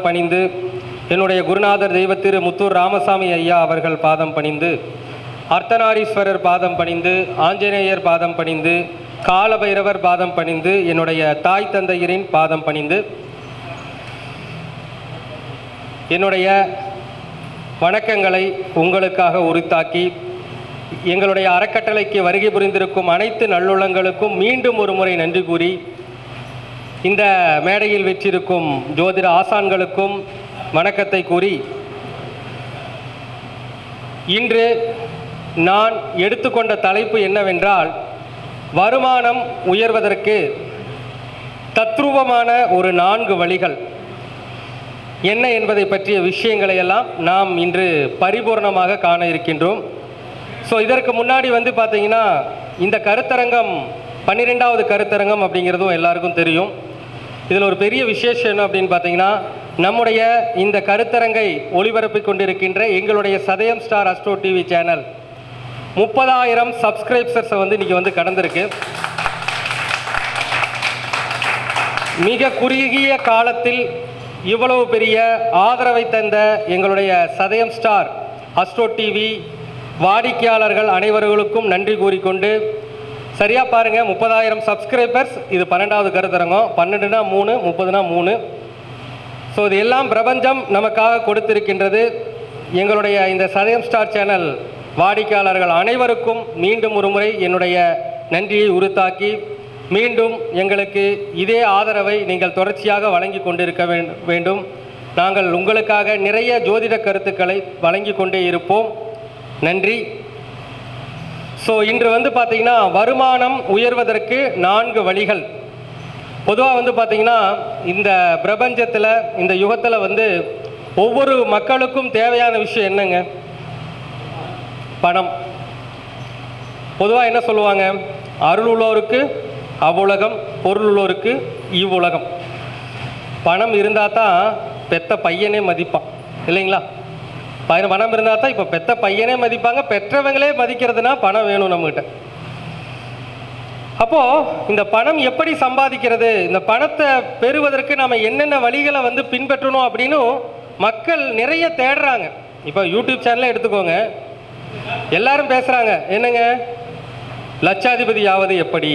பணிந்து என்னுடைய குருநாதர் தெய்வத்திரு முத்தூர் ராமசாமி ஐயா அவர்கள் பாதம் பணிந்து, அர்த்தநாரீஸ்வரர் பாதம் பணிந்து, ஆஞ்சநேயர் பாதம் பணிந்து, காலபைரவர் பாதம் பணிந்து, என்னுடைய தாய் தந்தையரின் பாதம் பணிந்து என்னுடைய வணக்கங்களை உங்களுக்காக உரித்தாக்கி, எங்களுடைய அறக்கட்டளைக்கு வருகை புரிந்திருக்கும் அனைத்து நல்லுள்ளங்களுக்கும் மீண்டும் ஒரு முறை நன்றி கூறி, இந்த மேடையில் வெற்றிருக்கும் ஜோதிட ஆசான்களுக்கும் வணக்கத்தை கூறி, இன்று நான் எடுத்துக்கொண்ட தலைப்பு என்னவென்றால், வருமானம் உயர்வதற்கு தத்ரூபமான ஒரு 4 வழிகள் என்ன என்பதை பற்றிய விஷயங்களை எல்லாம் நாம் இன்று பரிபூர்ணமாக காண இருக்கின்றோம். ஸோ இதற்கு முன்னாடி பார்த்தீங்கன்னா இந்த கருத்தரங்கம் 12வது கருத்தரங்கம் அப்படிங்கிறதும் எல்லாருக்கும் தெரியும். இதில் ஒரு பெரிய விசேஷம் என்ன அப்படின்னு பார்த்தீங்கன்னா, நம்முடைய இந்த கருத்தரங்கை ஒளிபரப்பிக் கொண்டிருக்கின்ற எங்களுடைய சதயம் ஸ்டார் அஸ்ட்ரோ டிவி சேனல் 30,000 சப்ஸ்கிரைபர்ஸை இன்றைக்கி கடந்திருக்கு. மிக குறுகிய காலத்தில் இவ்வளவு பெரிய ஆதரவை தந்த எங்களுடைய சதயம் ஸ்டார் அஸ்ட்ரோ டிவி வாடிக்கையாளர்கள் அனைவர்களுக்கும் நன்றி கூறிக்கொண்டு, சரியாக பாருங்கள், 30,000 சப்ஸ்கிரைபர்ஸ். இது 12வது கருத்தரங்கம். 12னா 3, 30னா 3. ஸோ இது எல்லாம் பிரபஞ்சம் நமக்காக கொடுத்திருக்கின்றது. எங்களுடைய இந்த சதயம் ஸ்டார் சேனல் வாடிக்கையாளர்கள் அனைவருக்கும் மீண்டும் ஒரு முறை என்னுடைய நன்றியை உரித்தாக்கி, மீண்டும் எங்களுக்கு இதே ஆதரவை நீங்கள் தொடர்ச்சியாக வழங்கி கொண்டிருக்க வேண்டும். நாங்கள் உங்களுக்காக நிறைய ஜோதிட கருத்துக்களை வழங்கி கொண்டே இருப்போம். நன்றி. ஸோ இன்று பார்த்தீங்கன்னா வருமானம் உயர்வதற்கு 4 வழிகள். பொதுவாக பார்த்தீங்கன்னா இந்த பிரபஞ்சத்தில், இந்த யுகத்தில் ஒவ்வொரு மக்களுக்கும் தேவையான விஷயம் என்னங்க? பணம். பொதுவாக என்ன சொல்லுவாங்க? அருள் உள்ளோருக்கு அவ்வுலகம், பொருள் உள்ளோருக்கு இவ்வுலகம். பணம் இருந்தால் தான் பெத்த பையனே மதிப்பான், இல்லைங்களா? பணம் இருந்தால் தான் இப்போ பெத்த பையனே மதிப்பாங்க. பெற்றவங்களே மதிக்கிறதுனா பணம் வேணும் நம்மகிட்ட. அப்போது இந்த பணம் எப்படி சம்பாதிக்கிறது, இந்த பணத்தை பெறுவதற்கு நம்ம என்னென்ன வழிகளை பின்பற்றணும் அப்படின்னு மக்கள் நிறைய தேடுறாங்க. இப்போ யூடியூப் சேனலே எடுத்துக்கோங்க, எல்லாரும் பேசுகிறாங்க. என்னங்க, லட்சாதிபதி ஆவது எப்படி,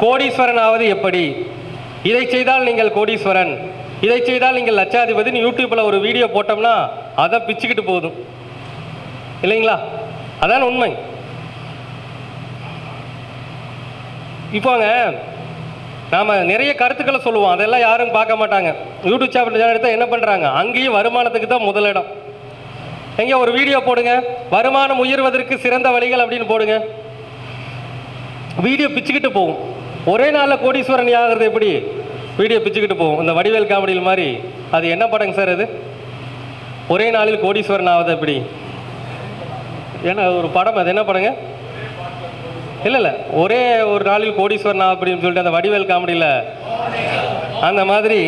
கோடீஸ்வரன் ஆவது எப்படி, இதை செய்தால் நீங்கள் கோடீஸ்வரன், இதை செய்தால் நீங்கள் லட்சாதிபதினு யூடியூப்பில் ஒரு வீடியோ போட்டோம்னா அதை பிச்சுக்கிட்டு போதும், இல்லைங்களா? அதான் உண்மை. இப்போங்க நாம் நிறைய கருத்துக்களை சொல்லுவோம், அதெல்லாம் யாரும் பார்க்க மாட்டாங்க. யூடியூப் சேனல் எடுத்தால் என்ன பண்ணுறாங்க, அங்கேயும் வருமானத்துக்கு தான் முதலிடம். எங்கே ஒரு வீடியோ போடுங்க, வருமானம் உயர்வதற்கு சிறந்த வழிகள் அப்படின்னு போடுங்க, வீடியோ பிச்சுக்கிட்டு போகும். ஒரே நாளில் கோடீஸ்வரன் ஆகிறது எப்படி? வீடியோ பிச்சுக்கிட்டு போகும். இந்த வடிவேல் காமெடியில் மாதிரி. அது என்ன படங்க சார் அது? ஒரே நாளில் கோடீஸ்வரன் ஆகுது எப்படி? ஏன்னா ஒரு படம், அது என்ன படங்க? இல்லை, ஒரே ஒரு நாளில் கோடீஸ்வரன் ஆகுது அப்படின்னு சொல்லிட்டு அந்த வடிவேல் காமெடியில் அந்த மாதிரி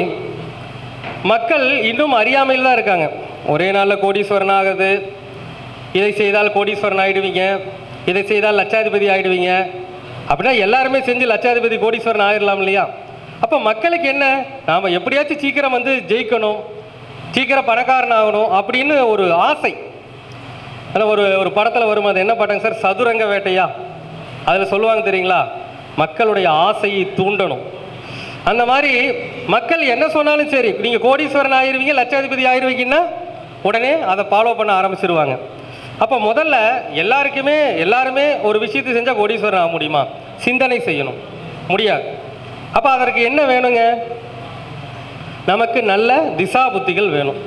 மக்கள் இன்னும் அறியாமையில் தான் இருக்காங்க. ஒரே நாளில் கோடீஸ்வரன் ஆகுது, இதை செய்தால் கோடீஸ்வரன் ஆகிடுவீங்க, இதை செய்தால் லட்சாதிபதி ஆகிடுவீங்க அப்படின்னா எல்லாருமே செஞ்சு லட்சாதிபதி கோடீஸ்வரன் ஆகிடலாம் இல்லையா? அப்போ மக்களுக்கு என்ன, நாம் எப்படியாச்சும் சீக்கிரம் ஜெயிக்கணும், சீக்கிரம் பணக்காரன் ஆகணும் அப்படின்னு ஒரு ஆசை. ஆனால் ஒரு படத்தில் வரும், அது என்ன படங்க சார்? சதுரங்க வேட்டையா? அதில் சொல்லுவாங்க தெரியுங்களா, மக்களுடைய ஆசையை தூண்டணும். அந்த மாதிரி மக்கள் என்ன சொன்னாலும் சரி, நீங்கள் கோடீஸ்வரன் ஆகிடுவீங்க, லட்சாதிபதி ஆகிடுவீங்கன்னா உடனே அதை ஃபாலோ பண்ண ஆரம்பிச்சிருவாங்க. அப்போ முதல்ல எல்லாருமே ஒரு விஷயத்தை செஞ்சால் கோடீஸ்வரன் ஆக முடியுமா? சிந்தனை செய்யணும், முடியாது. அப்போ அதற்கு என்ன வேணுங்க? நமக்கு நல்ல திசா புத்திகள் வேணும்.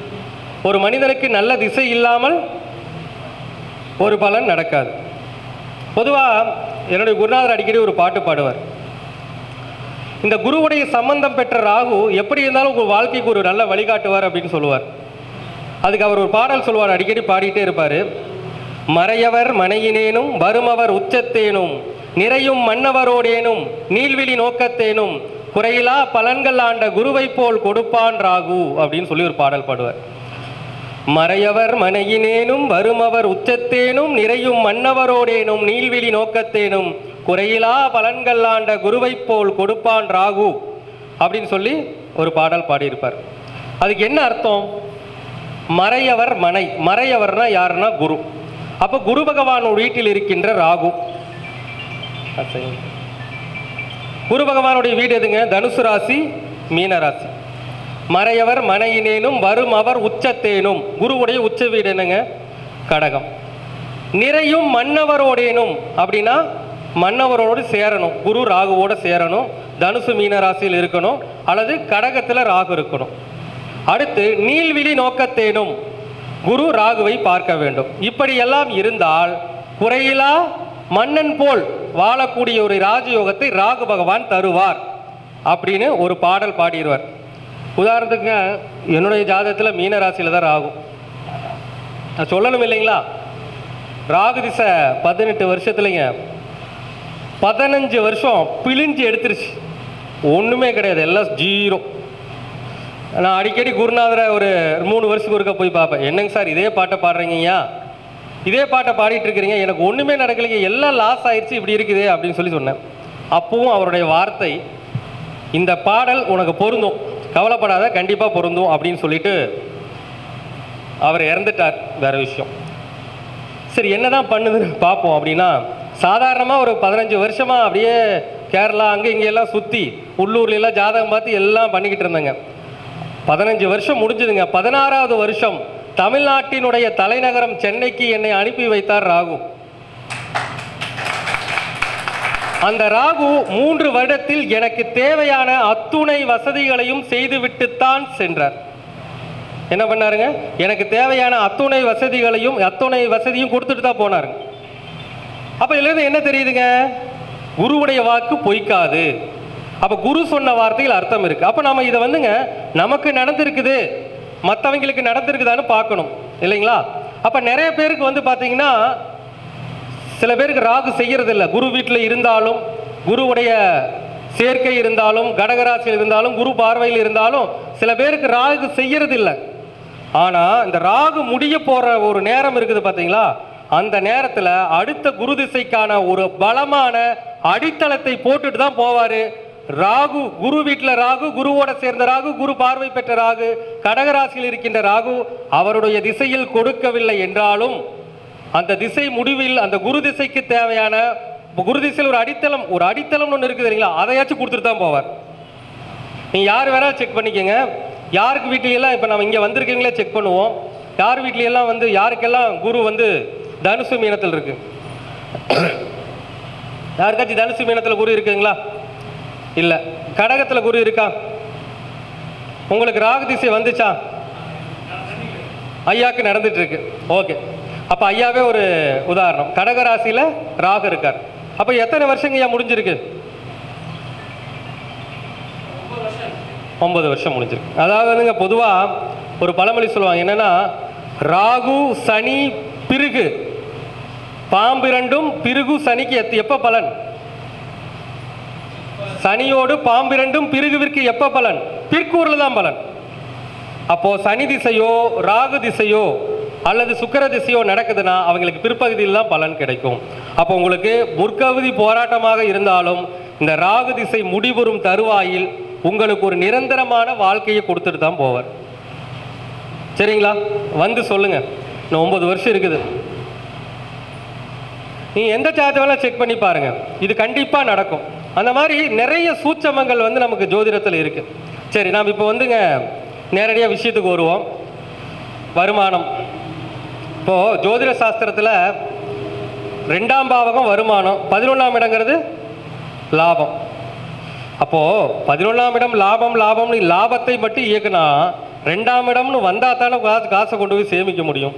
ஒரு மனிதனுக்கு நல்ல திசை இல்லாமல் ஒரு பலன் நடக்காது. பொதுவாக என்னுடைய குருநாதர் அடிக்கடி ஒரு பாட்டு பாடுவார். இந்த குருவுடைய சம்பந்தம் பெற்ற ராகு எப்படி இருந்தாலும் உங்கள் வாழ்க்கைக்கு ஒரு நல்ல வழிகாட்டுவார் அப்படின்னு சொல்லுவார். அதுக்கு அவர் ஒரு பாடல் சொல்லுவார், அடிக்கடி பாடிட்டே இருப்பார். மறையவர் மனையினேனும் வருமவர் உச்சத்தேனும் நிறையும் மன்னவரோடேனும் நீள்விழி நோக்கத்தேனும் குறையிலா பலன்கள் ஆண்ட குருவை போல் கொடுப்பான் ராகு அப்படின்னு சொல்லி ஒரு பாடல் பாடுவார். மறையவர் மனையினேனும் வருமவர் உச்சத்தேனும் நிறையும் மன்னவரோடேனும் நீள்விழி நோக்கத்தேனும் குறையிலா பலன்கள் ஆண்ட குருவை போல் கொடுப்பான் ராகு அப்படின்னு சொல்லி ஒரு பாடல் பாடியிருப்பார். அதுக்கு என்ன அர்த்தம்? மறையவர் மனை. மறையவர்னா யாருன்னா குரு. அப்போ குரு பகவான் வீட்டில் இருக்கின்ற ராகு. குரு பகவானுடைய வீடு எதுங்க? தனுசு ராசி, மீன ராசி. மறையவர் மனையினேனும் வரும் அவர் உச்சத்தேனும். குருவுடைய உச்ச வீடு என்னங்க? கடகம். நிறையும் மன்னவரோடேனும் அப்படின்னா மன்னவரோடு சேரணும். குரு ராகுவோடு சேரணும். தனுசு மீன ராசியில் இருக்கணும், அல்லது கடகத்தில் ராகு இருக்கணும். அடுத்து நீள்விழி நோக்கத்தேனும். குரு ராகுவை பார்க்க வேண்டும். இப்படியெல்லாம் இருந்தால் குறையிலா மன்னன் போல் வாழக்கூடிய ஒரு ராஜயோகத்தை ராகு பகவான் தருவார் அப்படின்னு ஒரு பாடல் பாடிடுவார். உதாரணத்துக்கு என்னுடைய ஜாதகத்தில் மீன ராசியில் தான் ராகு. நான் சொல்லணும் இல்லைங்களா? ராகு திசை 18 வருஷத்துலைங்க 15 வருஷம் பிழிஞ்சு எடுத்துருச்சு. ஒன்றுமே கிடையாது, எல்லாம் ஜீரோ. நான் அடிக்கடி குருநாதரை ஒரு 3 வருஷத்துக்கு ஒருக்க போய் பார்ப்பேன். என்னங்க சார் இதே பாட்டை பாடுறீங்கய்யா, இதே பாட்டை பாடிட்டு இருக்கிறீங்க, எனக்கு ஒன்றுமே நடக்கலைங்க, எல்லாம் லாஸ் ஆயிடுச்சு, இப்படி இருக்குது அப்படின்னு சொல்லி சொன்னேன். அப்பவும் அவருடைய வார்த்தை, இந்த பாடல் உனக்கு பொருந்தும், கவலைப்படாத, கண்டிப்பாக பொருந்தும் அப்படின்னு சொல்லிட்டு அவர் இறந்துட்டார். வேற விஷயம். சரி, என்னதான் பண்ணுதுன்னு பார்ப்போம். அப்படின்னா சாதாரணமாக ஒரு 15 வருஷமாக அப்படியே கேரளா அங்கே இங்கெல்லாம் சுற்றி உள்ளூர்லாம் ஜாதகம் பார்த்து எல்லாம் பண்ணிக்கிட்டு இருந்தாங்க. 15 வருஷம் முடிஞ்சதுங்க. 16வது வருஷம் தமிழ்நாட்டினுடைய தலைநகரம் சென்னைக்கு என்னை அனுப்பி வைத்தார் ராகு. அந்த ராகு 3 வருடத்தில் எனக்கு தேவையான அத்துணை வசதிகளையும் செய்துவிட்டுத்தான் சென்றார். என்ன பண்ணாருங்க? எனக்கு தேவையான அத்துணை வசதியும் கொடுத்துட்டு தான் போனாருங்க. அப்போ இதுலேருந்து என்ன தெரியுதுங்க? குருவுடைய வாக்கு பொய்க்காது. அப்போ குரு சொன்ன வார்த்தையில் அர்த்தம் இருக்குது. அப்போ நம்ம இதை வந்துங்க நமக்கு நடந்திருக்குது, மற்றவங்களுக்கு நடந்திருக்குதான்னு பார்க்கணும் இல்லைங்களா? அப்போ நிறைய பேருக்கு வந்து பார்த்தீங்கன்னா, சில பேருக்கு ராகு செய்கிறது இல்லை. குரு வீட்டில் இருந்தாலும், குருவுடைய சேர்க்கை இருந்தாலும், கடகராசியில் இருந்தாலும், குரு பார்வையில் இருந்தாலும் சில பேருக்கு ராகு செய்கிறது இல்லை. ஆனால் இந்த ராகு முடிய போகிற ஒரு நேரம் இருக்குது பார்த்தீங்களா? அந்த நேரத்தில் அடுத்த குரு திசைக்கான ஒரு பலமான அடித்தளத்தை போட்டுட்டு தான் போவார். ராகு குரு வீட்டில் ராகு, குருவோட சேர்ந்த ராகு, குரு பார்வை பெற்ற ராகு, கடகராசியில் இருக்கின்ற ராகு அவருடைய திசையில் கொடுக்கவில்லை என்றாலும் அந்த திசை முடிவில் அந்த குரு திசைக்கு தேவையான, குரு திசையில் ஒரு அடித்தளம் ஒன்று இருக்குது இல்லைங்களா, அதையாச்சும் கொடுத்துட்டு தான் போவார். நீங்கள் யார் வேணாலும் செக் பண்ணிக்கோங்க. யாருக்கு வீட்லையெல்லாம் இப்போ நம்ம இங்கே வந்திருக்கீங்களே செக் பண்ணுவோம். யார் வீட்லையெல்லாம் வந்து யாருக்கெல்லாம் குரு வந்து தனுசு மீனத்தில் இருக்கு? யாருக்காச்சும் தனுசு மீனத்தில் குரு இருக்குங்களா? இல்லை. கடகத்தில் குரு இருக்கா? உங்களுக்கு ராகு திசை வந்துச்சா? ஐயாவுக்கு நடந்துட்டு இருக்கு. ஓகே, அப்போ ஐயாவே ஒரு உதாரணம். கடகராசியில் ராகு இருக்கார். அப்போ எத்தனை வருஷங்க ஐயா முடிஞ்சிருக்கு? 9 வருஷம் முடிஞ்சிருக்கு. அதாவதுங்க பொதுவாக ஒரு பழமொழி சொல்லுவாங்க, என்னன்னா ராகு சனி பிருகு, பாம்பிரண்டும் பிருகு சனிக்கு எப்போ பலன்? சனியோடு பாம்பிரண்டும் பிருகுவிற்கு எப்போ பலன்? பிற்கூரில் தான் பலன். அப்போ சனி திசையோ ராகு திசையோ அல்லது சுக்கிர திசையோ நடக்குதுன்னா அவங்களுக்கு பிற்பகுதியில் தான் பலன் கிடைக்கும். அப்போ உங்களுக்கு முற்ககுதி போராட்டமாக இருந்தாலும் இந்த ராகு திசை முடிவுறும் தருவாயில் உங்களுக்கு ஒரு நிரந்தரமான வாழ்க்கையை கொடுத்துட்டு தான் போவார். சரிங்களா? வந்து சொல்லுங்க. இன்னும் 9 வருஷம் இருக்குது. நீங்கள் எந்த சார்ஜெல்லாம் செக் பண்ணி பாருங்க, இது கண்டிப்பாக நடக்கும். அந்த மாதிரி நிறைய சூட்சமங்கள் வந்து நமக்கு ஜோதிடத்தில் இருக்கு. சரி, நாம் இப்போ வந்துங்க நேரடியாக விஷயத்துக்கு வருவோம். வருமானம். இப்போது ஜோதிட சாஸ்திரத்தில் 2ஆம் பாவகம் வருமானம், 11ஆம் இடங்கிறது லாபம். அப்போது 11ஆம் இடம் லாபம்னு லாபத்தை மட்டும் இயக்குனா 2ஆம் இடம்னு வந்தால் தானே காசை கொண்டு போய் சேமிக்க முடியும்.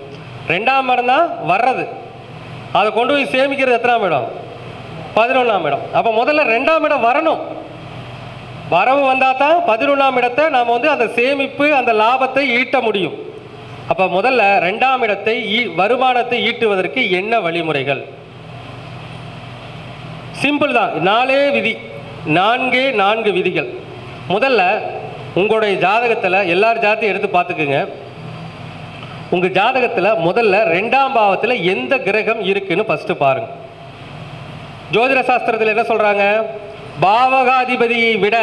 2ஆம் இடம் தான் வர்றது, அதை கொண்டு போய் சேமிக்கிறது எத்தனாம் இடம்? 11ஆம் இடம். அப்போ முதல்ல 2ஆம் இடம் வரணும். வரவு வந்தால் தான் 11ஆம் இடத்தை நாம் வந்து அந்த சேமிப்பு அந்த லாபத்தை ஈட்ட முடியும். அப்போ முதல்ல 2ஆம் இடத்தை வருமானத்தை ஈட்டுவதற்கு என்ன வழிமுறைகள்? சிம்பிள் தான், 4 விதி, 4 விதிகள். முதல்ல உங்களுடைய ஜாதகத்தில் எல்லார் ஜாதகத்தையும் எடுத்து பார்த்துக்குங்க. உங்கள் ஜாதகத்தில் முதல்ல 2ஆம் பாவத்தில் எந்த கிரகம் இருக்குன்னு ஃபஸ்ட்டு பாருங்க. ஜோதிட சாஸ்திரத்தில் என்ன சொல்கிறாங்க? பாவகாதிபதியை விட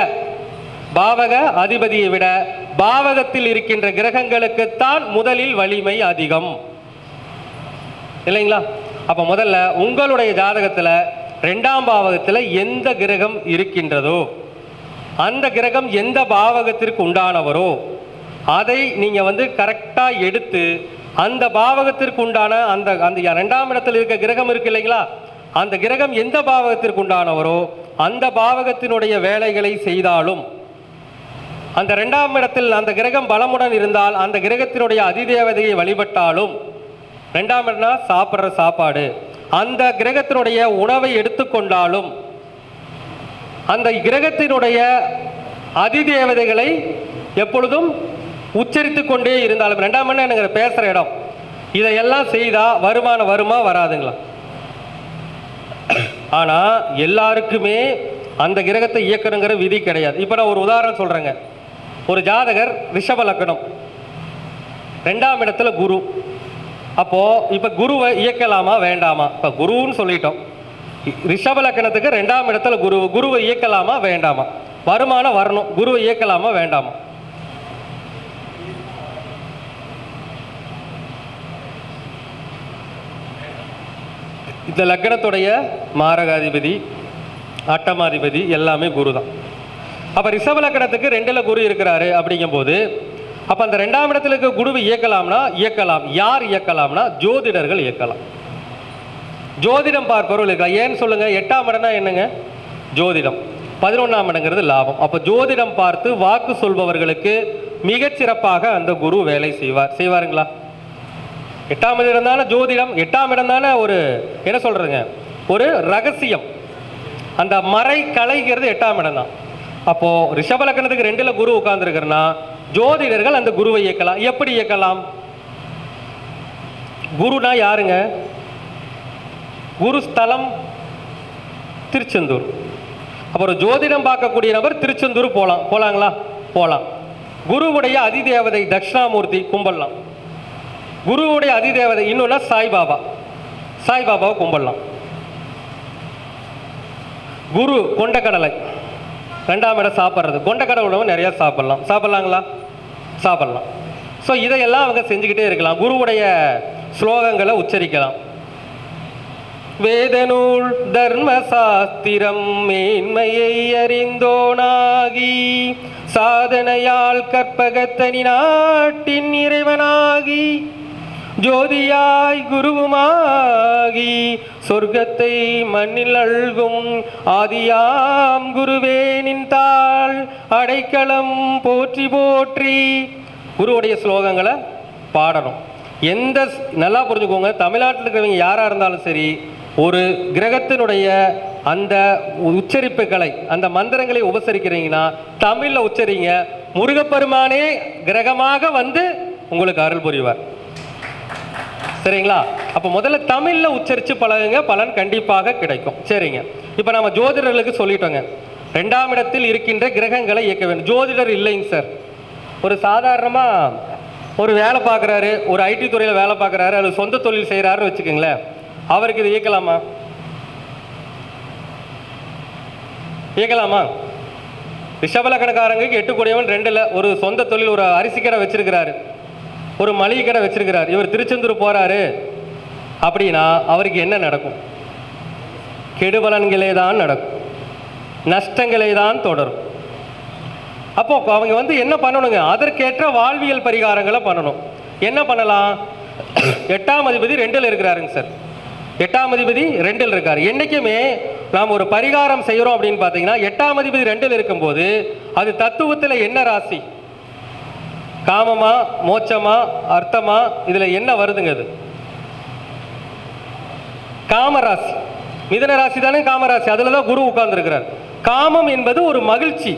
பாவக அதிபதியை விட பாவகத்தில் இருக்கின்ற கிரகங்களுக்குத்தான் முதலில் வலிமை அதிகம் இல்லைங்களா? அப்ப முதல்ல உங்களுடைய ஜாதகத்துல 2ஆம் பாவகத்துல எந்த கிரகம் இருக்கின்றதோ அந்த கிரகம் எந்த பாவகத்திற்கு உண்டானவரோ அதை நீங்க கரெக்டா எடுத்து அந்த பாவகத்திற்கு உண்டான அந்த அந்த 2ஆம் இடத்தில் இருக்க கிரகம் இருக்கு இல்லைங்களா, அந்த கிரகம் எந்த பாவகத்திற்கு உண்டானவரோ அந்த பாவகத்தினுடைய வேலைகளை செய்தாலும், அந்த 2ஆம் இடத்தில் அந்த கிரகம் பலமுடன் இருந்தால் அந்த கிரகத்தினுடைய அதிதேவதையை வழிபட்டாலும், 2ஆம் இடம்னா சாப்பிட்ற சாப்பாடு, அந்த கிரகத்தினுடைய உணவை எடுத்துக்கொண்டாலும், அந்த கிரகத்தினுடைய அதிதேவதைகளை எப்பொழுதும் உச்சரித்து கொண்டே இருந்தாலும், 2ஆம் இடம் எனக்கு பேசுகிற இடம், இதையெல்லாம் செய்தால் வருமானம் வருமா வராதுங்களா? ஆனால் எல்லாருக்குமே அந்த கிரகத்தை இயக்கணுங்கிற விதி கிடையாது. இப்போ நான் ஒரு உதாரணம் சொல்கிறேங்க. ஒரு ஜாதகர் ரிஷப லக்னம், 2ஆம் இடத்துல குரு. அப்போது இப்போ குருவை இயக்கலாமா வேண்டாமா? இப்போ குருன்னு சொல்லிட்டோம். ரிஷப லக்னத்துக்கு 2ஆம் இடத்துல குருவை இயக்கலாமா வேண்டாமா? வருமானம் வரணும், குருவை இயக்கலாமா வேண்டாமா? இந்த லக்னத்துடைய மாரகாதிபதி அட்டமாதிபதி எல்லாமே குரு தான். அப்போ ரிஷப லக்னத்துக்கு 2ல் குரு இருக்கிறாரு அப்படிங்கும்போது அப்போ அந்த 2ஆம் இடத்துல இருக்க குருவை இயக்கலாம்னா இயக்கலாம். யார் இயக்கலாம்னா ஜோதிடர்கள் இயக்கலாம். ஜோதிடம் பார்ப்பவர்கள் இருக்கலாம். ஏன்னு சொல்லுங்க, 8ஆம் இடம்னா என்னங்க? ஜோதிடம். 11ஆம் இடங்கிறது லாபம். அப்போ ஜோதிடம் பார்த்து வாக்கு சொல்பவர்களுக்கு மிகச்சிறப்பாக அந்த குரு வேலை செய்வாருங்களா? 8ஆம் இடம் தானே ஜோதிடம், 8ஆம் இடம் தானே ஒரு என்ன சொல்றதுங்க, ஒரு ரகசியம். அந்த மறை கலைங்கிறது 8ஆம் இடம் தான். அப்போ ரிஷப லக்னத்துக்கு 2ல் குரு உட்கார்ந்துருக்கிறனா ஜோதிடர்கள் அந்த குருவை இயக்கலாம். எப்படி இயக்கலாம்? குருனா யாருங்க? குரு ஸ்தலம் திருச்செந்தூர். அப்புறம் ஜோதிடம் பார்க்கக்கூடிய நபர் திருச்செந்தூர் போலாங்களா? போலாம். குருவுடைய அதிதேவதை தட்சிணாமூர்த்தி கும்பிடலாம். குருவுடைய அதிதேவதை இன்னொன்னா சாய்பாபாவை கும்பிடலாம். குரு கொண்டக்கடலை 2ஆம் இடம் சாப்பிட்றது, கொண்டக்கடலை உணவு நிறைய சாப்பிடலாங்களா? சாப்பிடலாம். ஸோ இதையெல்லாம் அவங்க செஞ்சுக்கிட்டே இருக்கலாம். குருவுடைய ஸ்லோகங்களை உச்சரிக்கலாம். வேதநூல் தர்மசாஸ்திரம் மேன்மையை அறிந்தோனாகி சாதனையால் கற்பகத்தனி நாட்டின் இறைவனாகி ஜோதியாய் குருவுமாகி சொர்க்கத்தை மண்ணில் அழ்கும் ஆதியாம் குருவே நின்றாள் அடைக்கலம் போற்றி போற்றி. குருவுடைய ஸ்லோகங்களை பாடணும். நல்லா புரிஞ்சுக்கோங்க, தமிழ்நாட்டில் இருக்கிறவங்க யாராக இருந்தாலும் சரி, ஒரு கிரகத்தினுடைய அந்த உச்சரிப்புகளை அந்த மந்திரங்களை உபசரிக்கிறீங்கன்னா தமிழில் உச்சரிங்க. முருகப்பெருமானே கிரகமாக உங்களுக்கு அருள் புரிவார். சரிங்களா? அப்போ முதல்ல தமிழில் உச்சரித்து பழகுங்க, பலன் கண்டிப்பாக கிடைக்கும். சரிங்க, இப்போ நம்ம ஜோதிடர்களுக்கு சொல்லிட்டோங்க 2ஆம் இடத்தில் இருக்கின்ற கிரகங்களை இயக்க வேண்டும். ஜோதிடர் இல்லைங்க சார், ஒரு சாதாரணமாக ஒரு வேலை பார்க்குறாரு, ஒரு ஐடி துறையில் வேலை பார்க்குறாரு, அது சொந்த தொழில் செய்கிறாருன்னு வச்சுக்கோங்களேன், அவருக்கு இது இயக்கலாமா? இயக்கலாமா? ரிஷபலக்கணக்காரங்களுக்கு 8 கூடியவன் 2ல் ஒரு சொந்த தொழில், ஒரு அரிசி கடை வச்சிருக்கிறாரு, ஒரு மளிகை கடை வச்சிருக்கிறார். இவர் திருச்செந்தூர் போறாரு அப்படின்னா அவருக்கு என்ன நடக்கும்? கெடுபலன்களே தான் நடக்கும், நஷ்டங்களே தான் தொடரும். அப்போ அவங்க என்ன பண்ணணுங்க? அதற்கேற்ற வாழ்வியல் பரிகாரங்களை பண்ணணும். என்ன பண்ணலாம்? 8ஆம் அதிபதி 2ல் இருக்கிறாருங்க சார். 8ஆம் அதிபதி 2ல் இருக்காரு. என்னைக்குமே நாம் ஒரு பரிகாரம் செய்கிறோம் அப்படின்னு பார்த்தீங்கன்னா 8ஆம் அதிபதி 2ல் இருக்கும்போது அது தத்துவத்தில் என்ன ராசி? காமமா, மோட்சமா, அர்த்தமா? இதுல என்ன வருதுங்க? அது காமராசி, மிதன ராசி தானே காமராசி. அதுலதான் குரு உட்கார்ந்து இருக்கிறார். காமம் என்பது ஒரு மகிழ்ச்சி.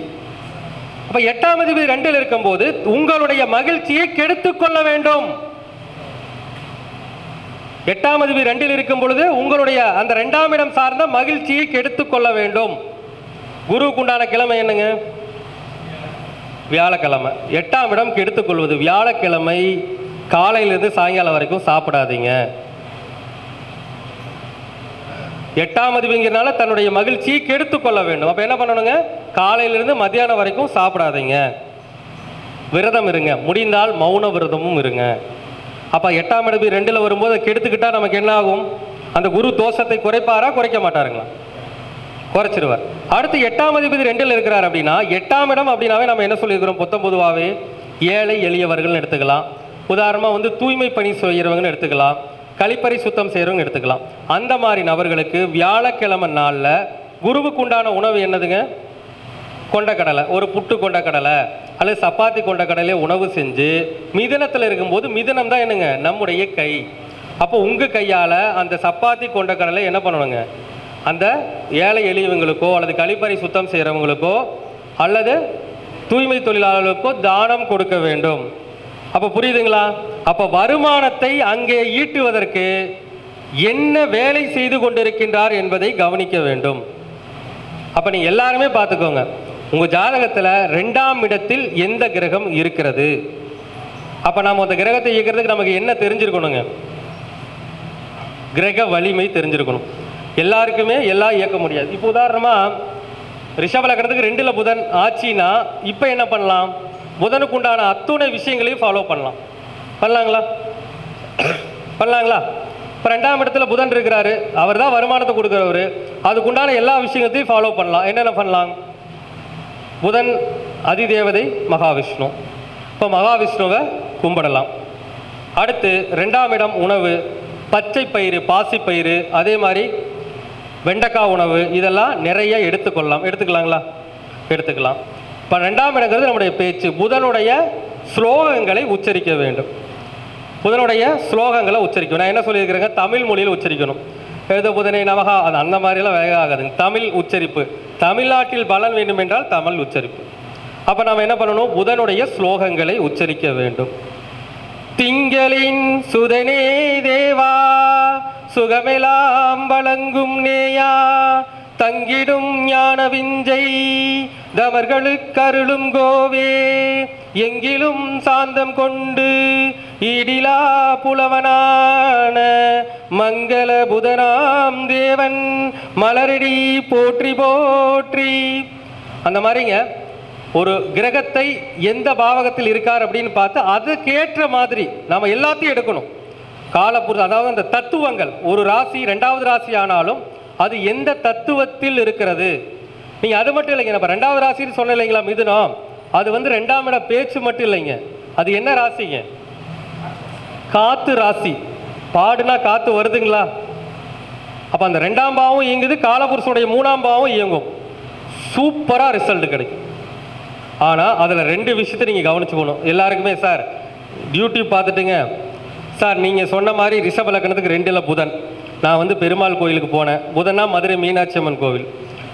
அப்ப 8ஆம் அதிபதி 2ல் இருக்கும்போது உங்களுடைய மகிழ்ச்சியை கெடுத்துக் கொள்ள வேண்டும். 8ஆம் அதிபதி 2ல் இருக்கும் பொழுது உங்களுடைய அந்த 2ஆம் இடம் சார்ந்த மகிழ்ச்சியை கெடுத்துக் கொள்ள வேண்டும். குருவுக்கு உண்டான கிழமை என்னங்க? வியாழக்கிழமை. 8ஆம் இடம் கெடுத்துக் கொள்வது. வியாழக்கிழமை காலையிலிருந்து சாயங்காலம் வரைக்கும் சாப்பிடாதீங்க. 8ஆம் அதிபதிங்கிறனால தன்னுடைய மகிழ்ச்சியை கெடுத்து கொள்ள வேண்டும். அப்போ என்ன பண்ணணுங்க? காலையிலிருந்து மத்தியானம் வரைக்கும் சாப்பிடாதீங்க, விரதம் இருங்க, முடிந்தால் மௌன விரதமும் இருங்க. அப்போ 8ஆம் அதிபதி 2ல் வரும்போது கெடுத்துக்கிட்டா நமக்கு என்ன ஆகும்? அந்த குரு தோஷத்தை குறைப்பாரா குறைக்க மாட்டாருங்களா? குறைச்சிருவார். அடுத்து 8ஆம் அதிபதி 2ல் இருக்கிறார் அப்படின்னா 8ஆம் இடம் அப்படின்னாவே நம்ம என்ன சொல்லியிருக்கிறோம்? பொதுவாகவே ஏழை எளியவர்கள்னு எடுத்துக்கலாம். உதாரணமாக தூய்மை பணி செய்கிறவங்கன்னு எடுத்துக்கலாம், கழிப்பறை சுத்தம் செய்கிறவங்க எடுத்துக்கலாம். அந்த மாதிரி நபர்களுக்கு வியாழக்கிழமை நாளில் குருவுக்கு உண்டான உணவு என்னதுங்க? கொண்டக்கடலை, ஒரு புட்டு கொண்டக்கடலை அல்லது சப்பாத்தி கொண்டக்கடலை உணவு செஞ்சு மிதனத்தில் இருக்கும்போது, மிதனம் தான் என்னங்க? நம்முடைய கை. அப்போ உங்கள் கையால் அந்த சப்பாத்தி கொண்டக்கடலை என்ன பண்ணணுங்க? அந்த ஏழை எளியவங்களுக்கோ அல்லது கழிப்பறை சுத்தம் செய்கிறவங்களுக்கோ அல்லது தூய்மை தொழிலாளர்களுக்கோ தானம் கொடுக்க வேண்டும். அப்போ புரியுதுங்களா? அப்போ வருமானத்தை அங்கே ஈட்டுவதற்கு என்ன வேலை செய்து கொண்டிருக்கின்றார் என்பதை கவனிக்க வேண்டும். அப்போ நீங்கள் எல்லாருமே பார்த்துக்கோங்க, உங்கள் ஜாதகத்தில் 2ஆம் இடத்தில் எந்த கிரகம் இருக்கிறது. அப்போ நாம் அந்த கிரகத்தை இயக்கிறதுக்கு நமக்கு என்ன தெரிஞ்சிருக்கணுங்க? கிரக வலிமை தெரிஞ்சிருக்கணும். எல்லாருக்குமே எல்லாம் இயக்க முடியாது. இப்போ உதாரணமாக ரிஷப லக்னத்துக்கு 2ல் புதன் ஆட்சினா இப்போ என்ன பண்ணலாம்? புதனுக்கு உண்டான அத்துணை விஷயங்களையும் ஃபாலோ பண்ணலாங்களா? இப்போ 2ஆம் இடத்துல புதன் இருக்கிறாரு, அவர் தான் வருமானத்தை கொடுக்குறவர், அதுக்குண்டான எல்லா விஷயங்களையும் ஃபாலோ பண்ணலாம். என்னென்ன பண்ணலாம்? புதன் அதிதேவதை மகாவிஷ்ணு, இப்போ மகாவிஷ்ணுவை கும்பிடலாம். அடுத்து 2ஆம் இடம் உணவு, பச்சை பயிறு, பாசிப்பயிறு, அதே மாதிரி வெண்டைக்காய் உணவு, இதெல்லாம் நிறைய எடுத்துக்கலாங்களா? எடுத்துக்கலாம். இப்போ 2ஆம் இடங்கிறது நம்முடைய பேச்சு. புதனுடைய ஸ்லோகங்களை உச்சரிக்க வேண்டும். புதனுடைய ஸ்லோகங்களை உச்சரிக்கணும். நான் என்ன சொல்லியிருக்கிறேங்க? தமிழ் மொழியில் உச்சரிக்கணும். எழுத புதனை நமகா, அது அந்த மாதிரிலாம் வேக ஆகாதுங்க. தமிழ் உச்சரிப்பு. தமிழ்நாட்டில் பலன் வேண்டும் என்றால் தமிழ் உச்சரிப்பு. அப்போ நாம் என்ன பண்ணணும்? புதனுடைய ஸ்லோகங்களை உச்சரிக்க வேண்டும். திங்களின் சுதனே தேவா, சுகமெலாம் வழங்கும் நேயா, தங்கிடும் ஞான விஞ்சை தவர்களுக்கு அருளும் கோவே, எங்கிலும் சாந்தம் கொண்டு ஈடிலா புலவனான மங்கள புதனாம் தேவன் மலரடி போற்றி போற்றி. அந்த மாதிரிங்க ஒரு கிரகத்தை எந்த பாவகத்தில் இருக்கார் அப்படின்னு பார்த்து அதுக்கேற்ற மாதிரி நாம் எல்லாத்தையும் எடுக்கணும். காலப்புற, அதாவது அந்த தத்துவங்கள், ஒரு ராசி 2வது ராசி ஆனாலும் அது எந்த தத்துவத்தில் இருக்கிறது. நீங்கள் அது மட்டும் இல்லைங்க, நம்ம 2வது ராசின்னு சொன்ன இல்லைங்களா மிதுனம், அது 2ஆம் இட பேச்சு மட்டும் இல்லைங்க, அது என்ன ராசிங்க? காத்து ராசி. பாடுனா காத்து வருதுங்களா? அப்போ அந்த 2ஆம் பாவம் இயங்குது, காலபுருஷனுடைய 3ஆம் பாவம் இயங்கும், சூப்பராக ரிசல்ட் கிடைக்கும். ஆனால் அதில் 2 விஷயத்தை நீங்கள் கவனிச்சுக்கணும். எல்லாருக்குமே சார் டியூட்டி பார்த்துட்டுங்க சார், நீங்கள் சொன்ன மாதிரி ரிஷப லக்னத்துக்கு 2ல் புதன், நான் பெருமாள் கோயிலுக்கு போனேன். புதன்னா மதுரை மீனாட்சி அம்மன் கோவில்,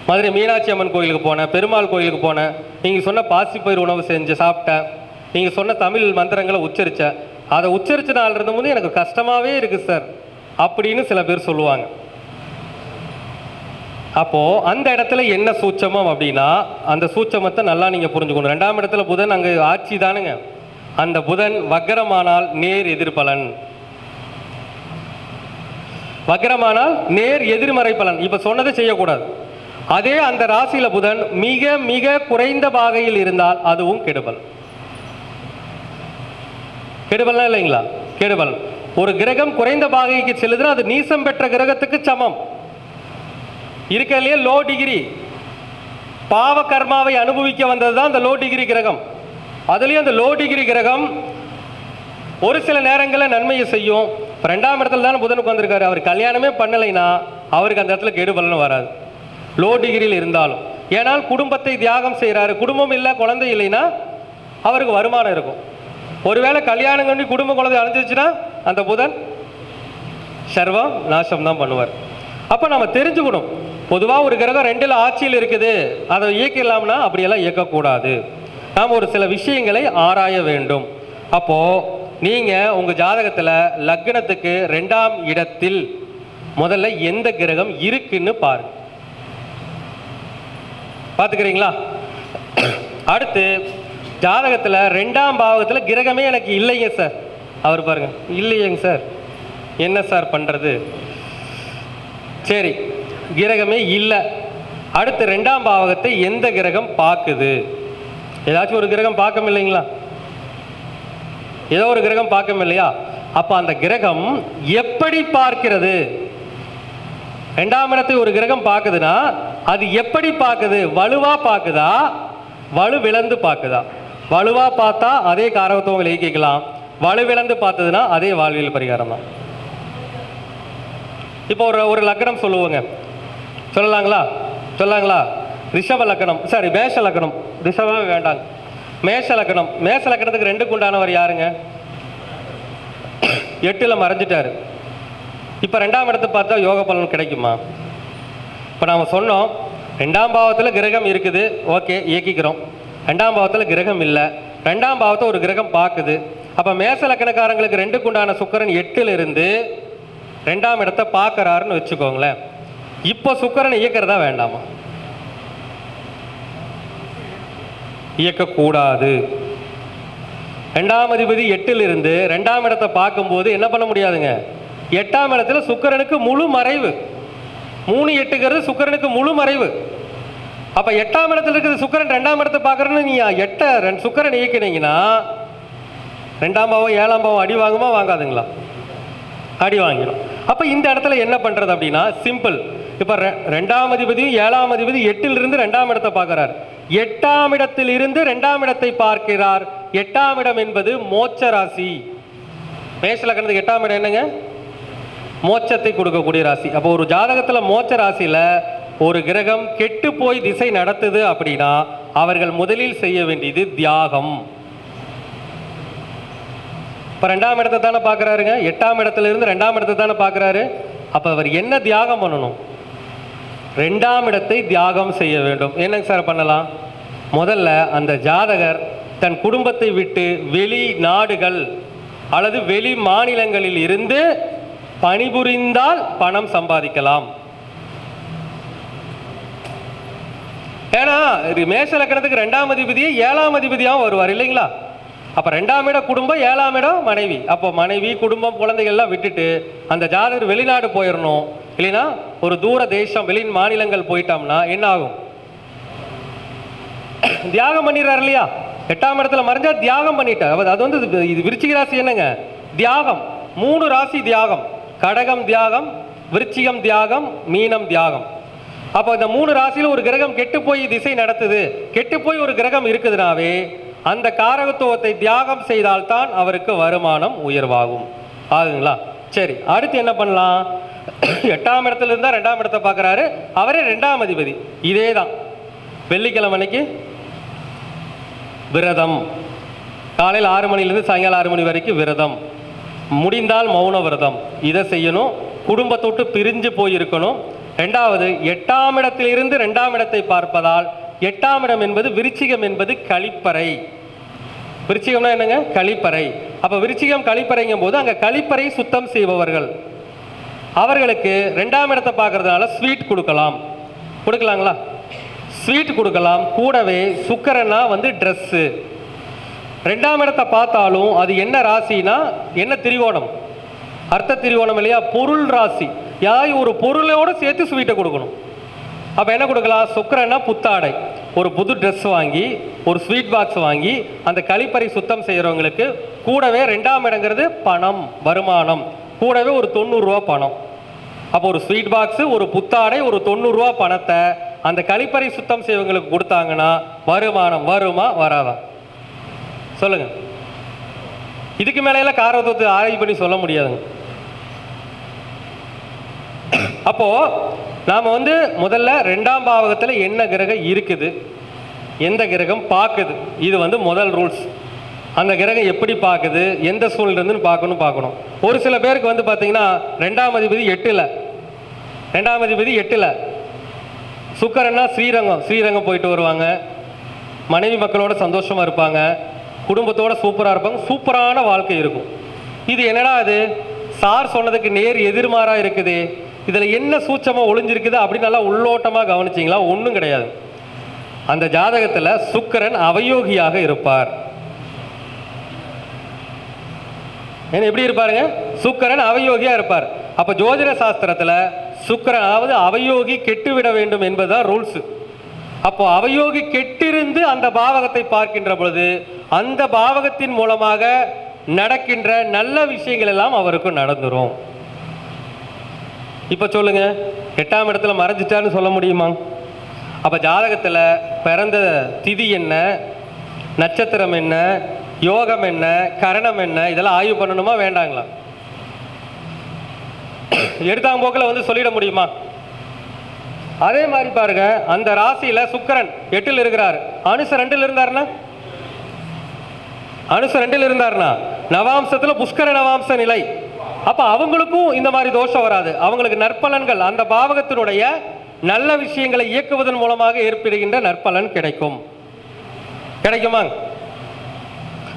மதுரை மீனாட்சி அம்மன் கோயிலுக்கு போனேன், பெருமாள் கோயிலுக்கு போனேன், நீங்கள் சொன்ன பாசிப்பயிர் உணவு செஞ்சு சாப்பிட்டேன், நீங்கள் சொன்ன தமிழ் மந்திரங்களை உச்சரித்தேன், அதை உச்சரித்த நாள் இருந்தபோது எனக்கு கஷ்டமாகவே இருக்குது சார் அப்படின்னு சில பேர் சொல்லுவாங்க. அப்போது அந்த இடத்துல என்ன சூட்சமம் அப்படின்னா, அந்த சூட்சமத்தை நல்லா நீங்கள் புரிஞ்சுக்கணும். 2ஆம் இடத்துல புதன் அங்கே ஆட்சி தானுங்க. அந்த புதன் வக்ரமானால் நேர் எதிர்பலன், வக்ரமானால் நேர் எதிர்மறை பலன். இப்போ சொன்னதை செய்யக்கூடாது. அதே அந்த ராசியில் புதன் மிக மிக குறைந்த பாகையில் இருந்தால் அதுவும் கெடுபல். கெடுபல்னா இல்லைங்களா? கெடுபல். ஒரு கிரகம் குறைந்த பாகைக்கு செல்லுதுன்னா அது நீசம் பெற்ற கிரகத்துக்கு சமம். இருக்கிறதுலே லோ டிகிரி பாவ கர்மாவை அனுபவிக்க வந்தது தான் அந்த லோ டிகிரி கிரகம். அதுலேயும் அந்த லோ டிகிரி கிரகம் ஒரு சில நேரங்களில் நன்மையை செய்யும். இப்போ 2ஆம் இடத்துல தானே புதனுக்கு வந்திருக்காரு. அவர் கல்யாணமே பண்ணலைன்னா அவருக்கு அந்த இடத்துல கெடு பலனும் வராது, லோ டிகிரியில் இருந்தாலும். ஏன்னால் குடும்பத்தை தியாகம் செய்கிறாரு. குடும்பம் இல்லை, குழந்தை இல்லைன்னா அவருக்கு வருமானம் இருக்கும். ஒருவேளை கல்யாணம் பண்ணி குடும்ப குழந்தை அடைஞ்சிச்சுன்னா அந்த புதன் சர்வம் நாசம் தான் பண்ணுவார். அப்போ நம்ம தெரிஞ்சுக்கணும், பொதுவாக ஒரு கிரகம் 2ல் ஆட்சியில் இருக்குது, அதை இயக்கலாம்னா அப்படியெல்லாம் இயக்கக்கூடாது. நாம் ஒரு சில விஷயங்களை ஆராய வேண்டும். அப்போது நீங்கள் உங்கள் ஜாதகத்தில் லக்னத்துக்கு 2ஆம் இடத்தில் முதல்ல எந்த கிரகம் இருக்குன்னு பாருங்க, பார்த்துக்கிறீங்களா? அடுத்து ஜாதகத்தில் 2ஆம் பாவகத்தில் கிரகமே எனக்கு இல்லைங்க சார், அவர் பாருங்க இல்லையேங்க சார், என்ன சார் பண்ணுறது? சரி, கிரகமே இல்லை. அடுத்து 2ஆம் பாவகத்தை எந்த கிரகம் பார்க்குது? ஏதாச்சும் ஒரு கிரகம் பார்க்கும் இல்லைங்களா? ஏதோ ஒரு கிரகம் பார்க்கும் இல்லையா? அப்போ அந்த கிரகம் எப்படி பார்க்கிறது? 2ஆம் இடத்தை ஒரு கிரகம் பார்க்குதுன்னா அது எப்படி பார்க்குது? வலுவா பார்க்குதா, வலுவிழந்து பார்க்குதா? வலுவா பார்த்தா அதே காரகத்துவம் விலகிக்கலாம், வலுவிழந்து பார்த்ததுன்னா அதே வாழ்வியல் பரிகாரம் தான். இப்போ ஒரு லக்கணம் சொல்லுவோங்க, சொல்லலாங்களா? சொல்லலாங்களா? ரிஷப லக்கணம், சாரி மேஷ லக்கணம், ரிஷபமே வேண்டாங்க, மேஷ லக்கணம். மேஷ லக்கணத்துக்கு 2க்கு உண்டானவர் யாருங்க? 8ல் மறைஞ்சிட்டாரு. இப்போ 2ஆம் இடத்தை பார்த்தா யோக பலன் கிடைக்குமா? இப்போ நாம் சொன்னோம் 2ஆம் பாவத்தில் கிரகம் இருக்குது, ஓகே இயக்கிக்கிறோம். 2ஆம் பாவத்தில் கிரகம் இல்லை, 2ஆம் பாவத்தை ஒரு கிரகம் பார்க்குது. அப்போ மேச லக்கணக்காரங்களுக்கு 2க்கு உண்டான சுக்கிரன் 8ல் இருந்து 2ஆம் இடத்தை பார்க்குறாருன்னு வச்சுக்கோங்களேன். இப்போ சுக்கிரனை இயக்கிறதா வேண்டாமா? இயக்கக்கூடாது. 2ஆம் அதிபதி 8ல் இருந்து 2ஆம் இடத்தை பார்க்கும்போது என்ன பண்ண முடியாதுங்க? 8ஆம் இடத்துல சுக்கிரனுக்கு முழு மறைவு. 3-8ங்கிறது சுக்கிரனுக்கு முழு மறைவு. அப்போ 8ஆம் இடத்துல இருக்கிறது சுக்கிரன் 2ஆம் இடத்தை பார்க்குறேன்னு நீ 8 சுக்கிரன் இயக்கினீங்கன்னா 2ஆம் பாவம் 7ஆம் பாவம் அடி வாங்குமா வாங்காதுங்களா? அடி வாங்கிடும். அப்போ இந்த இடத்துல என்ன பண்ணுறது அப்படின்னா சிம்பிள். இப்போ 2ஆம் அதிபதியும் 7ஆம் அதிபதி 8ல் இருந்து 2ஆம் இடத்தை பார்க்குறார். 8ஆம் இடத்தில் இருந்து 2ஆம் இடத்தை பார்க்கிறார். 8ஆம் இடம் என்பது மோட்ச ராசி. மேஷ லக்னத்துக்கு 8ஆம் இடம் என்னங்க? மோட்சத்தை கொடுக்கக்கூடிய ராசி. அப்போ ஒரு ஜாதகத்தில் மோட்ச ராசியில் ஒரு கிரகம் கெட்டு போய் திசை நடத்துது அப்படின்னா அவர்கள் முதலில் செய்ய வேண்டியது தியாகம். இப்போ 2ஆம் இடத்தை தானே பார்க்குறாருங்க, 8ஆம் இடத்துல இருந்து 2ஆம் இடத்தை தானே பார்க்குறாரு. அப்போ அவர் என்ன தியாகம் பண்ணணும்? 2ஆம் இடத்தை தியாகம் செய்ய வேண்டும். என்னங்க சார் பண்ணலாம்? முதல்ல அந்த ஜாதகர் தன் குடும்பத்தை விட்டு வெளி நாடுகள் அல்லது வெளி மாநிலங்களில் இருந்து பணிபுரிந்தால் பணம் சம்பாதிக்கலாம். ஏன்னா மேஷ லக்னத்துக்கு 2ஆம் அதிபதியே 7ஆம் அதிபதியாகவும் வருவார் இல்லைங்களா? அப்போ 2ஆம் இடம் குடும்பம், 7ஆம் இடம் மனைவி. அப்போ மனைவி குடும்பம் குழந்தைகள்லாம் விட்டுட்டு அந்த ஜாதகர் வெளிநாடு போயிடணும். இல்லைன்னா ஒரு தூர தேசம் வெளி மாநிலங்கள் போயிட்டோம்னா என்ன ஆகும்? தியாகம் பண்ணிடுறாரு இல்லையா? 8ஆம் இடத்துல மறைஞ்சா தியாகம் பண்ணிட்டார். அது வந்து இது விருச்சிக ராசி என்னங்க? தியாகம். 3 ராசி தியாகம். கடகம் தியாகம், விருச்சிகம் தியாகம், மீனம் தியாகம். அப்போ இந்த 3 ராசியில் ஒரு கிரகம் கெட்டு போய் திசை நடத்துது, கெட்டு போய் ஒரு கிரகம் இருக்குதுனாவே அந்த காரகத்துவத்தை தியாகம் செய்தால்தான் அவருக்கு வருமானம் உயர்வாகும். ஆகுங்களா? சரி, அடுத்து என்ன பண்ணலாம்? 8ஆம் இடத்துல இருந்தால் 2ஆம் இடத்தை பார்க்குறாரு, அவரே 2ஆம் அதிபதி. இதே தான் வெள்ளிக்கிழமை அன்னைக்கு விரதம், காலையில் 6 மணிலேருந்து சாயங்காலம் 6 மணி வரைக்கும் விரதம், முடிந்தால் மௌன விரதம். இதை செய்யணும். குடும்பத்தொட்டு பிரிஞ்சு போயிருக்கணும். 2வது 8ஆம் இடத்திலிருந்து 2ஆம் இடத்தை பார்ப்பதால் 8ஆம் இடம் என்பது விருச்சிகம் என்பது கழிப்பறை. விருச்சிகம்னா என்னங்க? கழிப்பறை. அப்போ விருச்சிகம் கழிப்பறைங்கும் போது அங்கே கழிப்பறை சுத்தம் செய்பவர்கள் அவர்களுக்கு 2ஆம் இடத்தை பார்க்கறதுனால ஸ்வீட் கொடுக்கலாம். கொடுக்கலாங்களா? ஸ்வீட் கொடுக்கலாம். கூடவே சுக்கரனா வந்து ட்ரெஸ்ஸு. 2ஆம் இடத்தை பார்த்தாலும் அது என்ன ராசினா என்ன திரிகோணம்? அர்த்த திரிகோணம் இல்லையா? பொருள் ராசி. யாராவது ஒரு பொருளோடு சேர்த்து ஸ்வீட்டை கொடுக்கணும். அப்போ என்ன கொடுக்கலாம்? சுக்கிரனா புத்தாடை, ஒரு புது ட்ரெஸ் வாங்கி, ஒரு ஸ்வீட் பாக்ஸ் வாங்கி அந்த கழிப்பறை சுத்தம் செய்கிறவங்களுக்கு கூடவே 2ஆம் இடங்கிறது பணம், வருமானம். கூடவே ஒரு 90 ரூபா பணம். அப்போ ஒரு ஸ்வீட் பாக்ஸு, ஒரு புத்தாடை, ஒரு 90 ரூபா பணத்தை அந்த கழிப்பறை சுத்தம் செய்வங்களுக்கு கொடுத்தாங்கன்னா வருமானம் வருமா வராதா? சொல்லுங்க. இதுக்கு மேலையெல்லாம் காரகத்துவத்தை ஆராய்ச்சி பண்ணி சொல்ல முடியாதுங்க. அப்போ நாம் வந்து முதல்ல 2ஆம் பாவகத்தில் என்ன கிரகம் இருக்குது, எந்த கிரகம் பார்க்குது, இது வந்து முதல் ரூல்ஸ். அந்த கிரகம் எப்படி பார்க்குது, எந்த சூழ்நிலைன்னு பார்க்கணும். ஒரு சில பேருக்கு வந்து பார்த்தீங்கன்னா 2ஆம் அதிபதி 8ல், 2ஆம் அதிபதி 8ல், சுக்கரன்னா ஸ்ரீரங்கம் போயிட்டு வருவாங்க, மனைவி மக்களோட சந்தோஷமாக இருப்பாங்க, குடும்பத்தோட சூப்பராக இருப்பாங்க, சூப்பரான வாழ்க்கை இருக்கும். இது என்னடா அது சார் சொன்னதுக்கு நேர் எதிர்மாறாக இருக்குது, இதில் என்ன சூட்சமாக ஒளிஞ்சிருக்குது அப்படின்னு நல்லா உள்ளோட்டமாக கவனிச்சிங்களா? ஒன்றும் கிடையாது. அந்த ஜாதகத்தில் சுக்கிரன் அவயோகியாக இருப்பார். ஏன்னா எப்படி இருப்பாருங்க? சுக்கிரன் அவயோகியாக இருப்பார். அப்போ ஜோதிட சாஸ்திரத்தில் சுக்கிரன், அதாவது அவயோகி கெட்டுவிட வேண்டும் என்பதுதான் ரூல்ஸ். அப்போ அவயோகி கெட்டிருந்து அந்த பாவகத்தை பார்க்கின்ற பொழுது அந்த பாவகத்தின் மூலமாக நடக்கின்ற நல்ல விஷயங்கள் எல்லாம் அவருக்கு நடந்துரும். இப்ப சொல்லுங்க, 8ஆம் இடத்துல மறைஞ்சிட்டான்னு சொல்ல முடியுமா? அப்ப ஜாதகத்துல பிறந்த திதி என்ன, நட்சத்திரம் என்ன, யோகம் என்ன, கரணம் என்ன, இதெல்லாம் ஆய்வு பண்ணணுமா வேண்டாங்களா? எடுத்தாங்க போக்கில் வந்து சொல்லிட முடியுமா? அதே மாதிரி பாருங்க, அந்த ராசியில சுக்கிரன் 8ல் இருக்கிறார், அனுச 2ல் இருந்தாருன்னா, அனுச 2ல் இருந்தாருன்னா நவாம்சத்துல புஷ்கர நவாம்ச நிலை. அப்ப அவங்களுக்கும் இந்த மாதிரி தோஷம் வராது. அவங்களுக்கு நற்பலன்கள், அந்த பாவகத்தினுடைய நல்ல விஷயங்களை இயக்குவதன் மூலமாக ஏற்படுகின்ற நற்பலன் கிடைக்கும். கிடைக்குமா?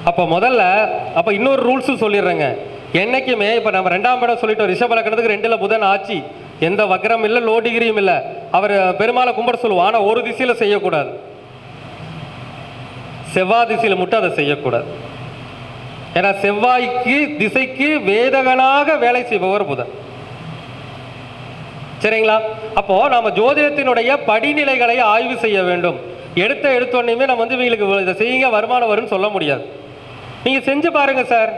அப்ப முதல்ல அப்ப இன்னொரு ரூல்ஸ் சொல்லிடுறேங்க. என்னைக்குமே இப்ப நம்ம 2ஆம் இடம் சொல்லிட்டோம், ரிஷப லக்னத்துக்கு 2ல் புதன் ஆட்சி, எந்த வக்ரம் இல்லை, லோ டிகிரியும் இல்லை. அவர் பெருமாளை கும்பிட சொல்லுவோம், ஆனா ஒரு திசையில செய்யக்கூடாது, செவ்வாய் திசையில மட்டும் அதை செய்யக்கூடாது. ஏன்னா செவ்வாய்க்கு திசைக்கு வேதகனாக வேலை செய்பவர் புதன். சரிங்களா? அப்போ நம்ம ஜோதிடத்தினுடைய படிநிலைகளை ஆய்வு செய்ய வேண்டும். எடுத்தோடனே நம்ம வந்து இவங்களுக்கு இதை செய்யுங்க வருமானம் வரும்னு சொல்ல முடியாது. நீங்க செஞ்சு பாருங்க சார்.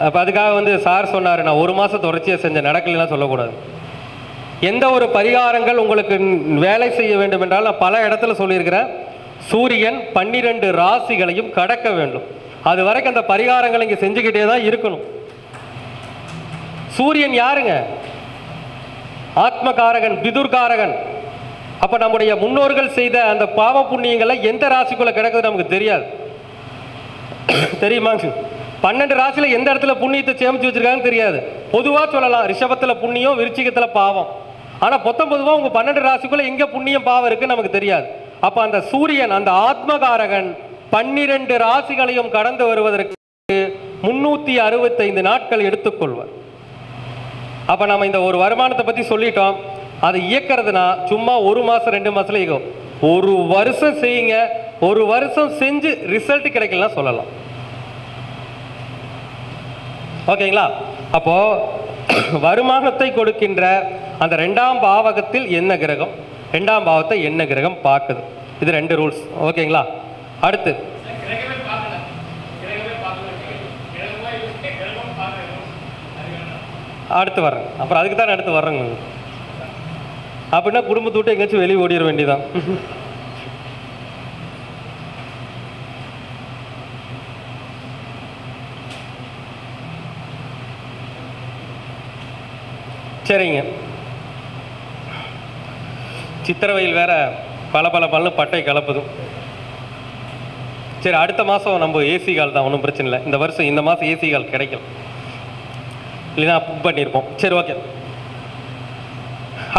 அப்ப அதுக்காக வந்து சார் சொன்னாரு நான் 1 மாசம் தொடர்ச்சியா செஞ்ச நடக்கலாம் சொல்லக்கூடாது. எந்த ஒரு பரிகாரங்கள் உங்களுக்கு வேலை செய்ய வேண்டும் என்றால் நான் பல இடத்துல சொல்லியிருக்கிறேன். சூரியன் 12 ராசிகளையும் கடக்க வேண்டும். அது வரைக்கும் அந்த பரிகாரங்களை இங்க செஞ்சுக்கிட்டே தான் இருக்கணும். சூரியன் யாருங்க? ஆத்மகாரகன், பிதுர்காரகன். அப்ப நம்முடைய முன்னோர்கள் செய்த அந்த பாவ புண்ணியங்களை எந்த ராசிக்குள்ள கிடக்குது நமக்கு தெரியாது. தெரியுமா? 12 ராசியில எந்த இடத்துல புண்ணியத்தை சேமிச்சு வச்சிருக்காங்கன்னு தெரியாது. பொதுவா சொல்லலாம், ரிஷபத்துல புண்ணியம், விருச்சிகத்துல பாவம். ஆனா பொதுவா உங்க 12 ராசிக்குள்ள எங்க புண்ணியம் பாவம் இருக்கு நமக்கு தெரியாது. அப்ப அந்த சூரியன், அந்த ஆத்மகாரகன் 12 ராசிகளையும் கடந்து வருவதற்கு 365 நாட்கள் எடுத்துக்கொள்வார். அப்ப நம்ம இந்த ஒரு வருமானத்தை பத்தி சொல்லிட்டோம். அதை இயக்கிறதுனா சும்மா 1 மாசம் 2 மாசத்துல இயக்கும். 1 வருஷம் செய்யுங்க. 1 வருஷம் செஞ்சு ரிசல்ட் கிடைக்கலாம் சொல்லலாம். ஓகேங்களா? அப்போ வருமானத்தை கொடுக்கின்ற அந்த 2ஆம் பாவகத்தில் என்ன கிரகம், 2ஆம் பாவத்தை என்ன கிரகம் பார்க்குது, இது 2 ரூல்ஸ். ஓகேங்களா? அடுத்து அடுத்து வர்றேன். அப்புறம் அதுக்கு தான் அடுத்து வர்றேங்க. அப்படின்னா குடும்பத்தை விட்டு எங்கேயாச்சும் வெளியே ஓடிட வேண்டியதான். சரிங்க. சித்திரவயல் வேற பல பட்டை கலப்புது. சரி, அடுத்த மாதம் நம்ம ஏசி கால் தான், ஒன்றும் பிரச்சனை இல்லை. இந்த வருஷம் இந்த மாதம் ஏசி கால் கிடைக்கும், இல்லைன்னா புக் பண்ணியிருப்போம். சரி, ஓகே.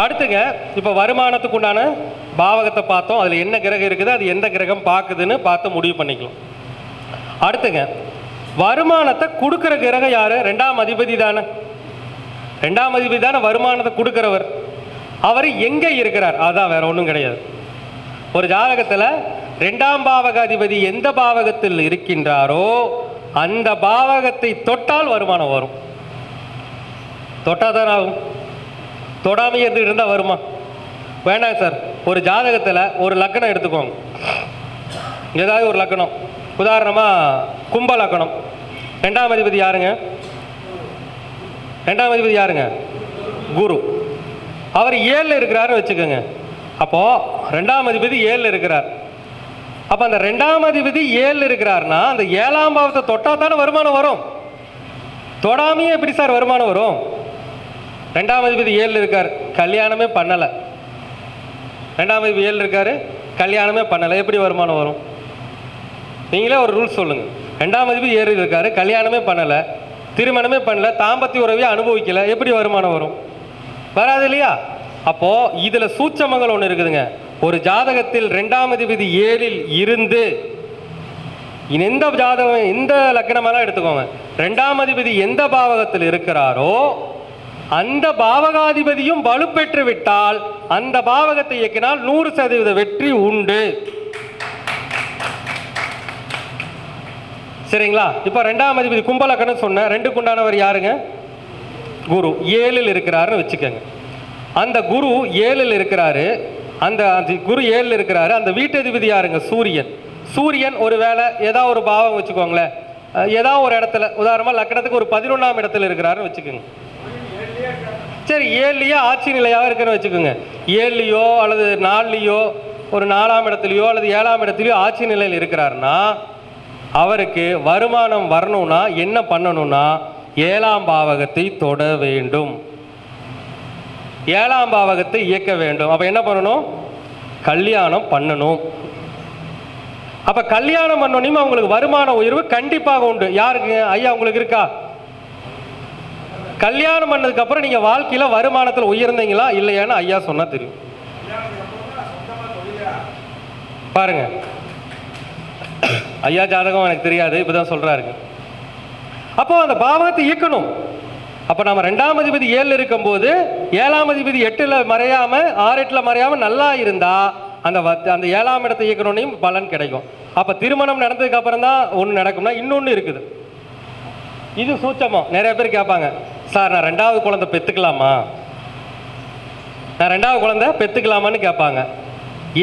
அடுத்துங்க, இப்போ வருமானத்துக்கு உண்டான பாவகத்தை பார்த்தோம். அதில் என்ன கிரகம் இருக்குது, அது எந்த கிரகம் பார்க்குதுன்னு பார்த்து முடிவு பண்ணிக்கலாம். அடுத்துங்க, வருமானத்தை கொடுக்குற கிரகம் யாரு? 2ஆம் அதிபதி தானே. 2ஆம் அதிபதி தானே வருமானத்தை கொடுக்கிறவர். அவர் எங்கே இருக்கிறார்? அதான், வேற ஒன்றும் கிடையாது. ஒரு ஜாதகத்தில் 2ஆம் பாவக அதிபதி எந்த பாவகத்தில் இருக்கின்றாரோ அந்த பாவகத்தை தொட்டால் வருமானம் வரும். தொட்டாதான் ஆகும், தொடாமையே இருந்தால் வருமா? வேண்டாம் சார். ஒரு ஜாதகத்தில் ஒரு லக்கணம் எடுத்துக்கோங்க, ஏதாவது ஒரு லக்கணம். உதாரணமாக கும்ப லக்கணம். 2ஆம் அதிபதி யாருங்க? 2ஆம் அதிபதி யாருங்க? குரு. அவர் 7ல் இருக்கிறாருன்னு வச்சுக்கோங்க. அப்போ 2ஆம் அதிபதி 7ல் இருக்கிறார். அப்போ அந்த 2ஆம் அதிபதி 7ல் இருக்கிறார்னா அந்த 7ஆம் பாவத்தை தொட்டா தானே வருமானம் வரும். தொடாமையே எப்படி சார் வருமானம் வரும்? 2ஆம் அதிபதி 7ல் இருக்கார், கல்யாணமே பண்ணலை. 2ஆம் அதிபதி 7ல் இருக்காரு, கல்யாணமே பண்ணலை, எப்படி வருமானம் வரும்? நீங்களே ஒரு ரூல்ஸ் சொல்லுங்க. 2ஆம் அதிபதி 7ல் இருக்காரு, கல்யாணமே பண்ணலை, திருமணமே பண்ணல, தாம்பத்திய உறவையே அனுபவிக்கல, எப்படி வருமானம் வரும்? வராது இல்லையா? அப்போ இதுல சூட்சமங்கள் ஒன்று இருக்குதுங்க. ஒரு ஜாதகத்தில் 2ஆம் அதிபதி 7ல் இருந்து, எந்த ஜாதகம் எந்த லக்னமெல்லாம் எடுத்துக்கோங்க, 2ஆம் அதிபதி எந்த பாவகத்தில் இருக்கிறாரோ அந்த பாவகாதிபதியும் வலுப்பெற்று விட்டால் அந்த பாவகத்தை இயக்கினால் 100% வெற்றி உண்டு. சரிங்களா? இப்போ 2ஆம் அதிபதி கும்பலக்கணம் சொன்ன 2க்கு உண்டானவர் யாருங்க? குரு. 7ல் இருக்கிறாருன்னு வச்சுக்கோங்க. அந்த குரு 7ல் இருக்கிறாரு. அந்த குரு 7ல் இருக்கிறாரு. அந்த வீட்டதிபதி யாருங்க? சூரியன். சூரியன் ஒரு வேளை ஏதாவது ஒரு பாவம் வச்சுக்கோங்களேன், ஏதாவது ஒரு இடத்துல, உதாரணமாக லக்னத்துக்கு ஒரு 11ஆம் இடத்துல இருக்கிறாருன்னு வச்சுக்கோங்க. சரி, 7லேயே ஆட்சி நிலையாக இருக்குன்னு வச்சுக்கோங்க. 7லேயோ அல்லது 4லேயோ ஒரு 4ஆம் இடத்துலையோ அல்லது 7ஆம் இடத்துலையோ ஆட்சி நிலையில் இருக்கிறாருன்னா அவருக்கு வருமானம் வரணும்னா என்ன பண்ணணும்னா 7ஆம் பாவகத்தை தொட வேண்டும், 7ஆம் பாவகத்தை இயக்க வேண்டும். அப்போ என்ன பண்ணணும்? கல்யாணம் பண்ணணும். அப்போ கல்யாணம் பண்ணணும், அவங்களுக்கு வருமான உயர்வு கண்டிப்பாக உண்டு. யாருக்கு? ஐயா உங்களுக்கு இருக்கா? கல்யாணம் பண்ணதுக்கு அப்புறம் நீங்க வாழ்க்கையில வருமானத்தில் உயர்ந்தீங்களா இல்லையான்னு ஐயா சொன்னா தெரியும். பாருங்க, ஐயா ஜாதகம் எனக்கு தெரியாது, இப்பதான் சொல்றாருங்க. அப்போ அந்த பாவகத்தை இயக்கணும். அப்போ நம்ம 2ஆம் அதிபதி 7ல் இருக்கும்போது 7ஆம் அதிபதி 8ல் மறையாம 6-8ல் மறையாம நல்லா இருந்தா அந்த 7ஆம் இடத்தை இயக்கணும்னு பலன் கிடைக்கும். அப்போ திருமணம் நடந்ததுக்கு அப்புறம் தான் ஒன்று நடக்கும்னா இன்னொன்று இருக்குது. இது சூட்சமம். நிறைய பேர் கேட்பாங்க, சார் நான் 2வது குழந்தை பெற்றுக்கலாமா, நான் 2வது குழந்தை பெற்றுக்கலாமான்னு கேட்பாங்க.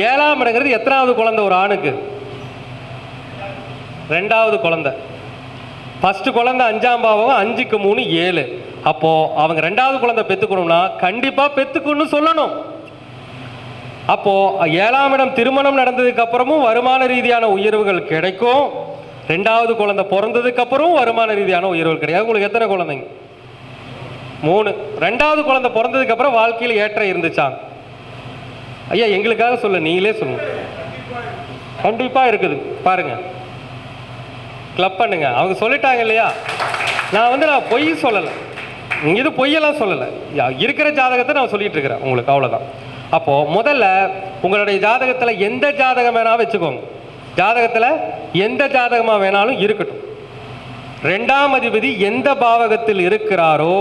7ஆம் இடங்கிறது எத்தனாவது குழந்தை ஒரு ஆணுக்கு? 2வது குழந்தை. ஃபர்ஸ்ட் குழந்தை 5ஆம் பாவம், 5க்கு 3 7. அப்போ அவங்க 2வது குழந்தை பெற்றுக்கணும்னா கண்டிப்பா பெற்றுக்கணும்னு சொல்லணும். அப்போ 7ஆம் இடம் திருமணம் நடந்ததுக்கு அப்புறமும் வருமான ரீதியான உயர்வுகள் கிடைக்கும். 2வது குழந்தை பிறந்ததுக்கு அப்புறம் வருமான ரீதியான உயர்வுகள் கிடையாது. உங்களுக்கு எத்தனை குழந்தைங்க? 3. 2வது குழந்தை பிறந்ததுக்கு அப்புறம் வாழ்க்கையில் ஏற்றம் இருந்துச்சாங்க? ஐயா எங்களுக்காக சொல்ல, நீங்களே சொல்லுங்க. கண்டிப்பா இருக்குது. பாருங்க, கிளப் பண்ணுங்க. அவங்க சொல்லிட்டாங்க இல்லையா? நான் பொய் சொல்லலை, இது பொய்யெல்லாம் சொல்லலை, இருக்கிற ஜாதகத்தை நான் சொல்லிட்டு இருக்கிறேன் உங்களுக்கு, அவ்வளோதான். அப்போ முதல்ல உங்களுடைய ஜாதகத்தில் எந்த ஜாதகம் வேணாலும் வச்சுக்கோங்க, ஜாதகத்தில் எந்த ஜாதகமாக வேணாலும் இருக்கட்டும். 2ஆம் அதிபதி எந்த பாவகத்தில் இருக்கிறாரோ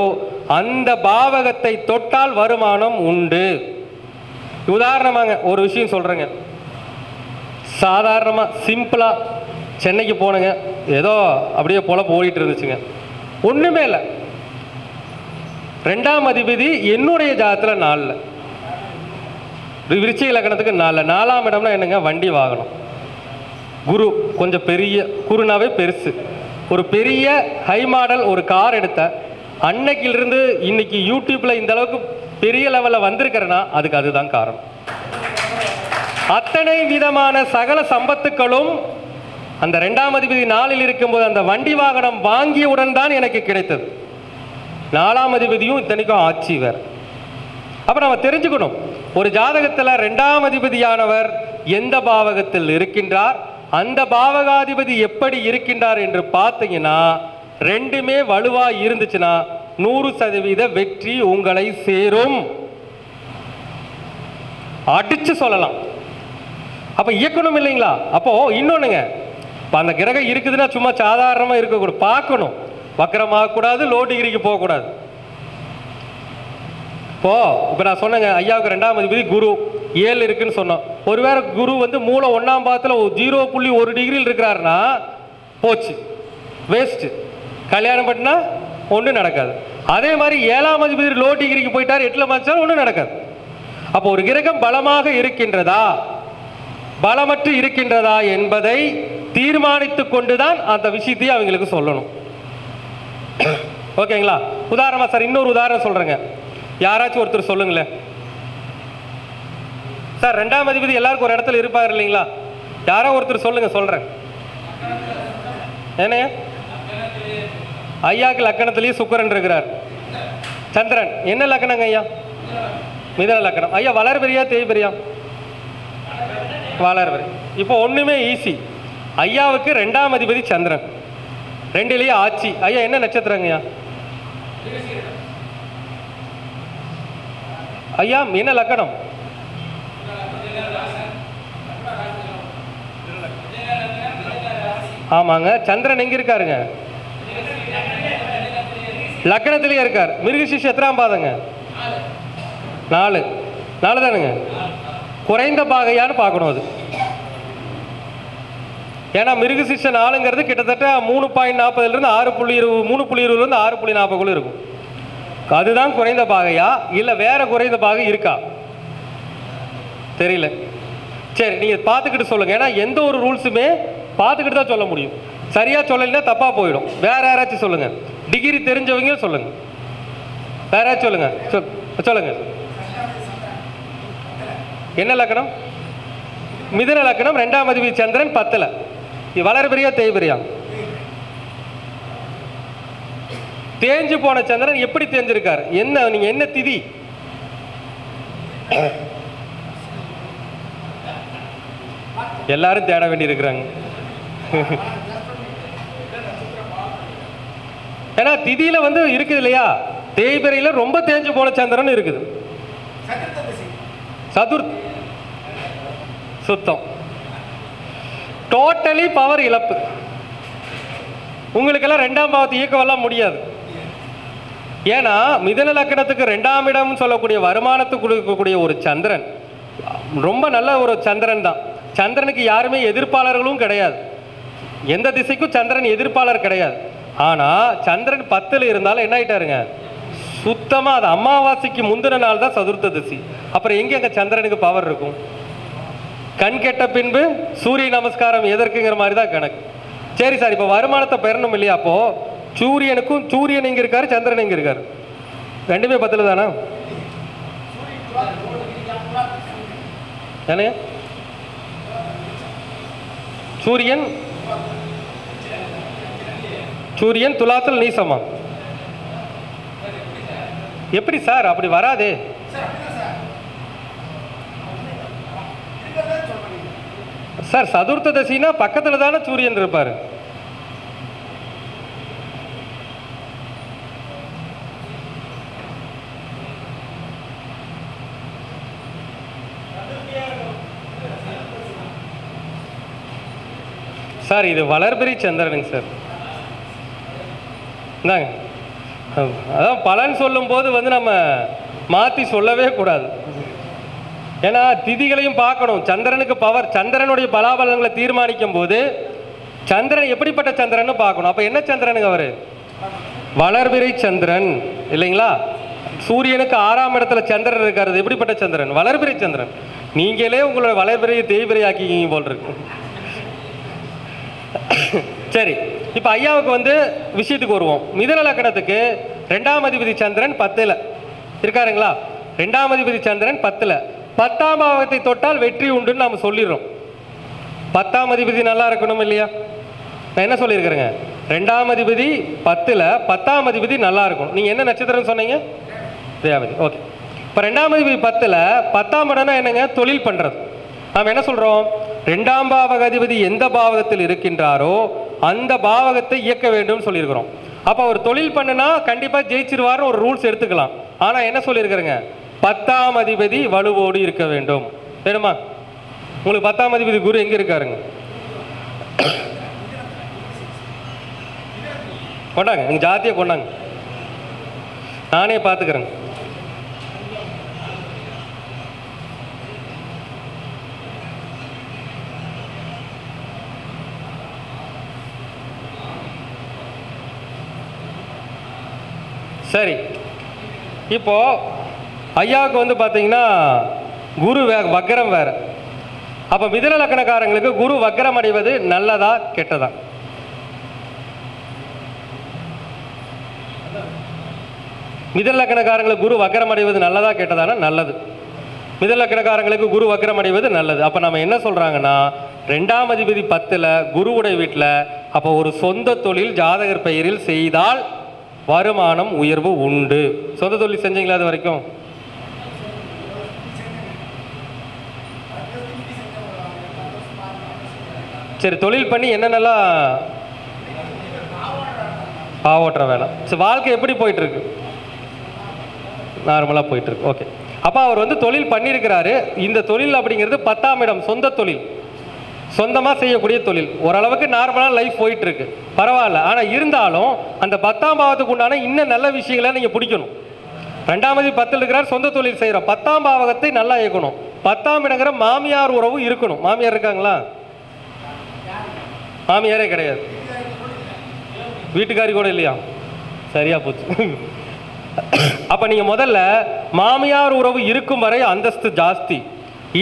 அந்த பாவகத்தை தொட்டால் வருமானம் உண்டு. உதாரணமாங்க ஒரு விஷயம் சொல்றேங்க. சாதாரணமாக சிம்பிளாக சென்னைக்கு போனேங்க, ஏதோ அப்படியே பொழப்பு ஓடிட்டு இருந்துச்சுங்க, ஒன்றுமே இல்லை. 2ஆம் அதிபதி என்னுடைய ஜாதகத்தில் 4ல், விருச்சிக லக்னத்துக்கு 4. 4ஆம் இடம்னா என்னங்க? வண்டி வாகனம். குரு கொஞ்சம் பெரிய, குருனாவே பெருசு, ஒரு பெரிய ஹை மாடல் ஒரு கார் எடுத்த அன்னைக்கிலிருந்து இன்னைக்கு யூடியூப்ல இந்த அளவுக்கு பெரிய லெவலில் வந்திருக்கிறேன்னா அதுக்கு அதுதான் காரணம். அத்தனை விதமான சகல சம்பத்துக்களும் அந்த 2ஆம் அதிபதி 4ல் இருக்கும்போது அந்த வண்டி வாகனம் வாங்கியவுடன் தான் எனக்கு கிடைத்தது. 4ஆம் அதிபதியும் இத்தனைக்கும் ஆட்சி வேற. அப்ப நம்ம தெரிஞ்சுக்கணும், ஒரு ஜாதகத்தில் 2ஆம் அதிபதியானவர் எந்த பாவகத்தில் இருக்கின்றார், அந்த பாவகாதிபதி எப்படி இருக்கின்றார் என்று பார்த்தீங்கன்னா ரெண்டுமே வலுவா இருந்துச்சுன்னா 100% வெற்றி உங்களை சேரும். அடிச்சு சொல்லலாம். அப்ப இயக்கணும் இல்லைங்களா? அப்போ இன்னொன்னுங்க, அந்த கிரகம் இருக்குதுன்னா சும்மா சாதாரணமா இருக்கக்கூடாது, பார்க்கணும். வக்கரமாக கூடாது, லோ டிகிரிக்கு போகக்கூடாது. இப்போ நான் சொன்னேங்க, ஐயாவுக்கு 2ஆம் அதிபதி குரு 7 இருக்குன்னு சொன்னோம். ஒருவேளை குரு மூல 1ஆம் பாவத்தில் 0.1 டிகிரியில் இருக்கிறாருன்னா போச்சு, வேஸ்ட். கல்யாணம் பண்ணா ஒன்றும் நடக்காது. அதே மாதிரி 7ஆம் அதிபதி லோ டிகிரிக்கு போயிட்டார், 8ல் மதிச்சாலும் ஒன்றும் நடக்காது. அப்போ ஒரு கிரகம் பலமாக இருக்கின்றதா பலமற்று இருக்கின்றதா என்பதை தீர்மானித்து கொண்டுதான் அந்த விஷயத்தையும் அவங்களுக்கு சொல்லணும். ஓகேங்களா? உதாரணமா சார் இன்னொரு உதாரணம் சொல்றேங்க. யாராச்சும் ஒருத்தர் சொல்லுங்களேன் சார், 2ஆம் அதிபதி எல்லாருக்கும் ஒரு இடத்துல இருப்பார் இல்லைங்களா? யாரோ ஒருத்தர் சொல்லுங்க, சொல்றேன். என்ன ஐயாக்கு லக்கணத்திலேயே சுக்கிரன் இருக்கிறார், சந்திரன். என்ன லக்கணங்க ஐயா? மிதன லக்கணம். ஐயா வளர் பெரியா தேய் பெரியா? வளர் பெரிய. இப்போ ஒண்ணுமே ஈஸி. ஐயாவுக்கு 2ஆம் அதிபதி சந்திரன், 2லேயே ஆட்சி. ஐயா என்ன நட்சத்திரங்க ஐயா? ஐயா என்ன லக்கணம்? ஆமாங்க, சந்திரன் எங்க இருக்காருங்க? லக்கணத்திலேயே இருக்கார். மிருகசீரிஷம் எத்தனாம் பாதங்க? 4. 4 தானுங்க. குறைந்த பாகையான்னு பார்க்கணும் அது. ஏன்னா மிருகசீரிஷம் 4ங்கிறது கிட்டத்தட்ட 3.40 6.20 3.20 6.40 இருக்கும். அதுதான் குறைந்த பாகையா இல்லை வேற குறைந்த பாகை இருக்கா தெரியல. சரி, நீங்கள் பார்த்துக்கிட்டு சொல்லுங்கள். ஏன்னா எந்த ஒரு ரூல்ஸுமே பார்த்துக்கிட்டு தான் சொல்ல முடியும். சரியாக சொல்லலைன்னா தப்பாக போயிடும். வேற யாராச்சும் சொல்லுங்கள். டிகிரி தெரிஞ்சவங்க சொல்லுங்கள். வேற யாராச்சும் சொல்லுங்கள். சொல்லுங்கள். என்ன லக்கணம்? மிதுன லக்கணம், 2ஆம் அதிபதி சந்திரன் 10ல். வளர்பிரியா தேய்பிரியா? தேஞ்சு போன சந்திரன் எப்படி தேஞ்சிருக்காரு? என்ன நீங்க என்ன திதி? எல்லாரும் தேட வேண்டி இருக்கிறாங்க. ஏன்னா திதியில வந்து இருக்குது இல்லையா, தேய்பிரையில ரொம்ப தேஞ்சு போன சந்திரன் இருக்குது. சதுர்த்தி சுத்தம், டோட்டலி பவர் இழப்பு. உங்களுக்கெல்லாம் 2ஆம் பாவத்தை இயக்கவெல்லாம் முடியாது. ஏன்னா மிதுன லக்கணத்துக்கு 2ஆம் இடம் சொல்லக்கூடிய வருமானத்துக்கு கொடுக்கக்கூடிய ஒரு சந்திரன் ரொம்ப நல்ல ஒரு சந்திரன் தான். சந்திரனுக்கு யாருமே எதிர்ப்பாளர்களும் கிடையாது. எந்த திசைக்கும் சந்திரன் எதிர்ப்பாளர் கிடையாது. ஆனால் சந்திரன் 10ல் இருந்தாலும் என்ன ஆயிட்டாருங்க, சுத்தமாக அது அமாவாசைக்கு முந்தின நாள் தான் சதுர்த்த திசை. அப்புறம் எங்கே அங்கே சந்திரனுக்கு பவர் இருக்கும்? கண் கெட்ட பின்பு சூரிய நமஸ்காரம் எதற்குங்கிற மாதிரி தான் கணக்கு. சரி சார், இப்போ வருமானத்தை பெறணும் இல்லையா? அப்போ சூரியன் எங்க இருக்காரு, சந்திரன் எங்க இருக்காரு? ரெண்டுமே 10ல் தானா? என்ன சூரியன் துலாத்தில் நீசமா? எப்படி சார்? அப்படி வராதே சார். சதுர்த்த தசினா பக்கத்தில் தானே சூரியன் இருப்பாரு. சார் இது வளர்பிரி சந்திரனுங்க சார். இந்தாங்க, அதான் பலன் சொல்லும் போது வந்து நம்ம மாற்றி சொல்லவே கூடாது. ஏன்னா திதிகளையும் பார்க்கணும். சந்திரனுக்கு பவர், சந்திரனுடைய பலாபலங்களை தீர்மானிக்கும் போது சந்திரன் எப்படிப்பட்ட சந்திரன் பார்க்கணும். அப்போ என்ன சந்திரனுங்க அவர்? வளர்பிறை சந்திரன் இல்லைங்களா? சூரியனுக்கு 6ஆம் இடத்துல சந்திரன் இருக்காரு. எப்படிப்பட்ட சந்திரன்? வளர்பிறை சந்திரன். நீங்களே உங்களோட வளர்பிறையை தேய்பிறை ஆக்கிக்கிங்க போல் இருக்கு. சரி, இப்போ ஐயாவுக்கு வந்து விஷயத்துக்கு வருவோம். மிதுன லக்கணத்துக்கு 2ஆம் அதிபதி சந்திரன் 10ல் இருக்காருங்களா? 2ஆம் அதிபதி சந்திரன் 10ல் 10ஆம் பாவத்தை தொட்டால் வெற்றி உண்டுன்னு நாம் சொல்லிடுறோம். 10ஆம் அதிபதி நல்லா இருக்கணும் இல்லையா? நான் என்ன சொல்லியிருக்கிறேங்க, 2ஆம் அதிபதி 10ல் 10ஆம் அதிபதி நல்லா இருக்கும். நீங்கள் என்ன நட்சத்திரம் சொன்னீங்க? ரேவதி. ஓகே. இப்போ 2ஆம் அதிபதி 10ல் 10ஆம் இடம்னா என்னங்க? தொழில் பண்ணுறது. நாம் என்ன சொல்கிறோம்? 2ஆம் பாவக அதிபதி எந்த பாவகத்தில் இருக்கின்றாரோ அந்த பாவகத்தை இயக்க வேண்டும் சொல்லியிருக்கிறோம். அப்போ அவர் தொழில் பண்ணுனா கண்டிப்பாக ஜெயிச்சிருவார்னு ஒரு ரூல்ஸ் எடுத்துக்கலாம். ஆனால் என்ன சொல்லியிருக்கிறேங்க, 10ஆம் அதிபதி வலுவோடு இருக்க வேண்டும். வேணுமா உங்களுக்கு? 10ஆம் அதிபதி குரு எங்கே இருக்காருங்க? கொண்டாங்க, நீங்கள் ஜாத்தியை கொண்டாங்க, நானே பார்த்துக்கிறேங்க. சரி, இப்போ ஐயாவுக்கு வந்து பார்த்தீங்கன்னா குரு வக்கரம் வேறு. அப்போ மிதுன லக்கணக்காரங்களுக்கு குரு வக்கரம் அடைவது நல்லதா கெட்டதா? மிதுன லக்கணக்காரங்களுக்கு குரு வக்கரம் அடைவது நல்லதா கெட்டதானா? நல்லது. மிதுன லக்கணக்காரங்களுக்கு குரு வக்கரம் அடைவது நல்லது. அப்போ நம்ம என்ன சொல்கிறாங்கன்னா, 2ஆம் அதிபதி 10ல் குருவுடைய வீட்டில், அப்போ ஒரு சொந்த தொழில் ஜாதகர் பெயரில் செய்தால் வருமானம் உயர்வு உண்டு. சொந்த தொழில் செஞ்சீங்களா அது வரைக்கும்? சரி, தொழில் பண்ணி என்னென்னலாம் பாவோட்டுற வேலை. சரி, வாழ்க்கை எப்படி போயிட்டுருக்கு? நார்மலாக போயிட்டுருக்கு. ஓகே. அப்போ அவர் வந்து தொழில் பண்ணியிருக்கிறாரு. இந்த தொழில் அப்படிங்கிறது 10ஆம் இடம், சொந்த தொழில், சொந்தமாக செய்யக்கூடிய தொழில். ஓரளவுக்கு நார்மலாக லைஃப் போயிட்டுருக்கு, பரவாயில்ல. ஆனால் இருந்தாலும் அந்த 10ஆம் பாவத்துக்கு உண்டான இன்னும் நல்ல விஷயங்களை நீங்கள் பிடிக்கணும். 2ஆம் அதிபதி 10ல் இருக்கிறார், சொந்த தொழில் செய்கிறோம். 10ஆம் பாவகத்தை நல்லா இயக்கணும். 10ஆம் இடங்கிற மாமியார் உறவு இருக்கணும். மாமியார் இருக்காங்களா? மாமியாரே கிடையாது. வீட்டுக்காரி கூட இல்லையா? சரியா போச்சு. அப்போ நீங்கள் முதல்ல மாமியார் உறவு இருக்கும் வரை அந்தஸ்து ஜாஸ்தி.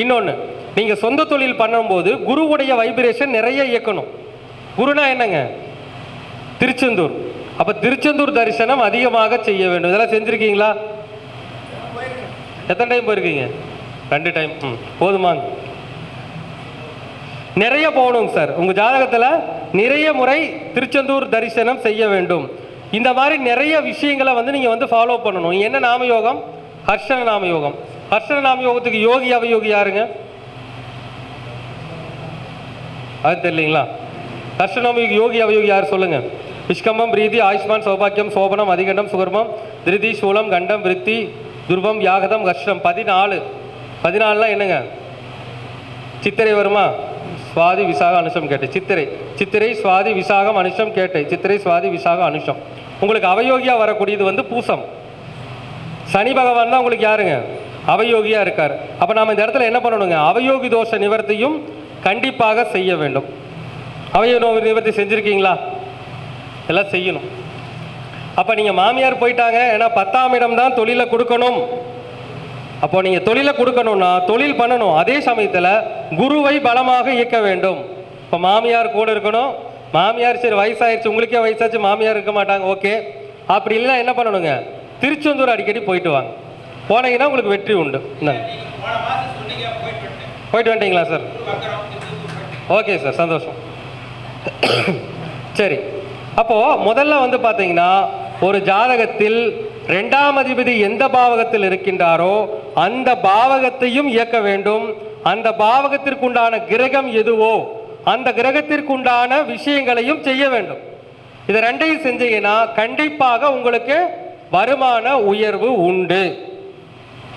இன்னொன்று, நீங்கள் சொந்த தொழில் பண்ணும்போது குருவுடைய வைப்ரேஷன் நிறைய இயக்கணும். குருனா என்னங்க? திருச்செந்தூர். அப்போ திருச்செந்தூர் தரிசனம் அதிகமாக செய்ய வேண்டும். இதெல்லாம் செஞ்சுருக்கீங்களா? எத்தனை டைம் போயிருக்கீங்க? 2 டைம். போதுமாங்க. நிறைய போகணுங்க சார். உங்கள் ஜாதகத்தில் நிறைய முறை திருச்செந்தூர் தரிசனம் செய்ய வேண்டும். இந்த மாதிரி நிறைய விஷயங்களை நீங்கள் ஃபாலோ பண்ணணும். என்ன நாமயோகம்? ஹர்ஷன நாமயோகம். ஹர்ஷன நாமயோகத்துக்கு யோகி அவயோகி யாருங்க? அது தெரியலீங்களா? ஹர்ஷநாமயோகி யோகி அவயோகி யார் சொல்லுங்க? விஷ்கம்பம், பிரீதி, ஆயுஷ்மான், சௌபாக்கியம், சோபனம், அதிகண்டம், சுகர்மம், திருதி, சூலம், கண்டம், விருத்தி, துர்வம், யாகதம், ஹர்ஷம். 14. 14லாம் என்னங்க? சித்திரை வருமா? சுவாதி, விசாக, அனுஷம் கேட்டை. சித்திரை, சுவாதி, விசாகம், அனுஷம் கேட்டை. சித்திரை, சுவாதி, விசாகம், அனுஷம். உங்களுக்கு அவயோகியாக வரக்கூடியது பூசம். சனி பகவான் தான் உங்களுக்கு யாருங்க? அவயோகியாக இருக்கார். அப்போ நாம் இந்த இடத்துல என்ன பண்ணணுங்க? அவயோகி தோஷ நிவர்த்தியும் கண்டிப்பாக செய்ய வேண்டும். அவயோகி நிவர்த்தி செஞ்சுருக்கீங்களா? எல்லாம் செய்யணும். அப்போ நீங்கள் மாமியார் போயிட்டாங்க, ஏன்னா 10ஆம் இடம் தான் தொழிலை கொடுக்கணும். அப்போ நீங்கள் தொழிலை கொடுக்கணும்னா தொழில் பண்ணணும். அதே சமயத்தில் குருவை பலமாக இயக்க வேண்டும். இப்போ மாமியார் கூட இருக்கணும். மாமியார் சரி வயசாகிடுச்சு, உங்களுக்கே வயசாச்சு, மாமியார் இருக்க மாட்டாங்க, ஓகே. அப்படி இல்லைன்னா என்ன பண்ணணுங்க? திருச்செந்தூர் அடிக்கடி போயிட்டு வாங்க. போனீங்கன்னா உங்களுக்கு வெற்றி உண்டு. போயிட்டு வந்துட்டீங்களா சார்? ஓகே சார், சந்தோஷம். சரி, அப்போது முதல்ல பார்த்தீங்கன்னா ஒரு ஜாதகத்தில் 2ஆம் அதிபதி எந்த பாவகத்தில் இருக்கின்றாரோ அந்த பாவகத்தையும் இயக்க வேண்டும். அந்த பாவகத்திற்குண்டான கிரகம் எதுவோ அந்த கிரகத்திற்குண்டான விஷயங்களையும் செய்ய வேண்டும். இதை 2ஐயும் செஞ்சீங்கன்னா கண்டிப்பாக உங்களுக்கு வருமான உயர்வு உண்டு.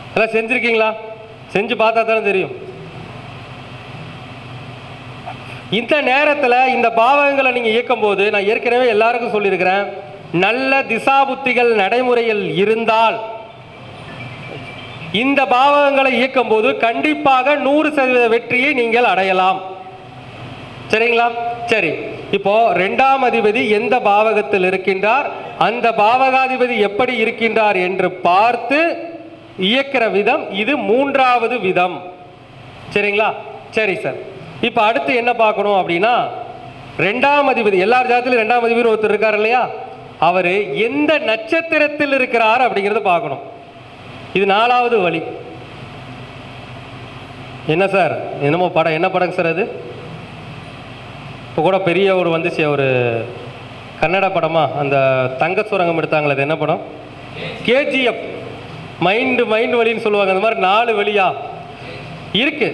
அதெல்லாம் செஞ்சுருக்கீங்களா? செஞ்சு பார்த்தா தானே தெரியும். இந்த நேரத்தில் இந்த பாவகங்களை நீங்கள் இயக்கும் போது நான் ஏற்கனவே எல்லாருக்கும் சொல்லியிருக்கிறேன், நல்ல திசாபுத்திகள் நடைமுறையில் இருந்தால் இந்த பாவகங்களை இயக்கும் போது கண்டிப்பாக 100% வெற்றியை நீங்கள் அடையலாம். சரிங்களா? சரி, இப்போ 2ஆம் அதிபதி எந்த பாவகத்தில் இருக்கின்றார், அந்த பாவகாதிபதி எப்படி இருக்கின்றார் என்று பார்த்து இயக்கிற விதம் இது 3வது விதம். சரிங்களா? சரி சார், இப்போ அடுத்து என்ன பார்க்கணும் அப்படின்னா 2ஆம் அதிபதி, எல்லார் ஜாதகத்திலும் 2ஆம் அதிபதி ஒருத்தர் இருக்கார் இல்லையா, அவர் எந்த நட்சத்திரத்தில் இருக்கிறார் அப்படிங்கிறத பார்க்கணும். இது 4வது வழி. என்ன சார், என்னமோ படம், என்ன படங்க சார் அது? இப்போ கூட பெரிய ஒரு வந்துச்சு, ஒரு கன்னட படமா, அந்த தங்க சுரங்கம் எடுத்தாங்களே, அது என்ன படம்? கேஜிஎஃப். மைண்டு வழின்னு சொல்லுவாங்க. அந்த மாதிரி 4 வழியா இருக்கு.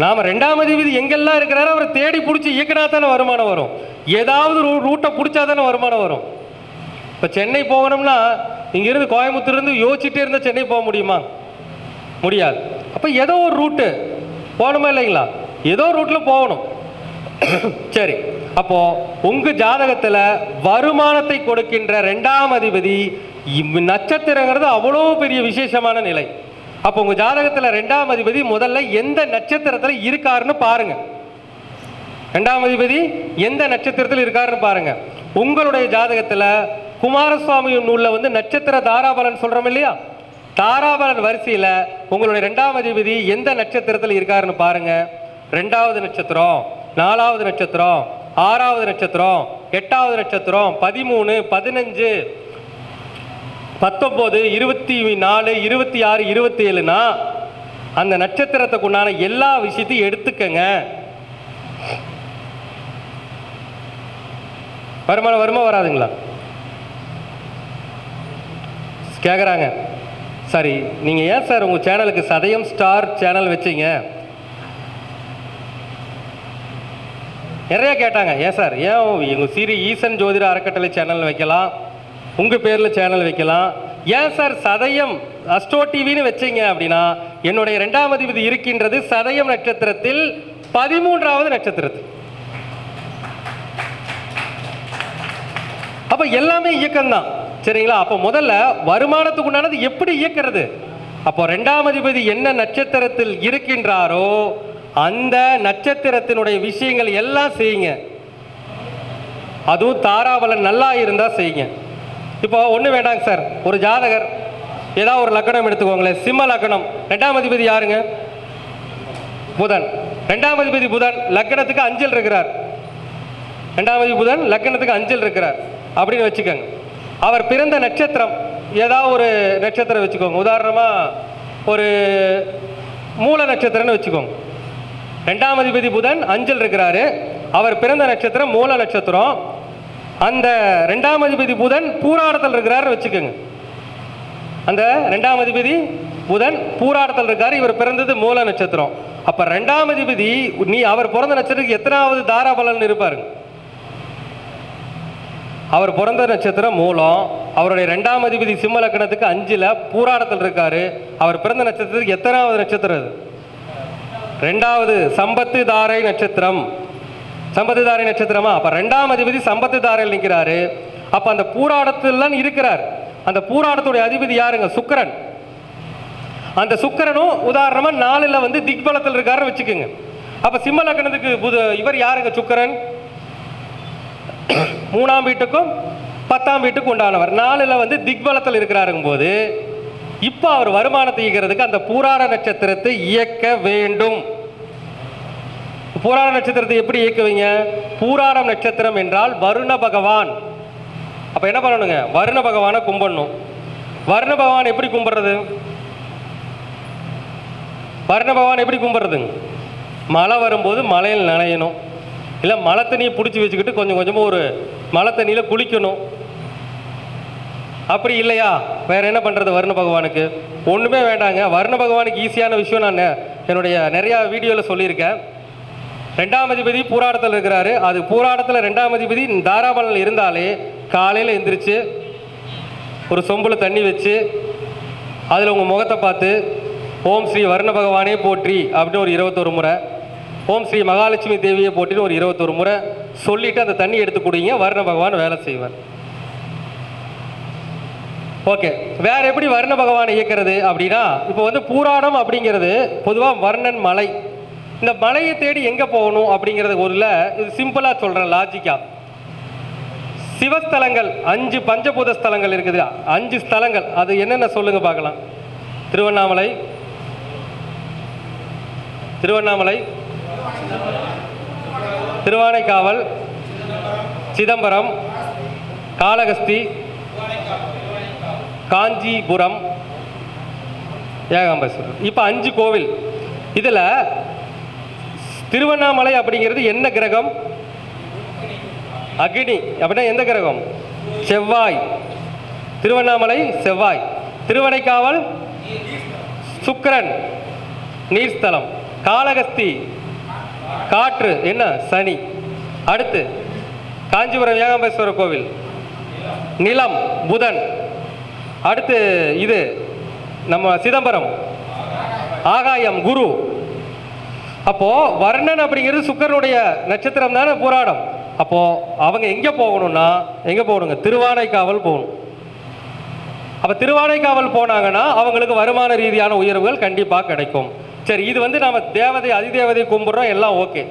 நாம் 2ஆம் அதிபதி எங்கெல்லாம் இருக்கிறாரோ அவரை தேடி பிடிச்சி இயக்கினா தானே வருமானம் வரும். ஏதாவது ரூட்டை பிடிச்சா தானே வருமானம் வரும். இப்போ சென்னை போகணும்னா இங்கேருந்து கோயம்புத்தூர்லேருந்து யோசிச்சுட்டே இருந்தால் சென்னை போக முடியுமா? முடியாது. அப்போ ஏதோ ஒரு ரூட்டு போகணுமா இல்லைங்களா? ஏதோ ரூட்டில் போகணும். சரி, அப்போது உங்கள் ஜாதகத்தில் வருமானத்தை கொடுக்கின்ற 2ஆம் அதிபதி நட்சத்திரங்கிறது அவ்வளோ பெரிய விசேஷமான நிலை. அப்போ உங்கள் ஜாதகத்தில் 2ஆம் அதிபதி முதல்ல எந்த நட்சத்திரத்தில் இருக்காருன்னு பாருங்க. 2ஆம் அதிபதி எந்த நட்சத்திரத்தில் இருக்காருன்னு பாருங்க. உங்களுடைய ஜாதகத்தில் குமாரசுவாமி நூலில் நட்சத்திர தாராபலன் சொல்கிறோம் இல்லையா, தாராபலன் வரிசையில் உங்களுடைய 2ஆம் அதிபதி எந்த நட்சத்திரத்தில் இருக்காருன்னு பாருங்க. 2வது நட்சத்திரம், 4வது நட்சத்திரம், 6வது நட்சத்திரம், 8வது நட்சத்திரம், 13, 15, 19, 24, 26, 27னா அந்த நட்சத்திரத்துக்கு உண்டான எல்லா விஷயத்தையும் எடுத்துக்கங்க. வருமா வராதுங்களா கேட்குறாங்க. சரி, நீங்கள் ஏன் சார் உங்கள் சேனலுக்கு சதயம் ஸ்டார் சேனல் வச்சிங்க? நிறைய கேட்டாங்க, ஏன் சார், ஏன் எங்கள் சீரி ஈசன் ஜோதிட அறக்கட்டளை சேனல் வைக்கலாம், உங்கள் பேரில் சேனல் வைக்கலாம், ஏன் சார் சதயம் அஸ்ட்ரோ டிவின்னு வச்சிங்க அப்படின்னா, என்னுடைய 2ஆம் அதிபதி இருக்கின்றது சதயம் நட்சத்திரத்தில் 13வது நட்சத்திரத்தில். அப்போ எல்லாமே இயக்கம்தான். சரிங்களா? அப்போ முதல்ல வருமானத்துக்கு உண்டானது எப்படி இயக்கிறது? அப்போ 2ஆம் அதிபதி என்ன நட்சத்திரத்தில் இருக்கின்றாரோ அந்த நட்சத்திரத்தினுடைய விஷயங்கள் எல்லாம் செய்யுங்க. அதுவும் தாராபலன் நல்லா இருந்தால் செய்யுங்க. இப்போ ஒன்றும் வேண்டாங்க சார், ஒரு ஜாதகர் ஏதாவது ஒரு லக்கணம் எடுத்துக்கோங்களேன், சிம்ம லக்கணம், 2ஆம் அதிபதி யாருங்க? புதன். 2ஆம் அதிபதி புதன் லக்கணத்துக்கு 5ல் இருக்கிறார். 2ஆம் அதிபதி புதன் லக்கணத்துக்கு 5ல் இருக்கிறார் அப்படின்னு வச்சுக்கோங்க. அவர் பிறந்த நட்சத்திரம் ஏதாவது ஒரு நட்சத்திரம் வச்சுக்கோங்க. உதாரணமாக ஒரு மூல நட்சத்திரம்னு வச்சுக்கோங்க. 2ஆம் அதிபதி புதன் 5ல் இருக்கிறாரு. அவர் பிறந்த நட்சத்திரம் மூல நட்சத்திரம். அந்த 2ஆம் அதிபதி புதன் பூராடத்தில் இருக்கிறாருன்னு வச்சுக்கோங்க. அந்த 2ஆம் அதிபதி புதன் பூராடத்தில் இருக்காரு, இவர் பிறந்தது மூல நட்சத்திரம். அப்ப 2ஆம் அதிபதி அவர் பிறந்த நட்சத்திரத்துக்கு எத்தனாவது தாராபலன் இருப்பாருங்க? அவர் பிறந்த நட்சத்திரம் மூலம், அவருடைய 2ஆம் அதிபதி சிம்ம லக்கணத்துக்கு 5ல் பூராடத்தில் இருக்காரு. அவர் பிறந்த நட்சத்திரத்துக்கு எத்தனாவது நட்சத்திரம் அது? 2வது சம்பத்து தாரை நட்சத்திரம். சம்பத்து தாரை நட்சத்திரமா? அப்ப 2ஆம் அதிபதி சம்பத்து தாரையில் நிற்கிறாரு. அப்ப அந்த பூராடத்தில் இருக்கிறார். அந்த பூராடத்துடைய அதிபதி யாருங்க? சுக்கிரன். அந்த சுக்கிரனும் உதாரணமா 4ல் வந்து திக்பலத்தில் இருக்காருன்னு வச்சுக்கோங்க. அப்ப சிம்ம லக்கணத்துக்கு இவர் யாருங்க? சுக்கிரன் 3ஆம் வீட்டுக்கும் 10ஆம் வீட்டுக்கும் உண்டானவர். 4ல் வந்து திக்பலத்தில் இருக்கிறாருங்கும் போது இப்ப அவர் வருமானத்தை ஈக்கிறதுக்கு அந்த பூராட நட்சத்திரத்தை இயக்க வேண்டும். பூராட நட்சத்திரத்தை எப்படி இயக்குவீங்க? பூராடம் நட்சத்திரம் என்றால் வருண பகவான். அப்ப என்ன பண்ணணுங்க? வருண பகவானை கும்பிடணும். வருண பகவான் எப்படி கும்பிடுறது? வருண பகவான் எப்படி கும்பிடுறதுங்க? மழை வரும்போது மலையில் நனையணும், இல்லை மழை தண்ணியை பிடிச்சி வச்சுக்கிட்டு கொஞ்சம் கொஞ்சமாக ஒரு மழை தண்ணியில் குளிக்கணும். அப்படி இல்லையா வேற என்ன பண்ணுறது? வருண பகவானுக்கு ஒன்றுமே வேண்டாங்க. வருண பகவானுக்கு ஈஸியான விஷயம் நான் என்னுடைய நிறையா வீடியோவில் சொல்லியிருக்கேன். 2ஆம் அதிபதி பூராடத்தில் இருக்கிறாரு. அது பூராடத்தில் 2ஆம் அதிபதி தாராபலனில் இருந்தாலே காலையில் எந்திரிச்சு ஒரு சொம்பில் தண்ணி வச்சு அதில் உங்கள் முகத்தை பார்த்து ஓம் ஸ்ரீ வருண பகவானே போற்றி அப்படின்னு ஒரு 21 முறை, ஓம் ஸ்ரீ மகாலட்சுமி தேவியை போற்றின்னு ஒரு 21 முறை சொல்லிவிட்டு அந்த தண்ணி எடுத்து கொடுங்க. வருண பகவான் வேலை செய்வார். ஓகே, வேற எப்படி வருண பகவானை இயக்கிறது அப்படின்னா, இப்போ வந்து பூராடம் அப்படிங்கிறது பொதுவாக வர்ணன் மலை. இந்த மலையை தேடி எங்கே போகணும் அப்படிங்கிறது ஒரு இது சிம்பிளாக சொல்கிறேன் லாஜிக்காக. சிவஸ்தலங்கள் 5 பஞ்சபூத ஸ்தலங்கள் இருக்குது. 5 ஸ்தலங்கள் அது என்னென்ன சொல்லுங்க பார்க்கலாம். திருவண்ணாமலை, திருவண்ணாமலை, திருவானைக்காவல், சிதம்பரம், காளகஸ்தி, காஞ்சிபுரம், ஏகாம்பரேஸ்வரர். இப்போ 5 கோவில். இதில் திருவண்ணாமலை அப்படிங்கிறது என்ன கிரகம்? அக்னி. அப்படின்னா எந்த கிரகம்? செவ்வாய். திருவண்ணாமலை செவ்வாய். திருவனைக்காவல் சுக்கிரன், நீர்ஸ்தலம். காளகஸ்தி காற்று, என்ன? சனி. அடுத்து காஞ்சிபுரம் ஏகாம்பரேஸ்வரர் கோவில், நிலம், புதன். அடுத்து இது நம்ம சிதம்பரம், ஆகாயம், குரு. அப்போ வர்ணன் அப்படிங்கிறது சுக்கிரனுடைய நட்சத்திரம் தானே பூராடம். அப்போ அவங்க எங்க போகணும்னா எங்க போகணுங்க? திருவானைக்காவல் போகணும். அப்ப திருவானைக்காவல் போனாங்கன்னா அவங்களுக்கு வருமான ரீதியான உயர்வுகள் கண்டிப்பாக கிடைக்கும். சரி, இது வந்து நம்ம தேவதை அதிதேவதை கும்பிடுறோம், எல்லாம் ஓகே.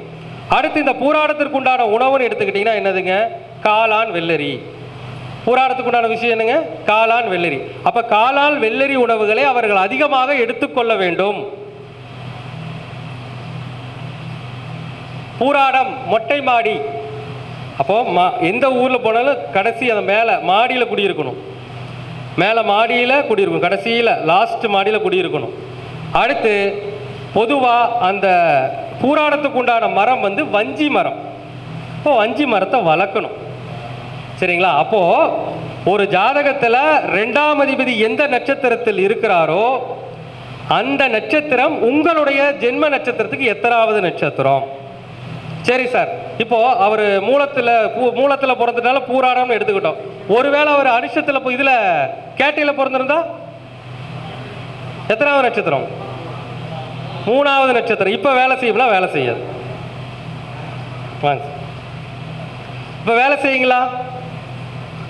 அடுத்து இந்த பூராடத்திற்கு உண்டான உணவுன்னு எடுத்துக்கிட்டீங்கன்னா என்னதுங்க? காளான், வெள்ளரி. பூராடத்துக்கு உண்டான விஷயம் என்னங்க? காளான், வெள்ளரி. அப்ப காளான், வெள்ளரி உணவுகளை அவர்கள் அதிகமாக எடுத்துக்கொள்ள வேண்டும். பூராடம் மொட்டை மாடி. அப்போ எந்த ஊரில் போனாலும் கடைசி அந்த மேலே மாடியில் குடியிருக்கணும். மேலே மாடியில் குடியிருக்கணும், கடைசியில் லாஸ்ட் மாடியில் குடியிருக்கணும். அடுத்து பொதுவாக அந்த பூராடத்துக்கு உண்டான மரம் வந்து வஞ்சி மரம். இப்போ வஞ்சி மரத்தை வளர்க்கணும். சரிங்களா? அப்போது ஒரு ஜாதகத்தில் 2ஆம் அதிபதி எந்த நட்சத்திரத்தில் இருக்கிறாரோ அந்த நட்சத்திரம் உங்களுடைய ஜென்ம நட்சத்திரத்துக்கு எத்தனாவது நட்சத்திரம்? சரி சார், இப்போ அவர் மூலத்தில் பிறந்ததுனால பூராடம்னு எடுத்துக்கிட்டோம். ஒருவேளை அவர் அனுஷத்தில் இதில் கேட்டையில் பிறந்திருந்தா எத்தனாவது நட்சத்திரம்? 3ஆவது நட்சத்திரம். இப்போ வேலை செய்யுங்களா? வேலை செய்யாது. வாங்க, இப்போ வேலை செய்யுங்களா?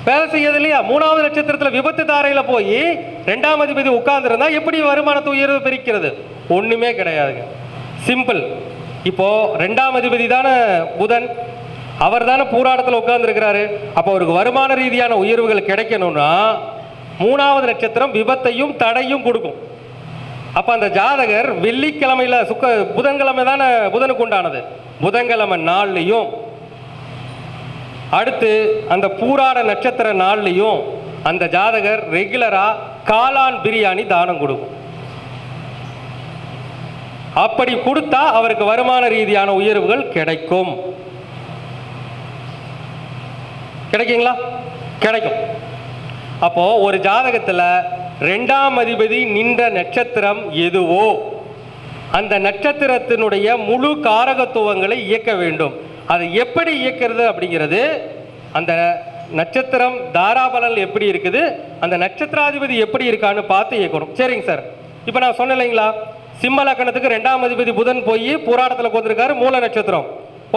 வேலை செய்யாது இல்லையா? 3ஆவது நட்சத்திரத்தில் விபத்து தாரையில் போய் 2ஆம் அதிபதி உட்கார்ந்துருந்தா எப்படி வருமானத்தை உயர்வு பிரிக்கிறது? ஒன்றுமே கிடையாதுங்க. சிம்பிள். இப்போ 2ஆம் அதிபதி தானே புதன். அவர் தானே பூராடத்தில் உட்கார்ந்துருக்கிறாரு. அப்போ அவருக்கு வருமான ரீதியான உயர்வுகள் கிடைக்கணும்னா மூணாவது நட்சத்திரம் விபத்தையும் தடையும் கொடுக்கும். அப்போ அந்த ஜாதகர் வெள்ளிக்கிழமையில் புதன்கிழமை தானே புதனுக்கு உண்டானது, புதன்கிழமை நாள்லையும் அடுத்து அந்த பூராட நட்சத்திர நாள்லையும் அந்த ஜாதகர் ரெகுலராக காளான் பிரியாணி தானம் கொடுக்கும். அப்படி கொடுத்தா அவருக்கு வருமான ரீதியான உயர்வுகள் கிடைக்கும். கிடைக்குங்களா? கிடைக்கும். அப்போ ஒரு ஜாதகத்தில் 2ஆம் அதிபதி நின்ற நட்சத்திரம் எதுவோ அந்த நட்சத்திரத்தினுடைய முழு காரகத்துவங்களை இயக்க வேண்டும். அதை எப்படி இயக்கிறது அப்படிங்கிறது, அந்த நட்சத்திரம் தாராபலன் எப்படி இருக்குது, அந்த நட்சத்திராதிபதி எப்படி இருக்கான்னு பார்த்து இயக்கணும். சரிங்க சார், இப்போ நான் சொன்னேன் இல்லைங்களா, சிம்ம லக்கணத்துக்கு 2ஆம் அதிபதி புதன் போய் பூராடத்தில் கொண்டிருக்காரு, மூல நட்சத்திரம்.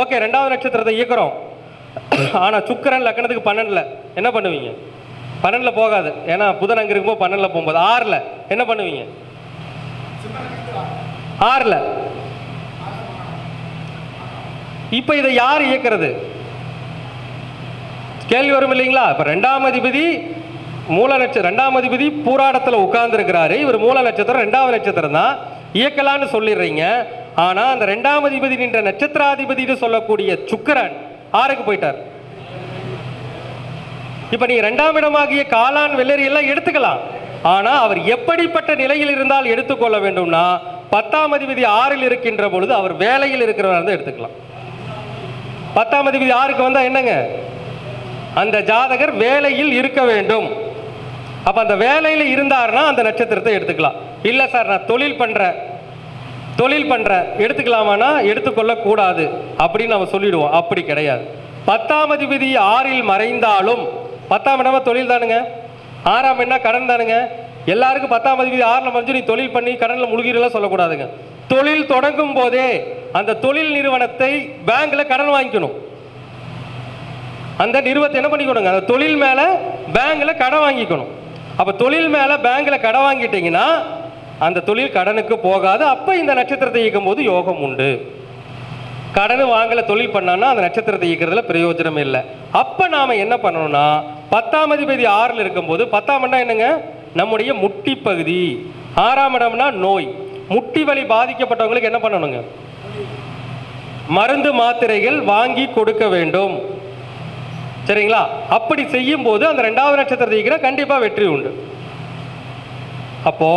ஓகே, 2வது நட்சத்திரத்தை இயக்கிறோம். ஆனால் சுக்கிரன் லக்கணத்துக்கு 12ல் என்ன பண்ணுவீங்க? 12ல் போகாது, ஏன்னா புதன் அங்கே இருக்கும்போது 12ல் போகும்போது 6ல் என்ன பண்ணுவீங்க? 6ல். இப்போ இதை யார் இயக்கிறது? கேள்வி வரும் இல்லைங்களா? இப்போ 2ஆம் அதிபதி மூல நட்சத்திரம், 2ஆம் அதிபதி பூராடத்தில் உட்கார்ந்துருக்கிறாரு, இவர் மூல நட்சத்திரம் 2வது நட்சத்திரம் தான் இயக்கலான்னு சொல்லிடுறீங்க. ஆனால் அந்த 2ஆம் அதிபதி நின்ற நட்சத்திராதிபதினு சொல்லக்கூடிய சுக்கிரன் 6க்கு போயிட்டார். இப்போ நீ 2ஆம் இடமாகிய காளான் வெள்ளரி எல்லாம் எடுத்துக்கலாம். ஆனால் அவர் எப்படிப்பட்ட நிலையில் இருந்தால் எடுத்துக்கொள்ள வேண்டும்னா 10ஆம் அதிபதி 6ல் இருக்கின்ற பொழுது அவர் வேலையில் இருக்கிறவராக தான் எடுத்துக்கலாம். 10ஆம் அதிபதி 6க்கு வந்தால் என்னங்க? அந்த ஜாதகர் வேலையில் இருக்க வேண்டும். அப்போ அந்த வேலையில் இருந்தார்னா அந்த நட்சத்திரத்தை எடுத்துக்கலாம். இல்லை சார், நான் தொழில் பண்ணுறேன் எடுத்துக்கலாமானா எடுத்துக்கொள்ளக்கூடாது அப்படின்னு நம்ம சொல்லிடுவோம். அப்படி கிடையாது. 10ஆம் அதிபதி 6ல் மறைந்தாலும், 10ஆம் இடமா தொழில் தானுங்க, 6ஆம் என்ன கடன் தானுங்க. எல்லாருக்கும் 10ஆம் அதிபதி 6ல் மறைஞ்சு நீ தொழில் பண்ணி கடனில் முழுகிறலாம் சொல்லக்கூடாதுங்க. தொழில் தொடங்கும் போதே அந்த தொழில் நிறுவனத்தை பேங்க்ல கடன் வாங்கிக்கணும். அந்த நிறுவனத்தை என்ன பண்ணிக்கணுங்க, அந்த தொழில் மேலே பேங்க்ல கடன் வாங்கிக்கணும். அப்போ தொழில் மேலே பேங்க்ல கடன் வாங்கிட்டீங்கன்னா அந்த தொழில் கடனுக்கு போகாது. அப்போ இந்த நட்சத்திரத்தை இயக்கும் போது யோகம் உண்டு. கடன் வாங்கல தொழில் பண்ணான்னா அந்த நட்சத்திரத்தை இயக்கிறதுல பிரயோஜனம் இல்லை. அப்போ நாம் என்ன பண்ணணும்னா 10ஆம் அதிபதி 6ல் இருக்கும்போது, 10ஆம் இடம் என்னங்க, நம்முடைய முட்டி பகுதி. 6ஆம் இடம்னா நோய், முட்டி வலி பாதிக்கப்பட்டவங்களுக்கு என்ன பண்ணணுங்க, மருந்து மாத்திரைகள் வாங்கி கொடுக்க வேண்டும். சரிங்களா? அப்படி செய்யும் போது அந்த 2வது நட்சத்திரத்தை இயக்கிற கண்டிப்பாக வெற்றி உண்டு. அப்போ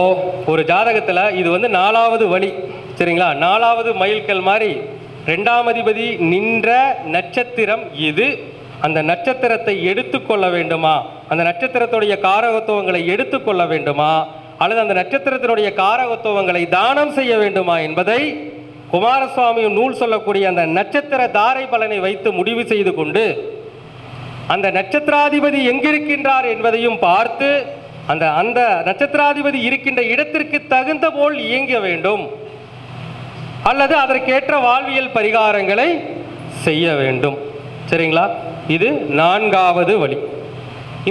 ஒரு ஜாதகத்தில் இது 4வது வழி. சரிங்களா? 4வது மைல்கல் மாதிரி 2ஆம் அதிபதி நின்ற நட்சத்திரம் எது, அந்த நட்சத்திரத்தை எடுத்துக்கொள்ள வேண்டுமா, அந்த நட்சத்திரத்துடைய காரகத்துவங்களை எடுத்துக்கொள்ள வேண்டுமா, அல்லது அந்த நட்சத்திரத்தினுடைய காரகத்துவங்களை தானம் செய்ய வேண்டுமா என்பதை குமாரசுவாமியும் நூல் சொல்லக்கூடிய அந்த நட்சத்திர தாரை பலனை வைத்து முடிவு செய்து கொண்டு அந்த நட்சத்திராதிபதி எங்கிருக்கின்றார் என்பதையும் பார்த்து அந்த அந்த நட்சத்திராதிபதி இருக்கின்ற இடத்திற்கு தகுந்த போல் இயங்க வேண்டும், அல்லது அதற்கேற்ற வாழ்வியல் பரிகாரங்களை செய்ய வேண்டும். சரிங்களா? இது 4வது வழி.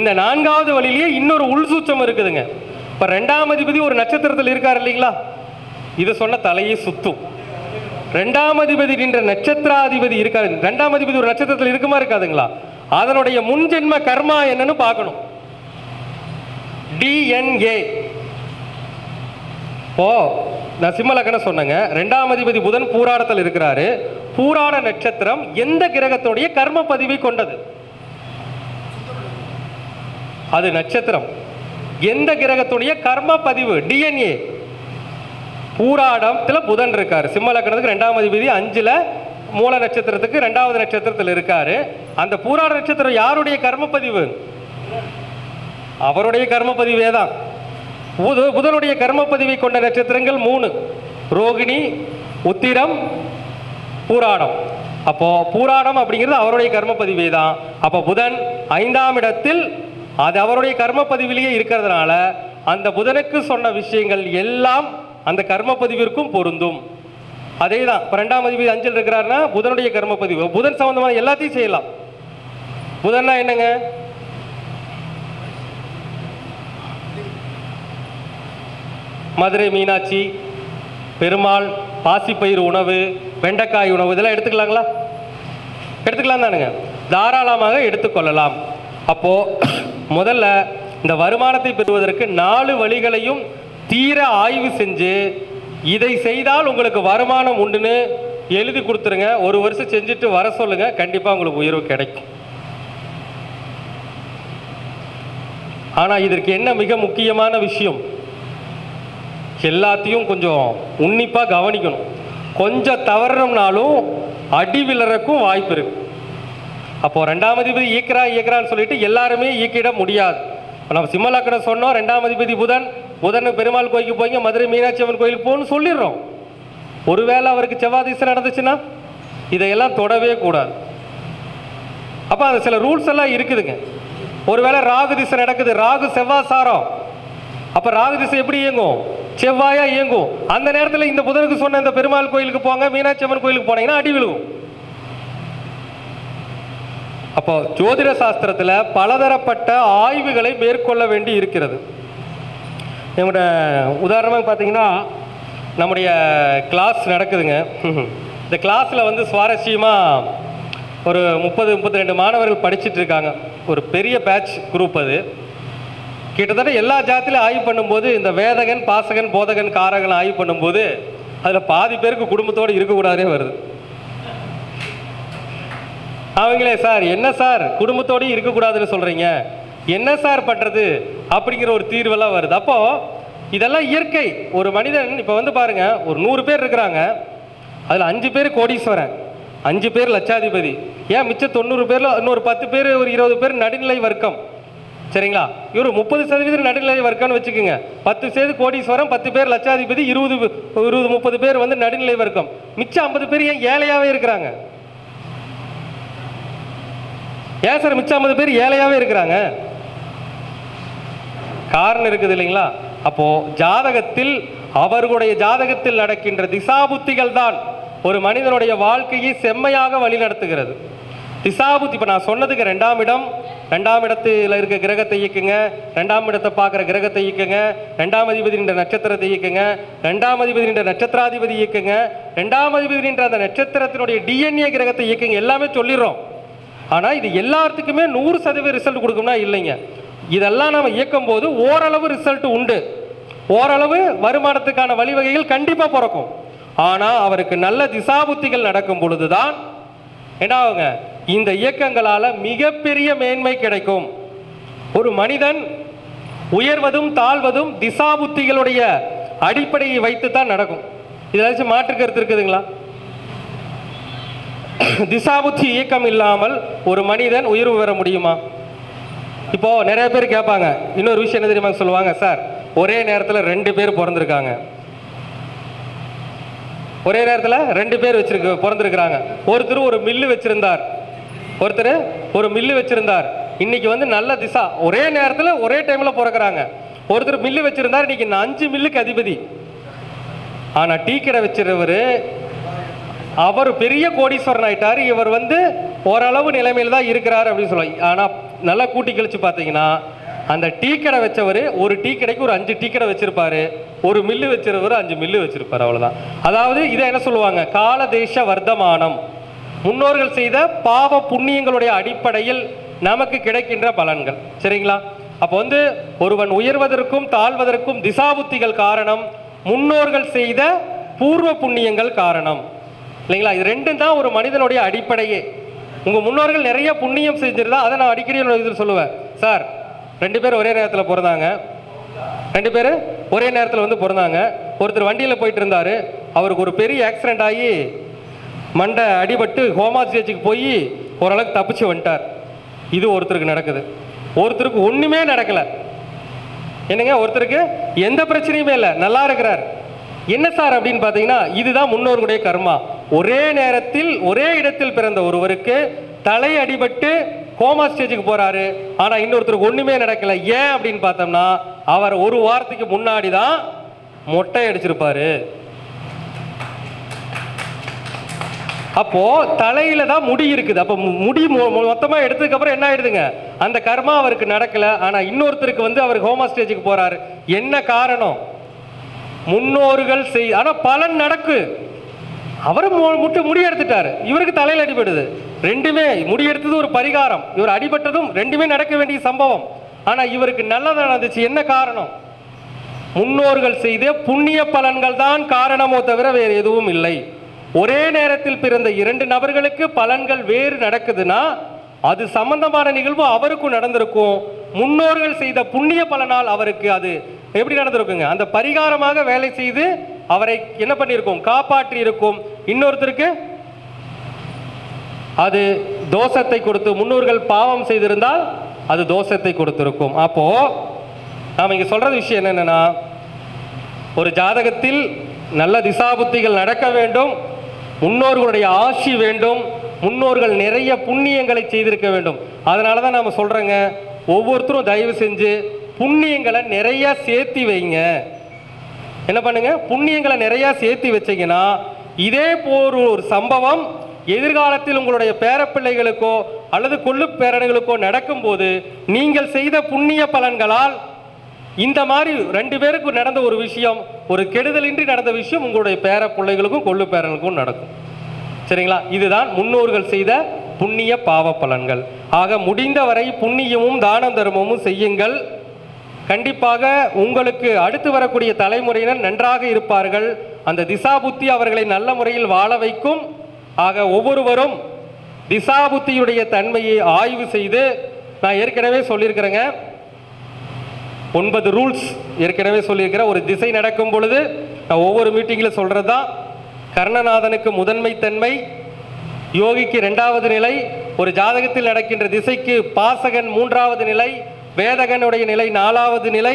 இந்த 4வது வழியிலேயே இன்னொரு உள்சூச்சம் இருக்குதுங்க. இப்போ 2ஆம் அதிபதி ஒரு நட்சத்திரத்தில் இருக்கார் இல்லைங்களா, இது சொன்ன தலையை சுத்தும். 2ஆம் அதிபதி நின்ற நட்சத்திராதிபதி இருக்காரு. 2ஆம் அதிபதி ஒரு நட்சத்திரத்தில் இருக்குமா இருக்காதுங்களா, அதனுடைய முன்ஜென்ம கர்மா என்னன்னு பார்க்கணும். DNA. ஓ, நான் சிம்ம லக்கணம் சொன்னேங்க. 2ஆம் அதிபதி புதன் பூராடத்தில் இருக்கிறாரு. பூராட நட்சத்திரம் எந்த கிரகத்துடைய கர்ம பதிவை கொண்டது? அது நட்சத்திரம் எந்த கிரகத்துடைய கர்ம பதிவு? DNA. பூராடத்தில் புதன் இருக்காரு. சிம்ம லக்கணத்துக்கு 2ஆம் அதிபதி 5ல் மூல நட்சத்திரத்துக்கு 2வது நட்சத்திரத்தில் இருக்காரு. அந்த பூராட நட்சத்திரம் யாருடைய கர்ம பதிவு? அவருடைய கர்ம பதிவே தான். புதனுடைய கர்ம பதிவை கொண்ட நட்சத்திரங்கள் 3: ரோகிணி, உத்திரம், பூராடம். அப்போ பூராடம் அப்படிங்கிறது அவருடைய கர்ம பதிவே தான். அப்போ புதன் 5ஆம் இடத்தில் அது அவருடைய கர்ம பதிவிலேயே இருக்கிறதுனால அந்த புதனுக்கு சொன்ன விஷயங்கள் எல்லாம் அந்த கர்ம பதிவிற்கும் பொருந்தும். அதே தான். இப்போ 2ஆம் அதிபதி 5ல் இருக்கிறாருன்னா புதனுடைய கர்ம பதிவு, புதன் சம்பந்தமான எல்லாத்தையும் செய்யலாம். புதன்னா என்னங்க, மதுரை மீனாட்சி, பெருமாள், பாசிப்பயிறு உணவு, வெண்டைக்காய் உணவு, இதெல்லாம் எடுத்துக்கலாங்களா? எடுத்துக்கலாம் தானுங்க, தாராளமாக எடுத்துக்கொள்ளலாம். அப்போ முதல்ல இந்த வருமானத்தை பெறுவதற்கு 4 வழிகளையும் தீர ஆய்வு செஞ்சு இதை செய்தால் உங்களுக்கு வருமானம் உண்டுன்னு எழுதி கொடுத்துருங்க. 1 வருஷம் செஞ்சுட்டு வர சொல்லுங்க, கண்டிப்பாக உங்களுக்கு உயர்வு கிடைக்கும். ஆனால் இதற்கு என்ன மிக முக்கியமான விஷயம், எல்லாத்தையும் கொஞ்சம் உன்னிப்பாக கவனிக்கணும். கொஞ்சம் தவறணும்னாலும் அடி விழறக்கும் வாய்ப்பு இருக்கு. அப்போ 2ஆம் அதிபதி இயக்கிறான்னு சொல்லிட்டு எல்லாருமே இயக்கிட முடியாது. நம்ம சிம்மலக்கணம் சொன்னோம், 2ஆம் அதிபதி புதன் பெருமாள் கோயிலுக்கு போய்ங்க, மதுரை மீனாட்சி அம்மன் கோயிலுக்கு போகணும்னு சொல்லிடுறோம். ஒருவேளை அவருக்கு செவ்வாய் திசை நடந்துச்சுன்னா இதையெல்லாம் தொடவே கூடாது. அப்போ அது சில ரூல்ஸ் எல்லாம் இருக்குதுங்க. ஒருவேளை ராகு திசை நடக்குது, ராகு செவ்வாய் சாரம், அப்போ ராகு திசை எப்படி இயங்கும், செவ்வாயா இயங்கும். அந்த நேரத்தில் இந்த புதனுக்கு சொன்ன இந்த பெருமாள் கோயிலுக்கு போங்க, மீனாட்சி அம்மன் கோயிலுக்கு போனீங்கன்னா அடி விழுகும். அப்போ ஜோதிட சாஸ்திரத்தில் பலதரப்பட்ட ஆய்வுகளை மேற்கொள்ள வேண்டி இருக்கிறது. நம்மளோட உதாரணமாக பார்த்தீங்கன்னா நம்முடைய கிளாஸ் நடக்குதுங்க. இந்த கிளாஸில் வந்து சுவாரஸ்யமாக ஒரு 30-32 மாணவர்கள் படிச்சுட்டு இருக்காங்க. ஒரு பெரிய பேட்ச் குரூப். அது கிட்டத்தட்ட எல்லா ஜாத்திலையும் ஆய்வு பண்ணும்போது இந்த வேதகன், பாசகன், போதகன், காரகன் ஆய்வு பண்ணும்போது அதில் பாதி பேருக்கு குடும்பத்தோடு இருக்கக்கூடாதே வருது. அவங்களே சார் என்ன சார் குடும்பத்தோடு இருக்கக்கூடாதுன்னு சொல்கிறீங்க, என்ன சார் பண்ணுறது அப்படிங்கிற ஒரு தீர்வெல்லாம் வருது. அப்போது இதெல்லாம் இயற்கை. ஒரு மனிதன் இப்போ வந்து பாருங்கள், ஒரு 100 பேர் இருக்கிறாங்க, அதில் 5 பேர் கோடீஸ்வரன், 5 பேர் லட்சாதிபதி, ஏன் மிச்சம் 90 பேரில் இன்னொரு 10 பேர், ஒரு 20 பேர் நடுநிலை வர்க்கம், சரிங்களா? இவர் 30% நடுநிலை வர்க்கம்னு வச்சுக்கோங்க. 10% கோடீஸ்வரன், 10 பேர் லட்சாதிபதி, 20-30 பேர் வந்து நடுநிலை வர்க்கம். மிச்சம் 50 பேர் ஏன் ஏழையாகவே இருக்கிறாங்க? ஏன் சார் மிச்சம் 50 பேர் ஏழையாகவே இருக்கிறாங்க? காரணம் இருக்குது இல்லைங்களா? அப்போ ஜாதகத்தில், அவர்களுடைய ஜாதகத்தில் நடக்கின்ற திசாபுத்திகள் தான் ஒரு மனிதனுடைய வாழ்க்கையை செம்மையாக வழி நடத்துகிறது. திசாபுத்தி, இப்போ நான் சொன்னதுக்கு 2ஆம் இடம், 2ஆம் இடத்தில் இருக்க கிரகத்தை இயக்குங்க, 2ஆம் இடத்தை பார்க்குற கிரகத்தை இயக்குங்க, 2ஆம் அதிபதி என்ற நட்சத்திரத்தை இயக்குங்க, 2ஆம் அதிபதி என்ற நட்சத்திராதிபதி இயக்குங்க, 2ஆம் அதிபதி என்ற அந்த நட்சத்திரத்தினுடைய டிஎன்ஏ கிரகத்தை இயக்குங்க, எல்லாமே சொல்லிடுறோம். ஆனால் இது எல்லாத்துக்குமே 100% ரிசல்ட் கொடுக்கும்னா இல்லைங்க. இதெல்லாம் நம்ம இயக்கும் போது ஓரளவு ரிசல்ட் உண்டு, ஓரளவு வருமானத்துக்கான வழிவகைகள் கண்டிப்பாக பிறக்கும். ஆனால் அவருக்கு நல்ல திசாபுத்திகள் நடக்கும் பொழுதுதான் என்ன ஆகுங்க, இந்த இயக்கங்களால் மிகப்பெரிய மேன்மை கிடைக்கும். ஒரு மனிதன் உயர்வதும் தாழ்வதும் திசாபுத்திகளுடைய அடிப்படையை வைத்து தான் நடக்கும். இதில் மாற்று கருத்து இருக்குதுங்களா? திசாபுத்தி இயக்கம் இல்லாமல் ஒரு மனிதன் உயர்வு பெற முடியுமா? இப்போ நிறைய பேர் கேட்பாங்க, இன்னொரு விஷயம் என்ன தெரியுமா சொல்லுவாங்க, சார் ஒரே நேரத்தில் 2 பேர் பிறந்திருக்காங்க, ஒரே நேரத்தில் 2 பேர் பிறந்திருக்கிறாங்க. ஒருத்தர் ஒரு மில்லு வச்சிருந்தார், ஒருத்தர் ஒரு மில்லு வச்சிருந்தார். இன்னைக்கு வந்து நல்ல திசா, ஒரே நேரத்தில் ஒரே டைமில் பிறக்கிறாங்க. ஒருத்தர் மில்லு வச்சிருந்தார், இன்னைக்கு 5 மில்லுக்கு அதிபதி. ஆனால் டீ கடை வச்சிருவர், அவர் பெரிய கோடீஸ்வரன் ஆயிட்டார், இவர் வந்து ஓரளவு நிலைமையில் தான் இருக்கிறார் அப்படின்னு சொல்லுவாங்க. ஆனால் நல்லா கூட்டி கழிச்சு பார்த்தீங்கன்னா அந்த டீ கடை வச்சவர் ஒரு டீ கடைக்கு ஒரு 5 டீ கடை வச்சிருப்பாரு, ஒரு மில்லு வச்சிருவர் 5 மில்லு வச்சிருப்பாரு, அவ்வளோதான். அதாவது இதை என்ன சொல்லுவாங்க, கால தேச வர்த்தமானம், முன்னோர்கள் செய்த பாவ புண்ணியங்களுடைய அடிப்படையில் நமக்கு கிடைக்கின்ற பலன்கள், சரிங்களா? அப்போ வந்து ஒருவன் உயர்வதற்கும் தாழ்வதற்கும் திசாபுத்திகள் காரணம், முன்னோர்கள் செய்த பூர்வ புண்ணியங்கள் காரணம், இல்லைங்களா? இது 2 தான் ஒரு மனிதனுடைய அடிப்படையே. உங்கள் முன்னோர்கள் நிறைய புண்ணியம் செஞ்சிருந்தா, அதை நான் அடிக்கடி இதில் சொல்லுவேன், சார் 2 பேர் ஒரே நேரத்தில் பிறந்தாங்க, 2 பேர் ஒரே நேரத்தில் வந்து பிறந்தாங்க. ஒருத்தர் வண்டியில் போயிட்டு இருந்தார், அவருக்கு ஒரு பெரிய ஆக்சிடென்ட் ஆகி மண்டை அடிபட்டு ஹோமா ஸ்டேஜுக்கு போய் ஓரளவுக்கு தப்பிச்சு வந்துட்டார். இது ஒருத்தருக்கு நடக்குது. ஒருத்தருக்கு ஒன்றுமே நடக்கலை, என்னங்க, ஒருத்தருக்கு எந்த பிரச்சனையுமே இல்லை, நல்லா இருக்கிறார். என்ன சார் அப்படின்னு பார்த்தீங்கன்னா, இதுதான் முன்னோர்களுடைய கர்மா. ஒரே நேரத்தில் ஒரே இடத்தில் பிறந்த ஒருவருக்கு தலை அடிபட்டு கோமா ஸ்டேஜுக்கு போறாரு, ஆனா இன்னொருத்தருக்கு ஒண்ணுமே நடக்கல. ஏன் அப்படின்னு பார்த்தோம்னா, அவர் ஒரு வாரத்துக்கு முன்னாடி தான் மொட்டை அடிச்சிருப்பாரு. அப்போ தலையில தான் முடி இருக்குது. அப்போ முடி மொத்தமா எடுத்ததுக்கு அப்புறம் என்ன ஆயிடுதுங்க, அந்த கர்மா அவருக்கு நடக்கல. ஆனா இன்னொருத்தருக்கு வந்து அவர் ஹோமா ஸ்டேஜுக்கு போறாரு. என்ன காரணம்? முன்னோர்கள் ஆனா பலன் நடக்கு. அவரு முடி எடுத்துட்டாரு, இவருக்கு தலையில் அடிபடுது. ரெண்டுமே முடியெடுத்தது ஒரு பரிகாரம், இவர் அடிபட்டதும் ரெண்டுமே நடக்க வேண்டிய சம்பவம். ஆனா இவருக்கு நல்லதா நடந்துச்சு. என்ன காரணம்? முன்னோர்கள் செய்த புண்ணிய பலன்கள் தான் காரணமோ தவிர வேறு எதுவும் இல்லை. ஒரே நேரத்தில் பிறந்த இரண்டு நபர்களுக்கு பலன்கள் வேறு நடக்குதுன்னா அது சம்பந்தமான நிகழ்வு அவருக்கும் நடந்திருக்கும். முன்னோர்கள் செய்த புண்ணிய பலனால் அவருக்கு அது எப்படி நடந்திருக்குங்க? அந்த பரிகாரமாக வேலை செய்து அவரை என்ன பண்ணியிருக்கும்? காப்பாற்றி இருக்கும். இன்னொருத்தருக்கு அது தோஷத்தை கொடுத்து, முன்னோர்கள் பாவம் செய்திருந்தால் அது தோஷத்தை கொடுத்திருக்கும். அப்போ நாம் இங்க சொல்றது விஷயம் என்னன்னா, ஒரு ஜாதகத்தில் நல்ல திசாபுத்திகள் நடக்க வேண்டும், முன்னோர்களுடைய ஆசி வேண்டும், முன்னோர்கள் நிறைய புண்ணியங்களை செய்திருக்க வேண்டும். அதனால தான் நாம் சொல்றோங்க, ஒவ்வொருத்தரும் தயவு செஞ்சு புண்ணியங்களை நிறைய சேர்த்தி வைங்க. என்ன பண்ணுங்க? புண்ணியங்களை நிறைய சேர்த்தி வச்சீங்கன்னா இதே போர் ஒரு சம்பவம் எதிர்காலத்தில் உங்களுடைய பேரப்பிள்ளைகளுக்கோ அல்லது கொள்ளு பேரனுகளுக்கோ நடக்கும்போது நீங்கள் செய்த புண்ணிய பலன்களால் இந்த மாதிரி ரெண்டு பேருக்கு நடந்த ஒரு விஷயம், ஒரு கெடுதலின்றி நடந்த விஷயம் உங்களுடைய பேர பிள்ளைகளுக்கும் கொள்ளு பேரனுக்கும் நடக்கும். சரிங்களா? இதுதான் முன்னோர்கள் செய்த புண்ணிய பாவ பலன்கள். ஆக முடிந்தவரை புண்ணியமும் தான தர்மமும் செய்யுங்கள். கண்டிப்பாக உங்களுக்கு அடுத்து வரக்கூடிய தலைமுறையினர் நன்றாக இருப்பார்கள். அந்த திசாபுத்தி அவர்களை நல்ல முறையில் வாழ வைக்கும். ஆக ஒவ்வொருவரும் திசாபுத்தியுடைய தன்மையை ஆய்வு செய்து, நான் ஏற்கனவே சொல்லியிருக்கிறேங்க 9 ரூல்ஸ் ஏற்கனவே சொல்லியிருக்கிறேன். ஒரு திசை நடக்கும் பொழுது நான் ஒவ்வொரு மீட்டிங்கில் சொல்கிறது தான், கர்ணநாதனுக்கு முதன்மை தன்மை, யோகிக்கு 2வது நிலை, ஒரு ஜாதகத்தில் நடக்கின்ற திசைக்கு பாசகன் 3வது நிலை, வேதகனுடைய நிலை 4வது நிலை.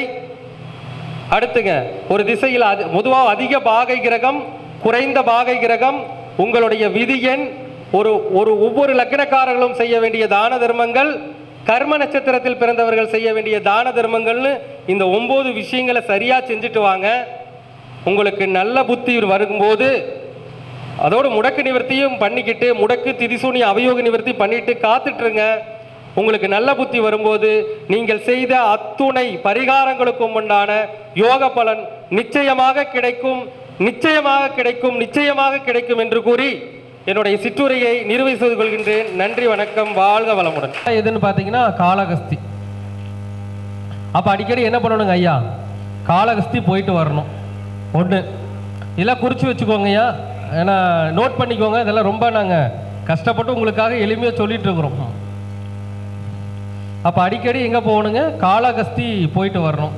அடுத்துங்க, ஒரு திசையில் பொதுவாக அதிக பாகை கிரகம், குறைந்த பாகை கிரகம், உங்களுடைய விதியன், ஒவ்வொரு லக்னக்காரர்களும் செய்ய வேண்டிய தான தர்மங்கள், கர்ம நட்சத்திரத்தில் பிறந்தவர்கள் செய்ய வேண்டிய தான தர்மங்கள்னு இந்த 9 விஷயங்களை சரியா செஞ்சுட்டு வாங்க. உங்களுக்கு நல்ல புத்தி வரும்போது அதோடு முடக்கு நிவர்த்தியும் பண்ணிக்கிட்டு, முடக்கு திதிசூனி அவயோக நிவர்த்தி பண்ணிட்டு காத்துட்டுருங்க. உங்களுக்கு நல்ல புத்தி வரும்போது நீங்கள் செய்த அத்துணை பரிகாரங்களுக்கும் உண்டான யோக பலன் நிச்சயமாக கிடைக்கும், நிச்சயமாக கிடைக்கும், நிச்சயமாக கிடைக்கும் என்று கூறி என்னுடைய சிற்றுரையை நிறைவு செய்து கொள்கின்றேன். நன்றி, வணக்கம், வாழ்க வளமுடன். எதுன்னு பார்த்தீங்கன்னா காளகஸ்தி. அப்போ அடிக்கடி என்ன பண்ணணுங்க ஐயா? காளகஸ்தி போயிட்டு வரணும். ஒன்று இதெல்லாம் குறித்து வச்சுக்கோங்க ஐயா, ஏன்னா நோட் பண்ணிக்கோங்க. இதெல்லாம் ரொம்ப நாங்கள் கஷ்டப்பட்டு உங்களுக்காக எளிமையாக சொல்லிட்டு இருக்கிறோம். அப்போ அடிக்கடி எங்கே போகணுங்க? காளகஸ்தி போயிட்டு வரணும்.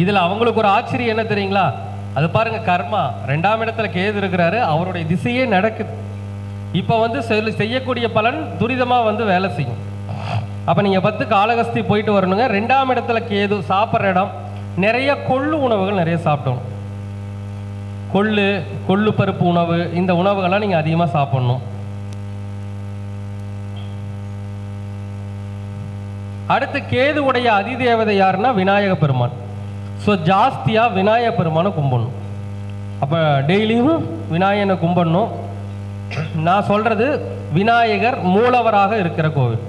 இதில் அவங்களுக்கு ஒரு ஆச்சரியம் என்ன தெரியுங்களா? அது பாருங்க, கர்மா 2ஆம் இடத்துல கேது இருக்கிறாரு, அவருடைய திசையே நடக்குது. இப்போ வந்து செய்யக்கூடிய பலன் துரிதமாக வந்து வேலை செய்யும். அப்போ நீங்கள் 10 காளகஸ்தி போயிட்டு வரணுங்க. 2ஆம் இடத்துல கேது, சாப்பிட்ற இடம் நிறைய கொள்ளு உணவுகள் நிறைய சாப்பிடணும். கொள்ளு பருப்பு உணவு, இந்த உணவுகள்லாம் நீங்கள் அதிகமாக சாப்பிடணும். அடுத்து கேதுவுடைய அதிதேவதை யாருன்னா விநாயக பெருமான். ஸோ ஜாஸ்தியாக விநாயக பெருமானை கும்பிடணும். அப்போ டெய்லியும் விநாயகனை கும்பிடணும். நான் சொல்கிறது விநாயகர் மூலவராக இருக்கிற கோவில்.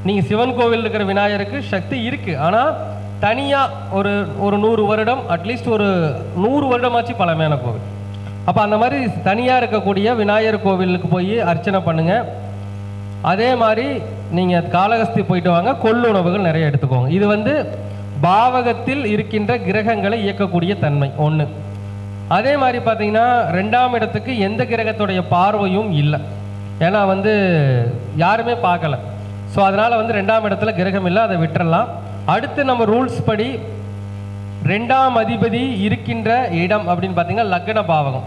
நீங்கள் சிவன் கோவில் இருக்கிற விநாயகருக்கு சக்தி இருக்குது, ஆனால் தனியாக ஒரு 100 வருடம், அட்லீஸ்ட் ஒரு 100 வருடமாச்சு பழமையான கோவில். அப்போ அந்த மாதிரி தனியாக இருக்கக்கூடிய விநாயகர் கோவிலுக்கு போய் அர்ச்சனை பண்ணுங்கள். அதே மாதிரி நீங்கள் காளகஸ்தி போயிட்டு வாங்க, கொள்ளு உணவுகள் நிறைய எடுத்துக்கோங்க. இது வந்து பாவகத்தில் இருக்கின்ற கிரகங்களை இயக்கக்கூடிய தன்மை ஒன்று. அதே மாதிரி பார்த்தீங்கன்னா 2ஆம் இடத்துக்கு எந்த கிரகத்துடைய பார்வையும் இல்லை, ஏன்னா வந்து யாருமே பார்க்கல. ஸோ அதனால் வந்து 2ஆம் இடத்துல கிரகம் இல்லை, அதை விட்டுறலாம். அடுத்து நம்ம ரூல்ஸ் படி 2ஆம் அதிபதி இருக்கின்ற இடம் அப்படின்னு பார்த்தீங்கன்னா லக்ன பாவகம்.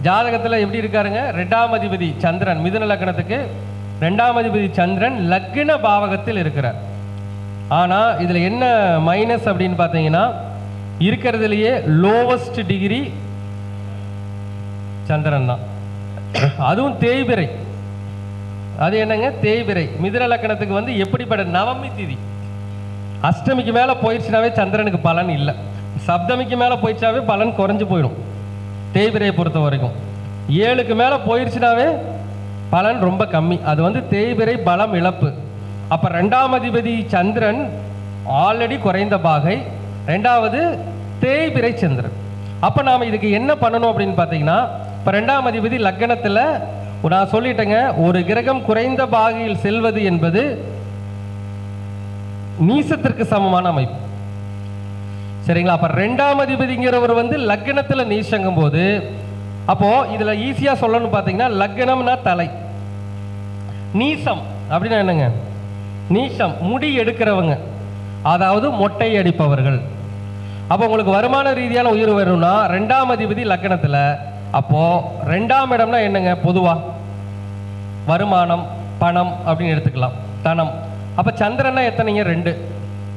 ஜாதகத்தில் எப்படி இருக்காருங்க? 2ஆம் அதிபதி சந்திரன், மிதுன லக்னத்துக்கு 2ஆம் அதிபதி சந்திரன் லக்ன பாவகத்தில் இருக்கிறார். ஆனால் இதில் என்ன மைனஸ் அப்படின்னு பார்த்தீங்கன்னா, இருக்கிறதுலையே லோவஸ்ட் டிகிரி சந்திரன் தான். அதுவும் தேய்பிறை. அது என்னங்க? தேய்பிறை. மிதுன லக்னத்துக்கு வந்து எப்படிப்பட்ட நவமி திதி, அஷ்டமிக்கு மேலே போயிடுச்சுனாவே சந்திரனுக்கு பலன் இல்லை, சப்தமிக்கு மேலே போயிடுச்சாவே பலன் குறைஞ்சு போயிடும் தேய்பிரையை பொறுத்த வரைக்கும். 7க்கு மேலே போயிடுச்சுனாவே பலன் ரொம்ப கம்மி. அது வந்து தேய்பிறை பலம் இழப்பு. அப்போ 2ஆம் அதிபதி சந்திரன் ஆல்ரெடி குறைந்த பாகை, 2வது தேய்பிறை சந்திரன். அப்போ நாம் இதுக்கு என்ன பண்ணணும் அப்படின்னு பார்த்தீங்கன்னா, இப்போ 2ஆம் அதிபதி லக்னத்தில் நான் சொல்லிட்டேங்க, ஒரு கிரகம் குறைந்த பாகையில் செல்வது என்பது நீசத்திற்கு சமமான அமைப்பு. சரிங்களா? அப்போ 2ஆம் அதிபதிங்கிறவர் வந்து லக்னத்தில் நீசங்கும் போது, அப்போ இதுல ஈஸியா சொல்லணும்னு பார்த்தீங்கன்னா, லக்னம்னா தலை, நீசம் அப்படின்னா என்னங்க? நீசம் முடி எடுக்கிறவங்க, அதாவது மொட்டை அடிப்பவர்கள். அப்போ உங்களுக்கு வருமான ரீதியான உயர்வு வேணும்னா 2ஆம் அதிபதி லக்னத்தில், அப்போ 2ஆம் இடம்னா என்னங்க? பொதுவா வருமானம், பணம் அப்படின்னு எடுத்துக்கலாம், தனம். அப்போ சந்திரனா எத்தனைங்க? 2.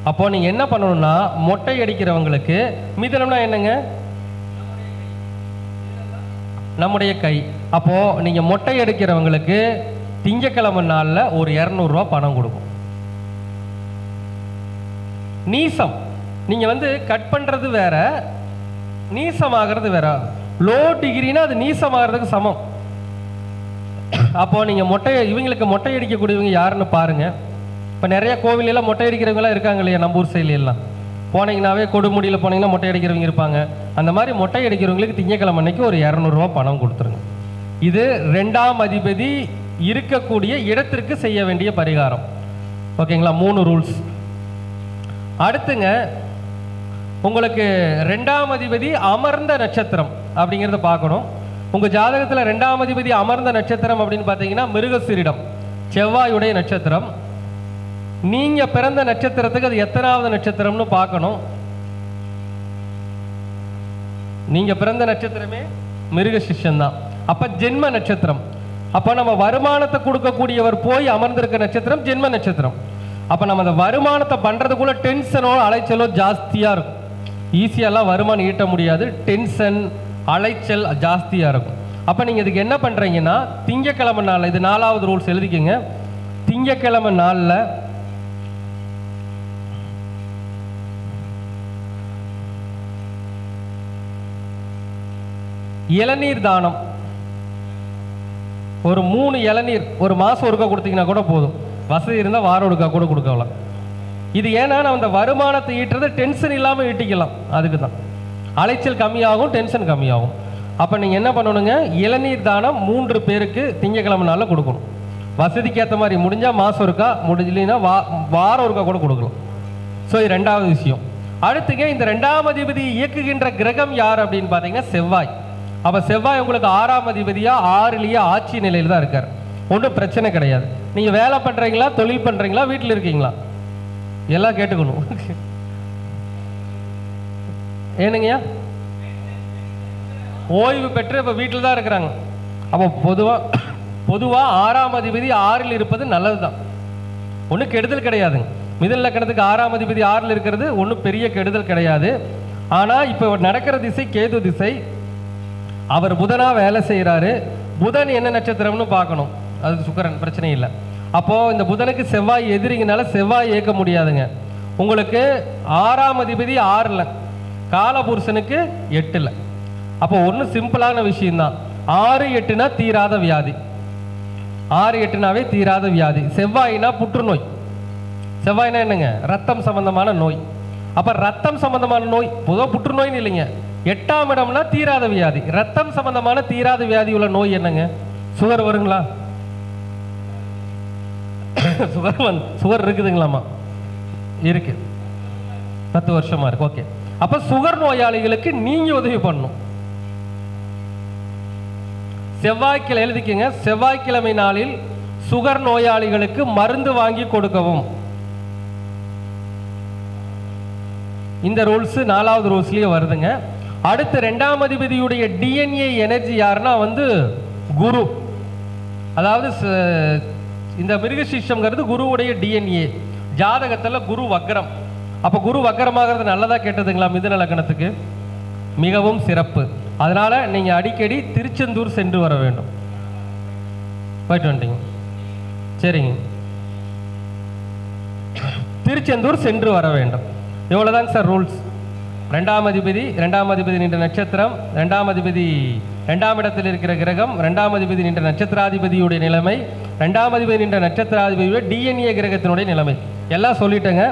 அப்போ நீங்க என்ன பண்ணணும்னா, மொட்டை அடிக்கிறவங்களுக்கு மிதனம்னா என்னங்க? நம்முடைய கை. அப்போ நீங்க மொட்டை அடிக்கிறவங்களுக்கு திங்கக்கிழமை நாளில் ஒரு 200 ரூபா பணம் கொடுக்கும். நீசம் நீங்க வந்து கட் பண்றது வேற, நீசமாகிறது வேற. லோ டிகிரினா அது நீசமாகிறதுக்கு சமம். அப்போ நீங்க இவங்களுக்கு மொட்டை அடிக்கக்கூடியவங்க யாருன்னு பாருங்க. இப்போ நிறைய கோவிலெல்லாம் மொட்டை அடிக்கிறவங்களாம் இருக்காங்க இல்லையா? நம்ம ஊர் சைட்ல எல்லாம் போனீங்கன்னாவே கொடுமுடியில் போனீங்கன்னா மொட்டை அடிக்கிறவங்க இருப்பாங்க. அந்த மாதிரி மொட்டை அடிக்கிறவங்களுக்கு திங்கக்கிழமை அன்னைக்கு ஒரு 200 ரூபா பணம் கொடுத்துருங்க. இது 2ஆம் அதிபதி இருக்கக்கூடிய இடத்திற்கு செய்ய வேண்டிய பரிகாரம். ஓகேங்களா? 3 ரூல்ஸ். அடுத்துங்க, உங்களுக்கு 2ஆம் அதிபதி அமர்ந்த நட்சத்திரம் அப்படிங்கிறத பார்க்கணும். உங்க ஜாதகத்தில் 2ஆம் அதிபதி அமர்ந்த நட்சத்திரம் அப்படின்னு பார்த்தீங்கன்னா மிருகசீரிடம், செவ்வாயுடைய நட்சத்திரம். நீங்க பிறந்த நட்சத்திரத்துக்கு அது எத்தனாவது நட்சத்திரம்னு பார்க்கணும். நீங்க பிறந்த நட்சத்திரமே மிருகசிஷம் தான். அப்ப ஜென்ம நட்சத்திரம். அப்ப நம்ம வருமானத்தை கொடுக்கக்கூடியவர் போய் அமர்ந்திருக்க நட்சத்திரம் ஜென்ம நட்சத்திரம். அப்ப நம்ம அந்த வருமானத்தை பண்றதுக்குள்ள டென்ஷனோ அலைச்சலோ ஜாஸ்தியா இருக்கும். ஈஸியாலாம் வருமானம் ஈட்ட முடியாது, டென்ஷன் அலைச்சல் ஜாஸ்தியா இருக்கும். அப்ப நீங்க இதுக்கு என்ன பண்றீங்கன்னா, திங்கக்கிழமை நாள், இது 4வது ரூல்ஸ் எழுதிக்கங்க. திங்கக்கிழமை நாளில் இளநீர் தானம், ஒரு 3 இளநீர் ஒரு மாசம் ஒருக்கா கொடுத்தீங்கன்னா கூட போதும். வசதி இருந்தால் வாரம் ஒருக்கா கூட கொடுக்கலாம். இது ஏன்னா நம்ம அந்த வருமானத்தை ஈட்டுறது டென்ஷன் இல்லாமல் ஈட்டிக்கலாம். அதுக்கு தான் அலைச்சல் கம்மியாகும், டென்ஷன் கம்மியாகும். அப்போ நீங்கள் என்ன பண்ணணுங்க, இளநீர் தானம் 3 பேருக்கு திங்கக்கிழமை நாளில் கொடுக்கணும். வசதிக்கு ஏற்ற மாதிரி முடிஞ்சால் மாதம் ஒருக்கா, முடியலைன்னா வாரம் ஒருக்கா கூட கொடுக்கலாம். ஸோ இது 2வது விஷயம். அடுத்துங்க, இந்த 2ஆம் அதிபதி இயக்குகின்ற கிரகம் யார் அப்படின்னு பார்த்தீங்கன்னா செவ்வாய். அப்போ செவ்வாய் உங்களுக்கு 6ஆம் அதிபதியா 6லேயே ஆட்சி நிலையில் தான் இருக்கார். ஒன்றும் பிரச்சனை கிடையாது. நீங்கள் வேலை பண்ணுறீங்களா, தொழில் பண்ணுறீங்களா, வீட்டில் இருக்கீங்களா, எல்லாம் கேட்டுக்கணும். ஏனுங்கய்யா? ஓய்வு பெற்று இப்போ வீட்டில் தான் இருக்கிறாங்க. அப்போ பொதுவாக 6ஆம் அதிபதி 6ல் இருப்பது நல்லது தான், ஒன்றும் கெடுதல் கிடையாதுங்க. மிதுன லக்னத்துக்கு 6ஆம் அதிபதி 6ல் இருக்கிறது ஒன்றும் பெரிய கெடுதல் கிடையாது. ஆனால் இப்போ நடக்கிற திசை கேது திசை. அவர் புதனா வேலை செய்கிறாரு. புதன் என்ன நட்சத்திரம்னு பார்க்கணும், அது சுக்கிரன், பிரச்சனை இல்லை. அப்போது இந்த புதனுக்கு செவ்வாய் எதிரிங்கனால செவ்வாய் இயக்க முடியாதுங்க. உங்களுக்கு 6ஆம் அதிபதி 6ல், காலபுருஷனுக்கு 8ல். அப்போ ஒன்று சிம்பிளான விஷயம்தான். 6, 8னா தீராத வியாதி. 6, 8னாவே தீராத வியாதி. செவ்வாய்னா புற்றுநோய். செவ்வாய்னா என்னங்க? ரத்தம் சம்பந்தமான நோய். அப்போ ரத்தம் சம்பந்தமான நோய், பொதுவாக புற்றுநோய்னு இல்லைங்க. 8ஆம் இடம்னா தீராத வியாதி. ரத்தம் சம்பந்தமான தீராத வியாதி உள்ள நோய் என்னங்க? சுகர் வருங்களா? சுகர் இருக்குதுங்களாமா? இருக்கு, 10 வருஷமா இருக்கு. ஓகே. அப்ப சுகர் நோயாளிகளுக்கு நீங்க உதவி பண்ணணும். செவ்வாய்க்கிழமை எழுதிக்கங்க, செவ்வாய்க்கிழமை நாளில் சுகர் நோயாளிகளுக்கு மருந்து வாங்கி கொடுக்கவும். இந்த ரூல்ஸ் 4வது ரூல்ஸ்லயே வருதுங்க. அடுத்து 2ஆம் அதிபதியுடைய டிஎன்ஏ எனர்ஜி யாருன்னா வந்து குரு. அதாவது இந்த மிருகசீஷம்ங்கிறது குருவுடைய டிஎன்ஏ. ஜாதகத்தில் குரு வக்ரம். அப்போ குரு வக்ரமாகிறது நல்லதா கெட்டதுங்களா? மிதுன லக்னத்துக்கு மிகவும் சிறப்பு. அதனால நீங்க அடிக்கடி திருச்செந்தூர் சென்று வர வேண்டும். போயிட்டு வந்துட்டீங்க, சரிங்க. திருச்செந்தூர் சென்று வர வேண்டும். எவ்வளவுதாங்க சார் ரூல்ஸ். ரெண்டாம் அதிபதி நின்ற நட்சத்திரம், ரெண்டாம் இடத்தில் இருக்கிற கிரகம், ரெண்டாம் அதிபதி நின்ற நட்சத்திராதிபதியுடைய நிலைமை, ரெண்டாம் அதிபதி நின்ற நட்சத்திராதிபதியுடைய டிஎன்ஏ கிரகத்தினுடைய நிலைமை எல்லாம் சொல்லிட்டேங்க.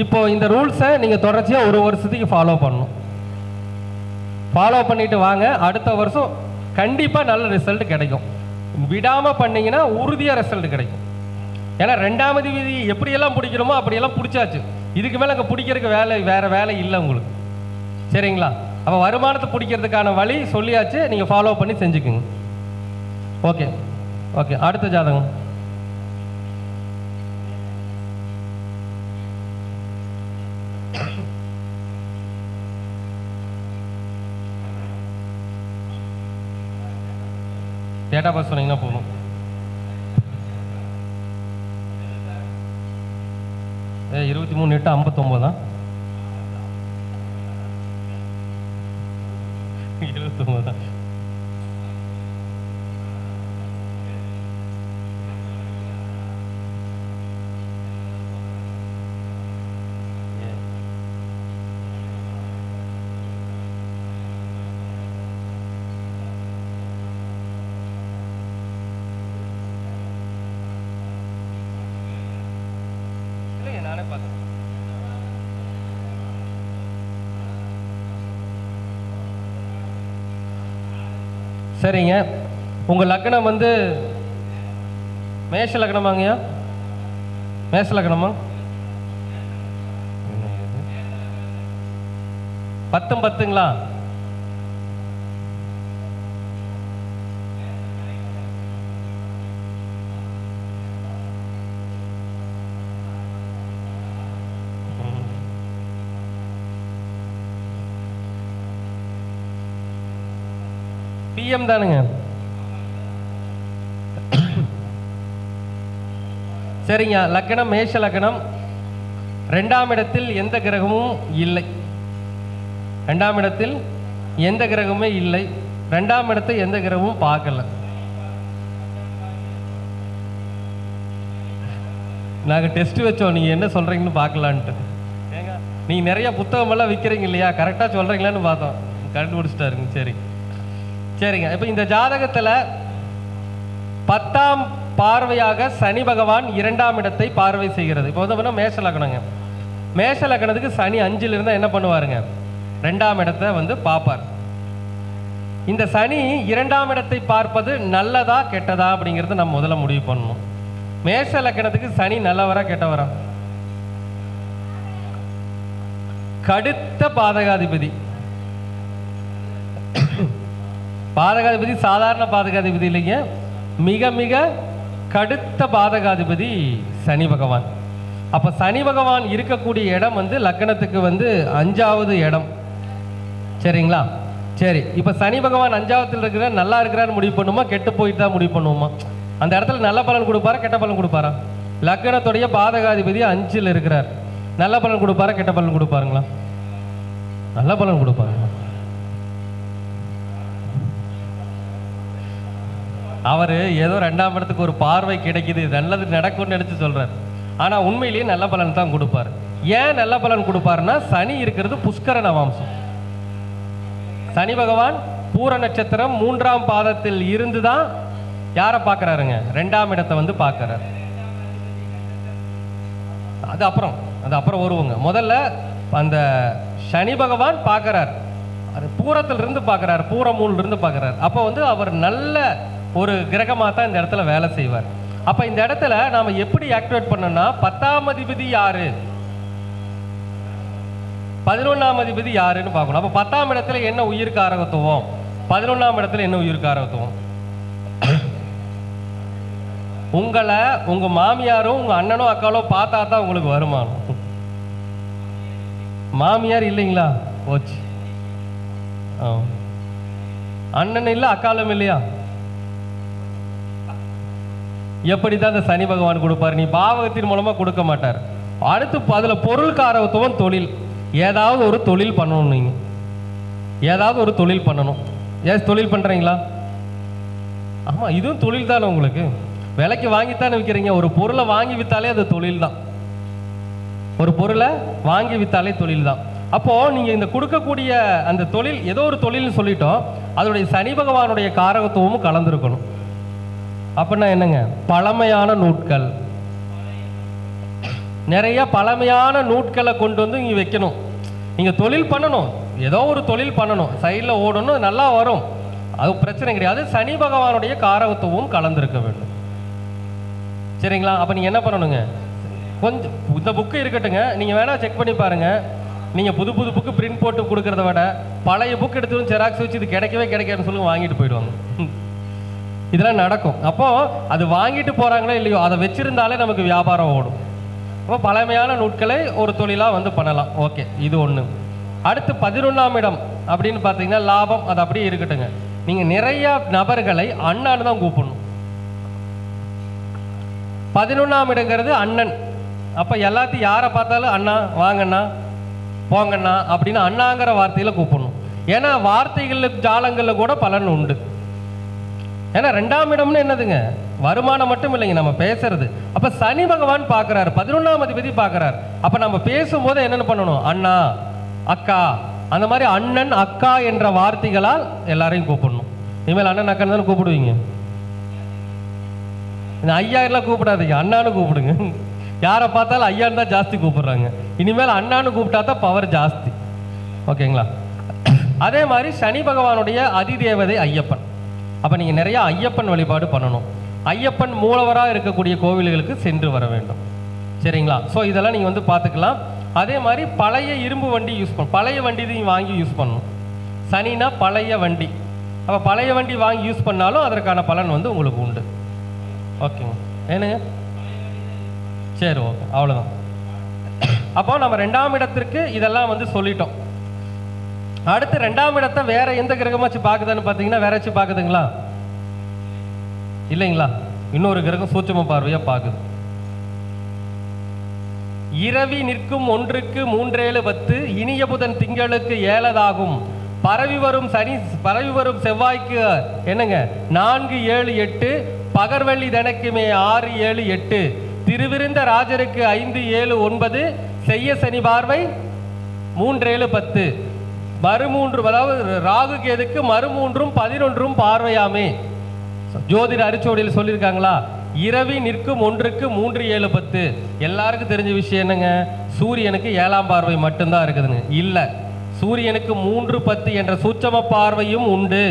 இப்போ இந்த ரூல்ஸை நீங்கள் தொடர்ச்சியாக ஒரு வருஷத்துக்கு ஃபாலோ பண்ணணும். ஃபாலோ பண்ணிட்டு வாங்க. அடுத்த வருஷம் கண்டிப்பாக நல்ல ரிசல்ட் கிடைக்கும். விடாமல் பண்ணிங்கன்னா உறுதியாக ரிசல்ட் கிடைக்கும். ஏன்னா ரெண்டாம் அதிபதி எப்படியெல்லாம் பிடிக்கணுமோ அப்படியெல்லாம் பிடிச்சாச்சு. இதுக்கு மேலே அங்கே பிடிக்கிறதுக்கு வேறு வேலை இல்லை உங்களுக்கு. சரிங்களா? அப்போ வருமானத்தை பிடிக்கிறதுக்கான வழி சொல்லியாச்சு. நீங்கள் ஃபாலோ பண்ணி செஞ்சுக்குங்க. Okay okay. அடுத்த ஜாதகம். டேட் ஆஃப் பர்த் சொன்னீங்கன்னா போதும். ஏ 23/8/59 தான். 29 தான். நானே பார்த்தேன். சரிங்க. உங்கள் லக்னம் வந்து மேஷ லக்னமாங்கய்யா? மேஷ லக்னமா? 10/10ங்களா? பிஎம் தானுங்க. சரிங்க. லக்னம் மேஷ லக்னம். ரெண்டாம் இடத்தில் எந்த கிரகமும் இல்லை. ரெண்டாம் இடத்தில் எந்த கிரகமே இல்லை. ரெண்டாம் இடத்தை எந்த கிரகமும் பார்க்கல. நாங்கள் டெஸ்ட் வச்சோம், நீங்கள் என்ன சொல்கிறீங்கன்னு பார்க்கலான்ட்டு. ஏங்க நீங்கள் நிறைய புத்தகமெல்லாம் விற்கிறீங்க இல்லையா, கரெக்டாக சொல்கிறீங்களான்னு பார்த்தோம். கண்டுபிடிச்சிட்டாருங்க. சரி சரிங்க. இப்போ இந்த ஜாதகத்தில் 10ஆம் பார்வையாக சனி பகவான் 2ஆம் இடத்தை பார்வை செய்கிறது. இப்போ வந்து மேஷ லக்னங்க. மேஷ லக்னத்துக்கு சனி 5ல் இருந்தால் என்ன பண்ணுவாருங்க? 2ஆம் இடத்தை வந்து பார்ப்பார். இந்த சனி 2ஆம் இடத்தை பார்ப்பது நல்லதா கெட்டதா அப்படிங்கிறது நம்ம முதல்ல முடிவு பண்ணணும். மேஷ லக்னத்துக்கு சனி நல்லவரா கெட்டவரா? கடுத்த பாதகாதிபதி. பாதகாதிபதி சாதாரண பாதகாதிபதி இல்லைங்க, மிக மிக கடுத்த பாதகாதிபதி சனி பகவான். அப்போ சனி பகவான் இருக்கக்கூடிய இடம் வந்து லக்னத்துக்கு வந்து 5வது இடம். சரிங்களா? சரி. இப்போ சனி பகவான் 5ஆவதுல இருக்கிற நல்லா இருக்கிறான்னு முடிவு பண்ணுமா, கெட்டு போயிட்டு தான் முடிவு பண்ணுவோமா? அந்த இடத்துல நல்ல பலன் கொடுப்பாரா கெட்ட பலன் கொடுப்பாரா? லக்னத்துடைய பாதகாதிபதி 5ல் இருக்கிறார். நல்ல பலன் கொடுப்பாரா கெட்ட பலன் கொடுப்பாருங்களா? நல்ல பலன் கொடுப்பாருங்களா? அவர் ஏதோ 2ஆம் இடத்துக்கு ஒரு பார்வை கிடைக்குது, நல்லது நடக்கும்னு நினச்சி சொல்கிறார். ஆனால் உண்மையிலேயே நல்ல பலன் தான் கொடுப்பார். ஏன் நல்ல பலன் கொடுப்பாருன்னா சனி இருக்கிறது புஷ்கர நவாம்சம். சனி பகவான் பூர நட்சத்திரம் 3ஆம் பாதத்தில் இருந்து தான் யாரை பார்க்குறாருங்க? 2ஆம் இடத்தை வந்து பார்க்குறாரு. அது அப்புறம் வருவோங்க. முதல்ல அந்த சனி பகவான் பார்க்குறார், அது பூரத்திலிருந்து பார்க்குறாரு, பூர 3லிருந்து பார்க்குறாரு. அப்போ வந்து அவர் நல்ல ஒரு கிரகமாக தான் இந்த இடத்துல வேலை செய்வார். அப்போ இந்த இடத்துல நாம் எப்படி ஆக்டிவேட் பண்ணோம்னா 10ஆம் அதிபதி யாரு, 11ஆம் அதிபதி யாருன்னு பார்க்கணும். அப்போ 10ஆம் இடத்துல என்ன உயிர் காரகத்துவம், 11ஆம் இடத்துல என்ன உயிர் காரகத்துவம்? உங்களை உங்க மாமியாரும் உங்க அண்ணனோ அக்காலோ பார்த்தா தான் உங்களுக்கு வருமானம். மாமியார் இல்லைங்களா? போச்சு. அண்ணன் இல்லை அக்காலம் இல்லையா? எப்படி தான் இந்த சனி பகவான் கொடுப்பார்? நீ பாவகத்தின் மூலமா கொடுக்க மாட்டார். அடுத்து அதில் பொருள் காரகத்துவம் தொழில். ஏதாவது ஒரு தொழில் பண்ணணும். நீங்கள் ஏதாவது ஒரு தொழில் பண்ணணும். ஏன் தொழில் பண்ணுறீங்களா? ஆமாம், இதுவும் தொழில் தானே. உங்களுக்கு விலைக்கு வாங்கித்தானே விற்கிறீங்க. ஒரு பொருளை வாங்கி விற்றாலே அது தொழில் தான். ஒரு பொருளை வாங்கி விற்றாலே தொழில் தான். அப்போது நீங்கள் இந்த கொடுக்கக்கூடிய அந்த தொழில் ஏதோ ஒரு தொழில்னு சொல்லிட்டோம், அதனுடைய சனி பகவானுடைய காரகத்துவமும் கலந்துருக்கணும். அப்படின்னா என்னங்க, பழமையான நூட்கள், நிறைய பழமையான நூட்களை கொண்டு வந்து இங்கே வைக்கணும். நீங்கள் தொழில் பண்ணணும், ஏதோ ஒரு தொழில் பண்ணணும், சைடில் ஓடணும், நல்லா வரும், அது பிரச்சனை கிடையாது. சனி பகவானுடைய காரகத்துவமும் கலந்துருக்க வேண்டும். சரிங்களா? அப்போ நீங்கள் என்ன பண்ணணுங்க, கொஞ்சம் இந்த புக்கு இருக்கட்டுங்க, நீங்கள் வேணால் செக் பண்ணி பாருங்கள். நீங்கள் புது புது புக்கு பிரிண்ட் போட்டு கொடுக்குறத விட பழைய புக் எடுத்து ஜெராக்ஸ் வச்சு இது கிடைக்கவே கிடைக்காதுன்னு சொல்லி வாங்கிட்டு போயிடுவாங்க. இதெல்லாம் நடக்கும். அப்போது அது வாங்கிட்டு போகிறாங்களோ இல்லையோ, அதை வச்சுருந்தாலே நமக்கு வியாபாரம் ஓடும். அப்போ பழமையான நூட்களை ஒரு தொழிலாக வந்து பண்ணலாம். ஓகே, இது ஒன்று. அடுத்து 11ஆம் இடம் அப்படின்னு பார்த்தீங்கன்னா லாபம், அது அப்படியே இருக்கட்டுங்க. நீங்கள் நிறைய நபர்களை அண்ணான்னு தான் கூப்பிடணும். 11ஆம் இடங்கிறது அண்ணன். அப்போ எல்லாத்தையும் யாரை பார்த்தாலும் அண்ணா, வாங்கண்ணா, போங்கண்ணா அப்படின்னு அண்ணாங்கிற வார்த்தையில் கூப்பிடணும். ஏன்னா வார்த்தைகளுக்கு ஜாலங்களில் கூட பலன் உண்டு. ஏன்னா 2ஆம் இடம்னு என்னதுங்க, வருமானம் மட்டும் இல்லைங்க, நம்ம பேசுறது. அப்போ சனி பகவான் பார்க்குறாரு, 11ஆம் அதிபதி பார்க்குறாரு. அப்போ நம்ம பேசும்போது என்னென்ன பண்ணணும், அண்ணா, அக்கா, அந்த மாதிரி அண்ணன், அக்கா என்ற வார்த்தைகளால் எல்லாரையும் கூப்பிடணும். இனிமேல் அண்ணன் அக்கன்னு தானே கூப்பிடுவீங்க. இந்த ஐயாயிரம்லாம் கூப்பிடாதீங்க, அண்ணான்னு கூப்பிடுங்க. யாரை பார்த்தாலும் ஐயான்னு தான் ஜாஸ்தி கூப்பிடுறாங்க. இனிமேல் அண்ணான்னு கூப்பிட்டா தான் பவர் ஜாஸ்தி. ஓகேங்களா? அதே மாதிரி சனி பகவானுடைய அதிதேவதை ஐயப்பன். அப்போ நீங்கள் நிறையா ஐயப்பன் வழிபாடு பண்ணணும். ஐயப்பன் மூலவராக இருக்கக்கூடிய கோவில்களுக்கு சென்று வர வேண்டும். சரிங்களா? ஸோ இதெல்லாம் நீங்கள் வந்து பார்த்துக்கலாம். அதே மாதிரி பழைய இரும்பு வண்டி யூஸ் பண்ணணும், பழைய வண்டி தான் வாங்கி யூஸ் பண்ணணும். சனினா பழைய வண்டி. அப்போ பழைய வண்டி வாங்கி யூஸ் பண்ணாலும் அதற்கான பலன் வந்து உங்களுக்கு உண்டு. ஓகேங்க, ஏனுங்க? சரி, ஓகே, அவ்வளோதான். அப்போ நம்ம 2ஆம் இடத்திற்கு இதெல்லாம் வந்து சொல்லிட்டோம். அடுத்து 2ஆம் இடத்தை வேற எந்த கிரகமாச்சு பார்க்குதான்னு பார்த்தீங்கன்னா வேற வச்சு பார்க்குதுங்களா? இல்லைங்களா? இன்னொரு கிரகம் சூட்சும பார்வையா பார்க்குது. இரவி நிற்கும் 1க்கு 3-7-10, இனிய புதன் திங்களுக்கு 7 பரவி வரும் சனி, பரவி வரும் செவ்வாய்க்கு என்னங்க 4-7-8, பகர்வள்ளி தனக்குமே 6-7-8, திருவிருந்த ராஜருக்கு 5-7-9, செய்ய சனி பார்வை 3-7-10, மறுமூன்று, அதாவது ராகு கேதுக்கு மறுமூன்றும் 11 பார்வையாமே. ஜோதிட அரிச்சோடியில் சொல்லியிருக்காங்களா? இரவி நிற்கும் 1க்கு 3-7-10. எல்லாருக்கும் தெரிஞ்ச விஷயம் என்னங்க, சூரியனுக்கு 7ஆம் பார்வை மட்டும்தான் இருக்குதுங்க. இல்லை, சூரியனுக்கு 3-10 என்ற சூட்சம பார்வையும் உண்டு.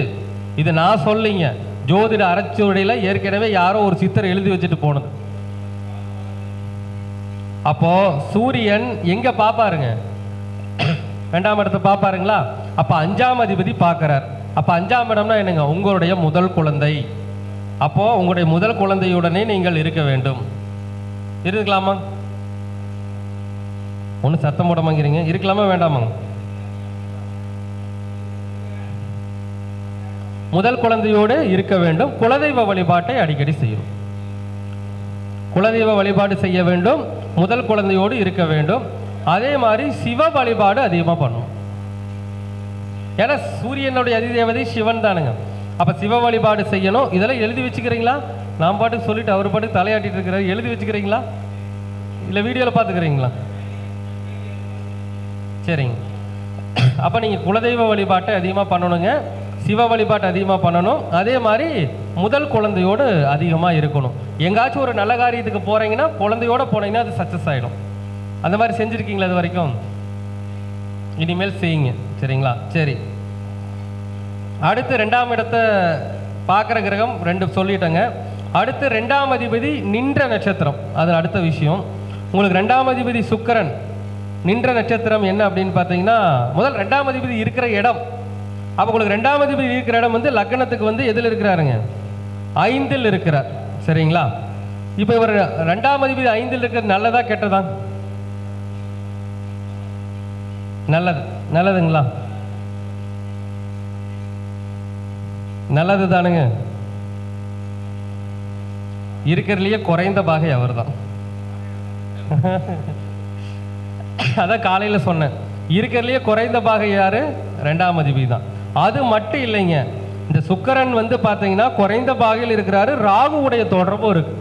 இது நான் சொல்லிங்க, ஜோதிட அரிச்சோடியில் ஏற்கனவே யாரோ ஒரு சித்தர் எழுதி வச்சுட்டு போனது. அப்போ சூரியன் எங்க பாப்பாருங்க, 2ஆம் இடத்தை பார்ப்பாருங்களா? அப்போ 5ஆம் அதிபதி பார்க்குறார். அப்போ 5ஆம் இடம்னா என்னங்க, உங்களுடைய முதல் குழந்தை. அப்போ உங்களுடைய முதல் குழந்தையுடனே நீங்கள் இருக்க வேண்டும். இருக்கலாமா? ஒன்றும் சத்தம் போடாமங்கிறீங்க, இருக்கலாமா வேண்டாமாங்க? முதல் குழந்தையோடு இருக்க வேண்டும். குலதெய்வ வழிபாட்டை அடிக்கடி செய்யணும். குலதெய்வ வழிபாடு செய்ய வேண்டும், முதல் குழந்தையோடு இருக்க வேண்டும். அதே மாதிரி சிவ வழிபாடு அதிகமாக பண்ணணும். ஏன்னா சூரியனுடைய அதிதேவதை சிவன் தானுங்க. அப்போ சிவ வழிபாடு செய்யணும். இதெல்லாம் எழுதி வச்சுக்கிறீங்களா? நான் பாட்டுக்கு சொல்லிட்டு அவர் பாட்டுக்கு தலையாட்டிட்டு இருக்கிறார். எழுதி வச்சுக்கிறீங்களா இல்லை வீடியோவில் பார்த்துக்கிறீங்களா? சரிங்க. அப்போ நீங்கள் குலதெய்வ வழிபாட்டை அதிகமாக பண்ணணுங்க, சிவ வழிபாட்டை அதிகமாக பண்ணணும். அதே மாதிரி முதல் குழந்தையோடு அதிகமாக இருக்கணும். எங்காச்சும் ஒரு நல்ல காரியத்துக்கு போகிறீங்கன்னா குழந்தையோடு போனீங்கன்னா அது சக்ஸஸ் ஆகிடும். அந்த மாதிரி செஞ்சுருக்கீங்களா இது வரைக்கும்? இனிமேல் செய்யுங்க. சரிங்களா? சரி, அடுத்து 2ஆம் இடத்தை பார்க்குற கிரகம் 2 சொல்லிட்டேங்க. அடுத்து 2ஆம் அதிபதி நின்ற நட்சத்திரம், அது அடுத்த விஷயம். உங்களுக்கு 2ஆம் அதிபதி சுக்கிரன் நின்ற நட்சத்திரம் என்ன அப்படின்னு பார்த்தீங்கன்னா, முதல் 2ஆம் அதிபதி இருக்கிற இடம். அப்போ உங்களுக்கு 2ஆம் அதிபதி இருக்கிற இடம் வந்து லக்னத்துக்கு வந்து எதில் இருக்கிறாருங்க, 5ல் இருக்கிறார். சரிங்களா? இப்போ இவர் 2ஆம் அதிபதி 5ல் இருக்கிறது நல்லதா கெட்டதா? நல்லது. நல்லதுங்களா? நல்லது தானுங்க. இருக்கிறதுலையே குறைந்த பாகை அவர் தான். அதான் காலையில் சொன்னேன், இருக்கிறதுலையே குறைந்த பாகை யாரு? 2ஆம் அதிபதி தான். அது மட்டும் இல்லைங்க, இந்த சுக்கிரன் வந்து பார்த்தீங்கன்னா குறைந்த பாகையில் இருக்கிறாரு. ராகுவுடைய தொடர்பும் இருக்கு.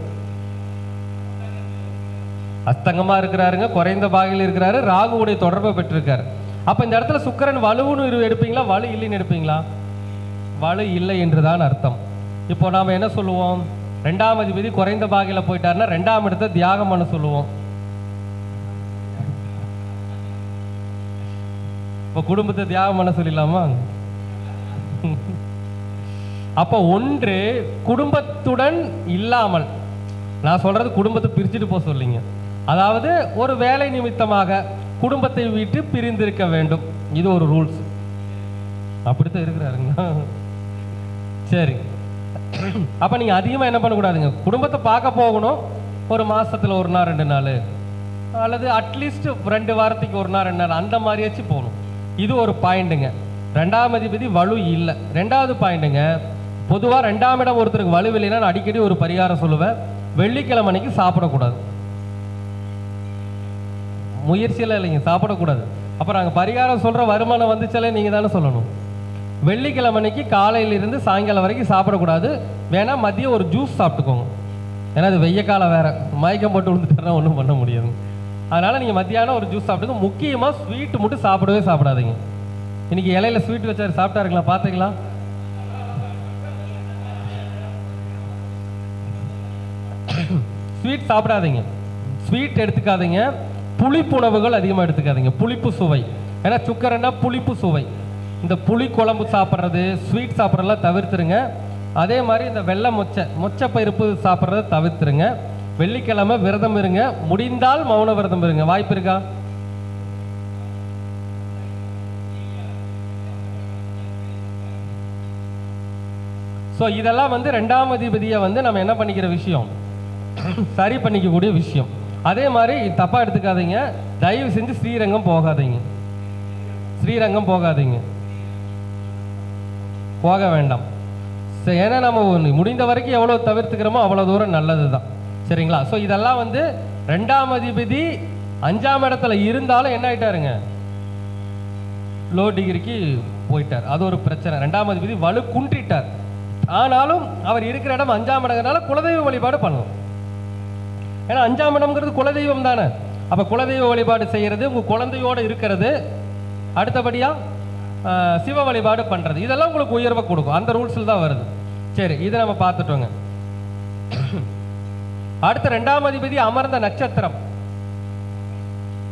அஸ்தங்கமாக இருக்கிறாருங்க, குறைந்த பாகையில் இருக்கிறாரு, ராகுவுடைய தொடர்பை பெற்றிருக்காரு. அப்போ இந்த இடத்துல சுக்கிரன் வலுவுன்னு எடுப்பீங்களா, வலு இல்லைன்னு எடுப்பீங்களா? வலு இல்லை என்றுதான் அர்த்தம். இப்போ நாம் என்ன சொல்லுவோம்? 2ஆம் அதிபதி குறைந்த பாகையில் போயிட்டாருன்னா 2ஆம் இடத்தை தியாகம் பண்ண சொல்லுவோம். இப்போ குடும்பத்தை தியாகம் பண்ண சொல்லிடலாமா? அப்போ ஒன்று குடும்பத்துடன் இல்லாமல், நான் சொல்றது குடும்பத்தை பிரிச்சுட்டு போக சொல்லிங்க. அதாவது ஒரு வேலை நிமித்தமாக குடும்பத்தை விட்டு பிரிந்திருக்க வேண்டும். இது ஒரு ரூல்ஸ். அப்படித்தான் இருக்கிறாருங்க. சரி, அப்போ நீங்கள் அதிகமாக என்ன பண்ணக்கூடாதுங்க, குடும்பத்தை பார்க்க போகணும். ஒரு மாதத்தில் 1 நாள் 2 நாள், அல்லது அட்லீஸ்ட் 2 வாரத்துக்கு 1 நாள் 2 நாள், அந்த மாதிரியாச்சும் போகணும். இது ஒரு பாயிண்ட்டுங்க. 2ஆம் அதிபதி வலு இல்லை. 2வது பாயிண்ட்டுங்க, பொதுவாக 2ஆம் இடம் ஒருத்தருக்கு வலு இல்லைன்னா நான் அடிக்கடி ஒரு பரிகாரம் சொல்லுவேன். வெள்ளிக்கிழமை அன்னைக்கு சாப்பிடக்கூடாது. முயற்சியெல்லாம் இல்லைங்க, சாப்பிடக்கூடாது. அப்புறம் நாங்கள் பரிகாரம் சொல்கிற வருமானம் வந்துச்சாலே நீங்கள் தானே சொல்லணும். வெள்ளிக்கிழமை அன்னைக்கு காலையிலிருந்து சாயங்காலம் வரைக்கும் சாப்பிடக்கூடாது. வேணா மதியம் ஒரு ஜூஸ் சாப்பிட்டுக்கோங்க. ஏன்னா அது வெய்ய காலம் வேறு, மயக்கம் போட்டு விழுந்துட்டா ஒன்றும் பண்ண முடியாது. அதனால் நீங்கள் மத்தியானம் ஒரு ஜூஸ் சாப்பிட்டுங்க. முக்கியமாக ஸ்வீட்டு மட்டும் சாப்பிடாதீங்க. இன்றைக்கி இலையில ஸ்வீட் வச்சாரு, சாப்பிட்டாருங்களா? பார்த்தீங்களா? ஸ்வீட் சாப்பிடாதீங்க, ஸ்வீட் எடுத்துக்காதீங்க. புளிப்பு உணவுகள் அதிகமாக எடுத்துக்காதீங்க, புளிப்பு சுவை. ஏன்னா சுக்கரன்னா புளிப்பு சுவை. இந்த புளி குழம்பு சாப்பிட்றது, ஸ்வீட் சாப்பிட்றதெல்லாம் தவிர்த்துருங்க. அதே மாதிரி இந்த வெள்ளை மொச்சை பருப்பு சாப்பிட்றத தவிர்த்துருங்க. வெள்ளிக்கிழமை விரதம் இருங்க, முடிந்தால் மௌன விரதம் இருங்க. வாய்ப்பு இருக்கா? ஸோ இதெல்லாம் 2ஆம் அதிபதியை நம்ம என்ன பண்ணிக்கிற விஷயம், சரி பண்ணிக்கக்கூடிய விஷயம். அதே மாதிரி தப்பாக எடுத்துக்காதீங்க, தயவு செஞ்சு ஸ்ரீரங்கம் போகாதீங்க, போக வேண்டாம். ஏன்னா நம்ம முடிந்த வரைக்கும் எவ்வளோ தவிர்த்துக்கிறோமோ அவ்வளோ தூரம் நல்லது தான். சரிங்களா? ஸோ இதெல்லாம் 2ஆம் அதிபதி 5ஆம் இடத்துல இருந்தாலும் என்ன ஆயிட்டாருங்க, லோ டிகிரிக்கு போயிட்டார். அது ஒரு பிரச்சனை. 2ஆம் அதிபதி வலு குன்றிட்டார். ஆனாலும் அவர் இருக்கிற இடம் 5ஆம் இடங்கிறனால குலதெய்வ வழிபாடு பண்ணணும். ஏன்னா 5ஆம் இடம்ங்கிறது குலதெய்வம் தானே. அப்போ குலதெய்வ வழிபாடு செய்கிறது, உங்கள் குழந்தையோடு இருக்கிறது, அடுத்தபடியாக சிவ வழிபாடு பண்ணுறது, இதெல்லாம் உங்களுக்கு உயர்வை கொடுக்கும். அந்த ரூல்ஸில் தான் வருது. சரி, இதை நம்ம பார்த்துட்டோங்க. அடுத்த 2ஆம் அதிபதி அமர்ந்த நட்சத்திரம்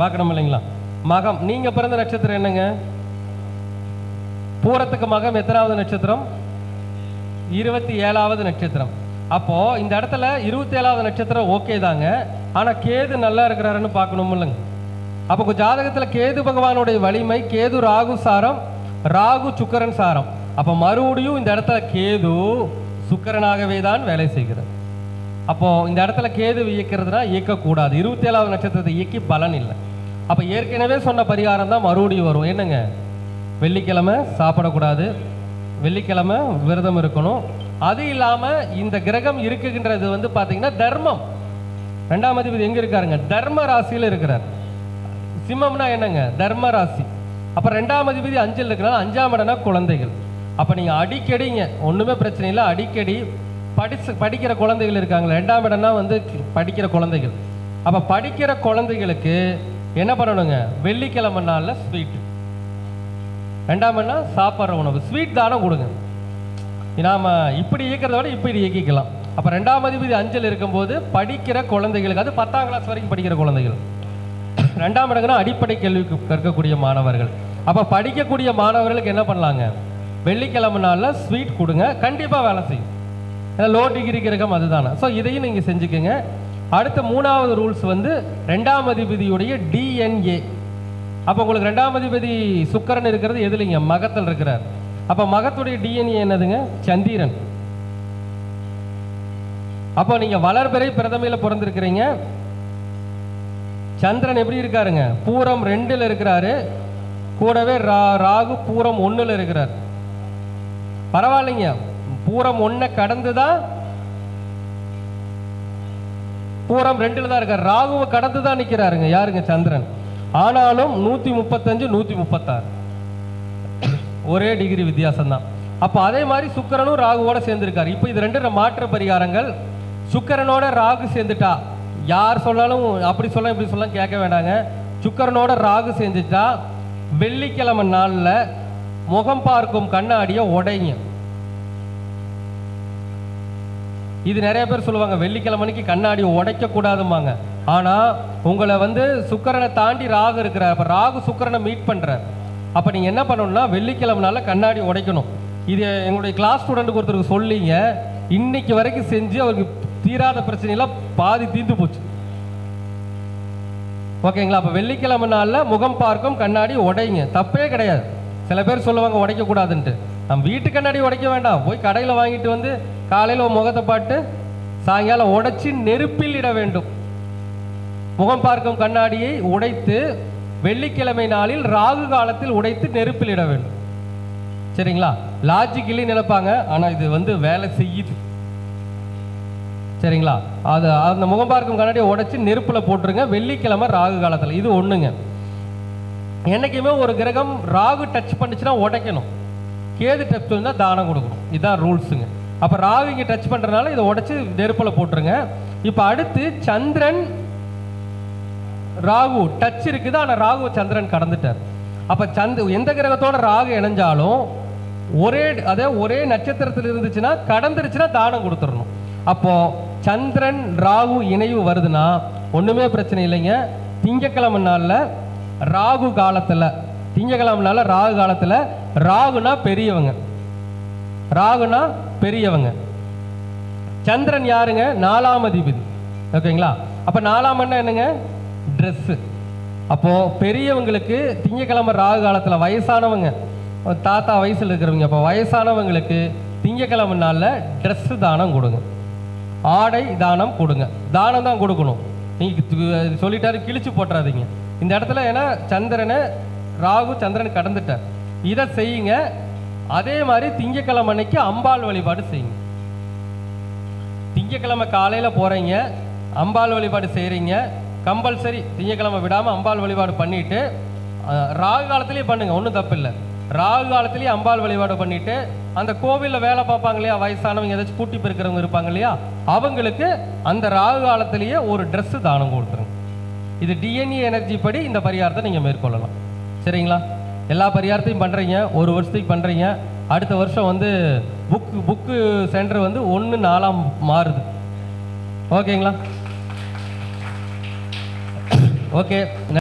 பார்க்கணும் இல்லைங்களா? மகம். நீங்கள் பிறந்த நட்சத்திரம் என்னங்க? பூரத்துக்கு மகம் எத்தனாவது நட்சத்திரம்? 27வது நட்சத்திரம். அப்போ இந்த இடத்துல 27வது நட்சத்திரம் ஓகே தாங்க. ஆனா கேது நல்லா இருக்கிறாருன்னு பார்க்கணும் இல்லைங்க. அப்போ ஜாதகத்துல கேது பகவானுடைய வலிமை, கேது ராகு சாரம், ராகு சுக்கரன் சாரம். அப்போ மறுபடியும் இந்த இடத்துல கேது சுக்கரனாகவே தான் வேலை செய்கிறது. அப்போ இந்த இடத்துல கேது இயக்கிறதுனா இயக்கக்கூடாது. 27வது நட்சத்திரத்தை இயக்கி பலன் இல்லை. அப்போ ஏற்கனவே சொன்ன பரிகாரம் தான் மறுபடியும் வரும். என்னங்க? வெள்ளிக்கிழமை சாப்பிடக்கூடாது, வெள்ளிக்கிழமை விரதம் இருக்கணும். அது இல்லாமல் இந்த கிரகம் இருக்குகின்றது பார்த்தீங்கன்னா தர்மம். 2ஆம் அதிபதி எங்கே இருக்காருங்க? தர்ம ராசியில் இருக்கிறார். சிம்மம்னா என்னங்க? தர்ம ராசி. அப்போ 2ஆம் அதிபதி 5ல் இருக்கிறனால 5ஆம் இடம்னா குழந்தைகள். அப்போ நீங்கள் அடிக்கடிங்க, ஒன்றுமே பிரச்சனை இல்லை, அடிக்கடி படிக்கிற குழந்தைகள் இருக்காங்களே, 2ஆம் இடம்னா படிக்கிற குழந்தைகள். அப்போ படிக்கிற குழந்தைகளுக்கு என்ன பண்ணணுங்க? வெள்ளிக்கிழமை நாளில் ஸ்வீட், 2ஆம் இடம்னா சாப்பிட்ற உணவு, ஸ்வீட் தானம் கொடுங்க. நாம் இப்படி இயக்கிறத விட இப்படி இயக்கிக்கலாம். அப்போ 2ஆம் அதிபதி 5ல் இருக்கும்போது படிக்கிற குழந்தைகளுக்கு, அது 10ஆம் கிளாஸ் வரைக்கும் படிக்கிற குழந்தைகள், 2ஆம் இடம்னா அடிப்படை கேள்வி கற்கக்கூடிய மாணவர்கள். அப்போ படிக்கக்கூடிய மாணவர்களுக்கு என்ன பண்ணலாங்க? வெள்ளிக்கிழமை நாளில் ஸ்வீட் கொடுங்க, கண்டிப்பாக வேலை செய்யும். ஏன்னா லோ டிகிரி கிரகம் அதுதானே. ஸோ இதையும் நீங்கள் செஞ்சுக்கோங்க. அடுத்த 3வது ரூல்ஸ் 2ஆம் அதிபதியுடைய டிஎன்ஏ. அப்போ உங்களுக்கு 2ஆம் அதிபதி சுக்கரன் இருக்கிறது எதுலைங்க? மகத்தில் இருக்கிறார். அப்போ மகத்துடைய டிஎன்ஏ என்னதுங்க? சந்திரன். அப்போ நீங்கள் வளர்பிறை பிரதமையில் பிறந்திருக்கிறீங்க. சந்திரன் எப்படி இருக்காருங்க? பூரம் 2ல் இருக்கிறாரு, கூடவே ராகு பூரம் 1ல் இருக்கிறார். பரவாயில்லைங்க, பூரம் 1 கடந்து தான், பூரம் 2ல் தான் இருக்கார், ராகுவை கடந்து தான் நிற்கிறாருங்க. யாருங்க? சந்திரன். ஆனாலும் 135 136 ஒரே டிகிரி வித்தியாசம் தான். அப்போ அதே மாதிரி சுக்கரனும் ராகுவோட சேர்ந்துருக்காரு. இப்போ இது 2 மாற்று பரிகாரங்கள். சுக்கரனோட ராகு சேர்ந்துட்டா, யார் சொன்னாலும் அப்படி சொல்ல இப்படி சொல்ல கேட்க வேண்டாங்க. சுக்கரனோட ராகு சேர்ந்துட்டா வெள்ளிக்கிழமை நாளில் முகம் பார்க்கும் கண்ணாடியை உடைங்க. இது நிறைய பேர் சொல்லுவாங்க வெள்ளிக்கிழமைக்கு கண்ணாடி உடைக்க கூடாதுமாங்க. ஆனால் உங்களை சுக்கிரனை தாண்டி ராகு இருக்கிறார். அப்போ ராகு சுக்கிரனை மீட் பண்ணுறார். அப்போ நீங்கள் என்ன பண்ணணும்னா வெள்ளிக்கிழமைனால கண்ணாடி உடைக்கணும். இது எங்களுடைய கிளாஸ் ஸ்டூடெண்ட்டுக்கு ஒருத்தருக்கு சொல்லிங்க, இன்னைக்கு வரைக்கும் செஞ்சு அவருக்கு தீராத பிரச்சனைலாம் பாதி தீர்ந்து போச்சு. ஓகேங்களா? அப்போ வெள்ளிக்கிழமை நாளில் முகம் பார்க்கும் கண்ணாடி உடைங்க, தப்பே கிடையாது. சில பேர் சொல்லுவாங்க உடைக்கக்கூடாதுன்ட்டு. நம்ம வீட்டு கண்ணாடி உடைக்க வேண்டாம், போய் கடையில் வாங்கிட்டு காலையில் முகத்தை பாட்டு சாயங்காலம் உடைச்சி நெருப்பில் இட வேண்டும். முகம் பார்க்கும் கண்ணாடியை உடைத்து வெள்ளிக்கிழமை நாளில் ராகு காலத்தில் உடைத்து நெருப்பில் இட வேண்டும். சரிங்களா? லாஜிக்கலி நினைப்பாங்க, ஆனால் இது வேலை செய்யுது. சரிங்களா? அது அந்த முகம் பார்க்கும் கண்ணாடியை உடைச்சி நெருப்பில் போட்டுருங்க வெள்ளிக்கிழமை ராகு காலத்தில். இது ஒன்றுங்க. என்றைக்குமே ஒரு கிரகம் ராகு டச் பண்ணிச்சுன்னா உடைக்கணும், கேது டச் பண்ணால் தானம் கொடுக்கணும். இதுதான் ரூல்ஸுங்க. அப்போ ராகு இங்கே டச் பண்ணுறதுனால இதை உடைச்சி நெருப்பில் போட்டுருங்க. இப்போ அடுத்து சந்திரன் ராகு டச் இருக்குது, ஆனால் ராகு சந்திரன் கடந்துட்டார். அப்போ எந்த கிரகத்தோட ராகு இணைஞ்சாலும் ஒரே நட்சத்திரத்தில் இருந்துச்சுன்னா கடந்துருச்சுன்னா தானம் கொடுத்துடணும். அப்போ சந்திரன் ராகு இணைவு வருதுன்னா ஒன்றுமே பிரச்சனை இல்லைங்க. திங்கக்கிழமை நாளில் ராகு காலத்தில் ராகு காலத்தில் ராகுனா பெரியவங்க, சந்திரன் யாருங்க? 4ஆம் அதிபதி. ஓகேங்களா? அப்போ 4ஆம் என்னங்க? ட்ரெஸ்ஸு. அப்போது பெரியவங்களுக்கு திங்கக்கிழமை ராகு காலத்தில் வயசானவங்க, தாத்தா வயசில் இருக்கிறவங்க, அப்போ வயசானவங்களுக்கு திங்கக்கிழமை நாளில் ட்ரெஸ்ஸு தானம் கொடுங்க, ஆடை தானம் கொடுங்க. தானம் தான் கொடுக்கணும். நீங்கள் சொல்லிட்டாரு கிழிச்சு போட்டுறாதீங்க இந்த இடத்துல. ஏன்னா ராகு சந்திரன் கடந்துட்டார். இதை செய்யுங்க. அதே மாதிரி திங்கக்கிழமை அன்னைக்கு அம்பாள் வழிபாடு செய்யுங்க. திங்கக்கிழமை காலையில் போகிறீங்க, அம்பாள் வழிபாடு செய்கிறீங்க, கம்பல்சரி திங்கக்கிழமை விடாமல் அம்பாள் வழிபாடு பண்ணிவிட்டு ராகு காலத்திலேயே பண்ணுங்கள், ஒன்றும் தப்பு இல்லை. ராகு காலத்திலேயே அம்பாள் வழிபாடு பண்ணிவிட்டு அந்த கோவிலில் வேலை பார்ப்பாங்க இல்லையா, வயசானவங்க ஏதாச்சும் கூட்டி பெருக்கிறவங்க இருப்பாங்க இல்லையா, அவங்களுக்கு அந்த ராகு காலத்திலேயே ஒரு ட்ரெஸ்ஸு தானம் கொடுத்துருங்க. இது டிஎன்ஏ எனர்ஜி படி இந்த பரிகாரத்தை நீங்கள் மேற்கொள்ளலாம். சரிங்களா? எல்லா பரிகாரத்தையும் பண்ணுறீங்க, ஒரு வருஷத்துக்கு பண்ணுறீங்க. அடுத்த வருஷம் புக்கு சென்டர் 1/4 மாறுது. ஓகேங்களா? ஓகே.